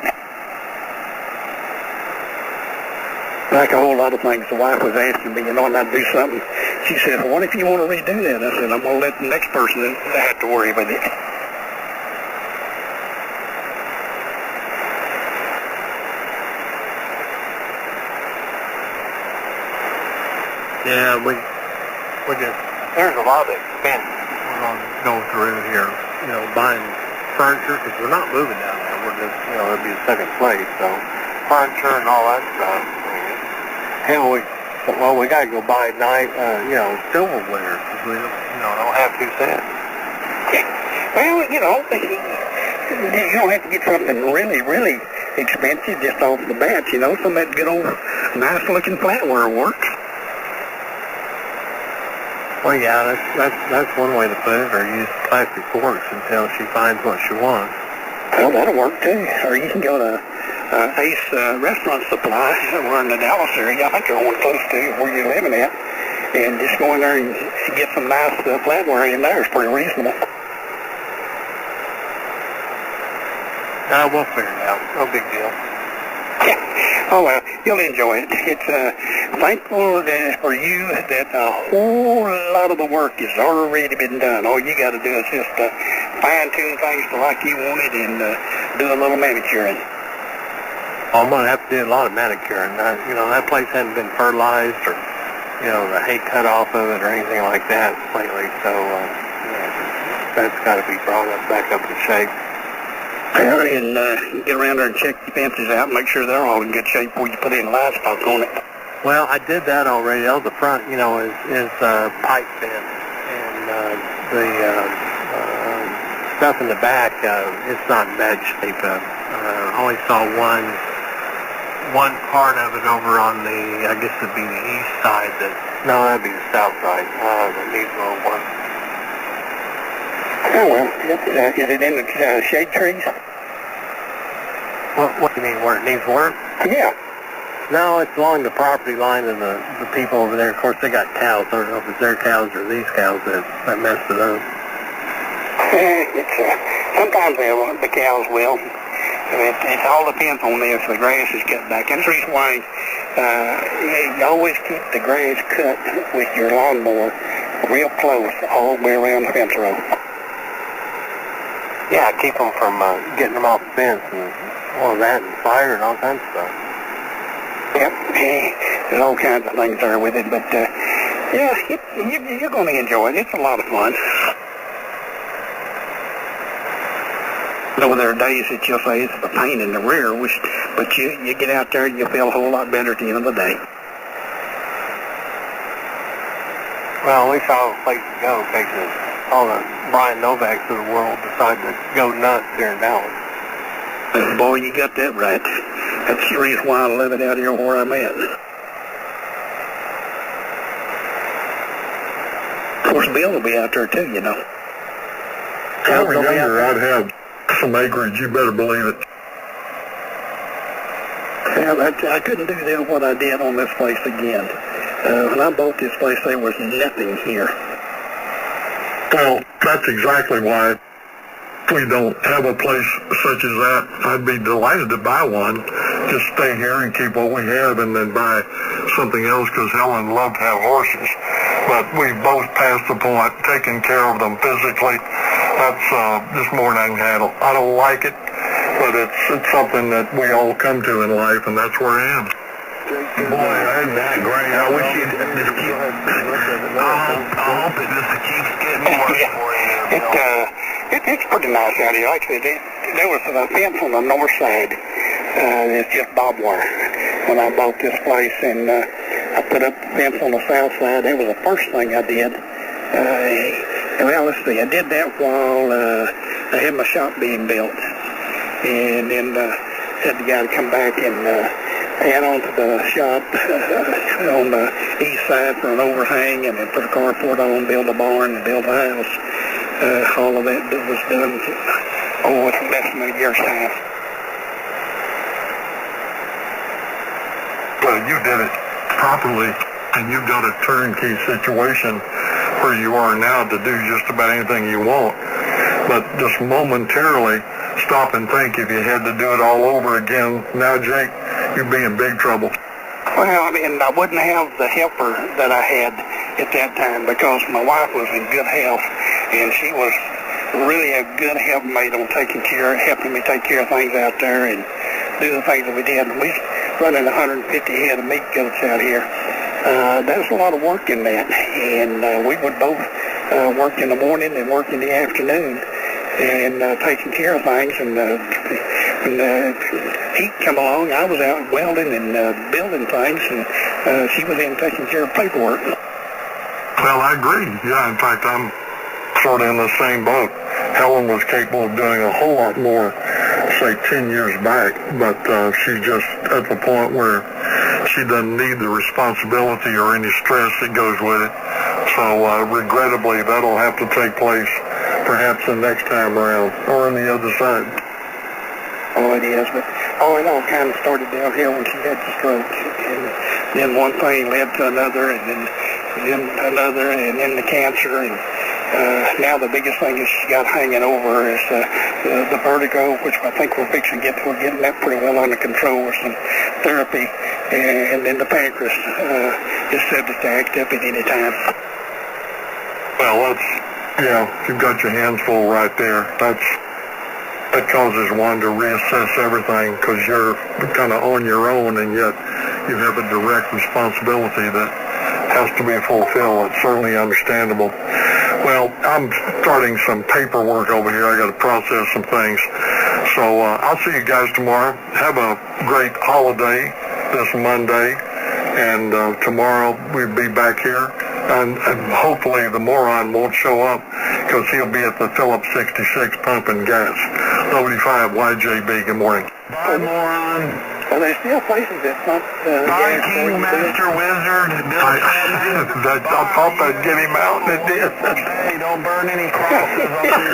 Like a whole lot of things, the wife was asking me, and I'd do something. She said, well, what if you want to redo that? I said, I'm going to let the next person have to worry with it. Yeah, we just, there's a lot of expense we're going to go through here, buying furniture, because we're not moving down there. We're just, it'll be a second place, so furniture and all that stuff. Hell, we got to go buy silverware, because we, don't have 2 cents. Well, you don't have to get something really, really expensive just off the bat, some of that good old nice-looking flatware works. Well, yeah, that's one way to put it, or use plastic forks until she finds what she wants. Well, that'll work, too. Or you can go to Ace Restaurant Supply. We're in the Dallas area. I think they're one close to where you're living at. And just go in there and get some nice flatware in there. It's pretty reasonable. We'll figure it out. No big deal. Oh, well, you'll enjoy it. It's thankful for you that a whole lot of the work has already been done. All you got to do is just fine-tune things to like you want it and do a little manicuring. I'm going to have to do a lot of manicuring. That place hasn't been fertilized or, the hay cut off of it or anything like that lately. So that's got to be brought back up in shape. And get around there and check the fences out, make sure they're all in good shape before you put any livestock on it. Well, I did that already. Oh, the front, is pipe fence, and the stuff in the back, it's not in bad shape. I only saw one part of it over on the, I guess it'd be the east side. That'd be the south side. That needs a little work. Oh, well, is it in the shade trees? What do you mean, where it needs work? Yeah. No, it's along the property line of the people over there. Of course, they got cows. I don't know if it's their cows or these cows that messed it up. Sometimes the cows will. It all depends on if the grass is cut back. And that's the reason why you always keep the grass cut with your lawnmower real close all the way around the fence row. Yeah, keep them from getting them off the fence and all that and fire and all kinds of stuff. Yep, there's all kinds of things there with it, but yeah, you're going to enjoy it. It's a lot of fun. Though there are days that you'll say it's a pain in the rear, but you get out there and you feel a whole lot better at the end of the day. Well, we found a place to go because all the Brian Novaks of the world decided to go nuts here in Dallas. Boy, you got that right. That's the reason why I live it out here where I'm at. Of course, Bill will be out there too, you know. If I were younger, I'd have some acreage, you better believe it. Well, I couldn't do that what I did on this place again. When I bought this place, there was nothing here. Well, that's exactly why we don't have a place such as that. I'd be delighted to buy one. Just stay here and keep what we have and then buy something else because Helen loved to have horses. But we both passed the point, taking care of them physically. That's just more than I can handle. I don't like it, but it's something that we all come to in life, and that's where I am. Boy, isn't that great? I wish you'd just keep... I hope it just keeps getting worse for you. It's pretty nice out here. Like I said, there was a fence on the north side. It's just barbed wire. When I bought this place and I put up the fence on the south side, that was the first thing I did. Well, let's see, I did that while I had my shop being built. And then had the guy to come back and add on to the shop on the east side for an overhang and then put a carport on, build a barn, and build a house. All of that was done, it's less than a year's time. Well, you did it properly, and you've got a turnkey situation where you are now to do just about anything you want. But just momentarily stop and think if you had to do it all over again. Now, Jake, you'd be in big trouble. Well, I mean, I wouldn't have the helper that I had at that time because my wife was in good health, and she was really a good helpmate on helping me take care of things out there and do the things that we did. We running 150 head of meat goats out here. There's a lot of work in that, and we would both work in the morning and work in the afternoon and taking care of things. And when he'd come along, I was out welding and building things, and she was in taking care of paperwork. Well, I agree. Yeah, in fact, I'm sort of in the same boat. Helen was capable of doing a whole lot more, say, 10 years back, but she's just at the point where she doesn't need the responsibility or any stress that goes with it. So, regrettably, that'll have to take place perhaps the next time around, or on the other side. Oh, it is, but it all kind of started down here when she had the stroke, and then one thing led to another, and then another, and then the cancer, and now the biggest thing that she's got hanging over is the vertigo, which I think we're fixing to get. We're getting that pretty well under control with some therapy, and then the pancreas is subject to act up at any time. Well, you've got your hands full right there. That causes one to reassess everything because you're kind of on your own, and yet you have a direct responsibility that has to be fulfilled. It's certainly understandable. Well, I'm starting some paperwork over here. I got to process some things. So I'll see you guys tomorrow. Have a great holiday this Monday. and tomorrow we'll be back here, and hopefully the moron won't show up because he'll be at the Phillips 66 pumping gas. 75 YJB, good morning. Bye, moron. Are there still places that pump Bye, King Master Wizard. I thought I'd get him out, and it did. Hey, don't burn any crosses on your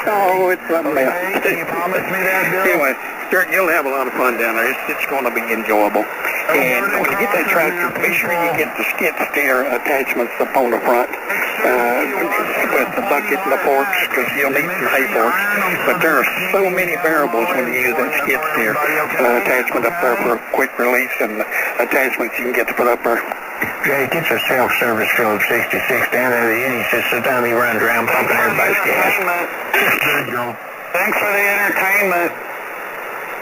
Oh, it's something else. Can you promise me that, Bill? Anyway, Dirk, you'll have a lot of fun down there. It's going to be enjoyable. And when you get that tractor, be sure you get the skid steer attachments up on the front with the bucket and the forks, because you'll need some hay forks. But there are so many variables when you use that skid steer attachment up there for quick release, and attachments you can get to put up there. Jay, get your self-service Phillips 66 down there. The Eddie just sits down, he runs around pumping everybody's gas. There you go. Thanks for the entertainment.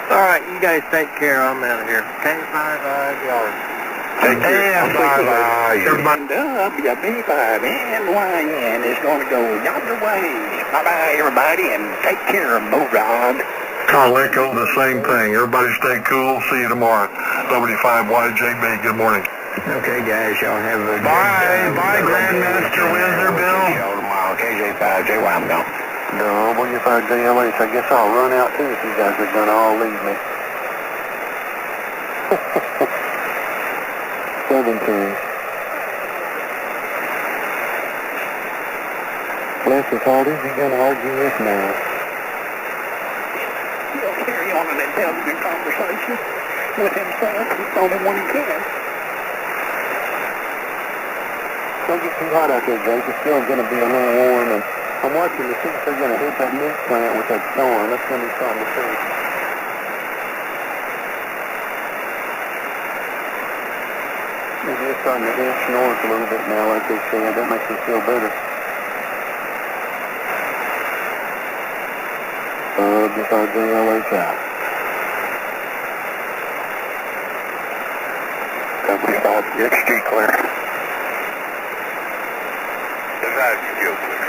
All right, you guys take care. I'm out of here. Okay, bye-bye, y'all. Take care. Yeah, bye-bye. WFIWYN is going to go yonder way. Bye-bye, everybody, and take care, moron. I'll echo the same thing. Everybody stay cool. See you tomorrow. 75 YJB, good morning. Okay, guys, y'all have a Bye, bye, Grandmaster Wizard Bill. Show tomorrow. KJ5JY, I'm gone. No, WFIJLH, I guess I'll run out too if you guys are going to all leave me. 17. Bless his heart, is he going to argue with now? He'll carry on an intelligent conversation with himself. He's the only one he can. Don't get too hot out there, Jake. It's still going to be a little warm, and I'm watching to see if they're going to hit that milk plant with that storm. That's going to be something to see. It is starting to inch north a little bit now, like they said. That makes me feel better. Just our JLH out. W5, XG clear. Is that you, clear?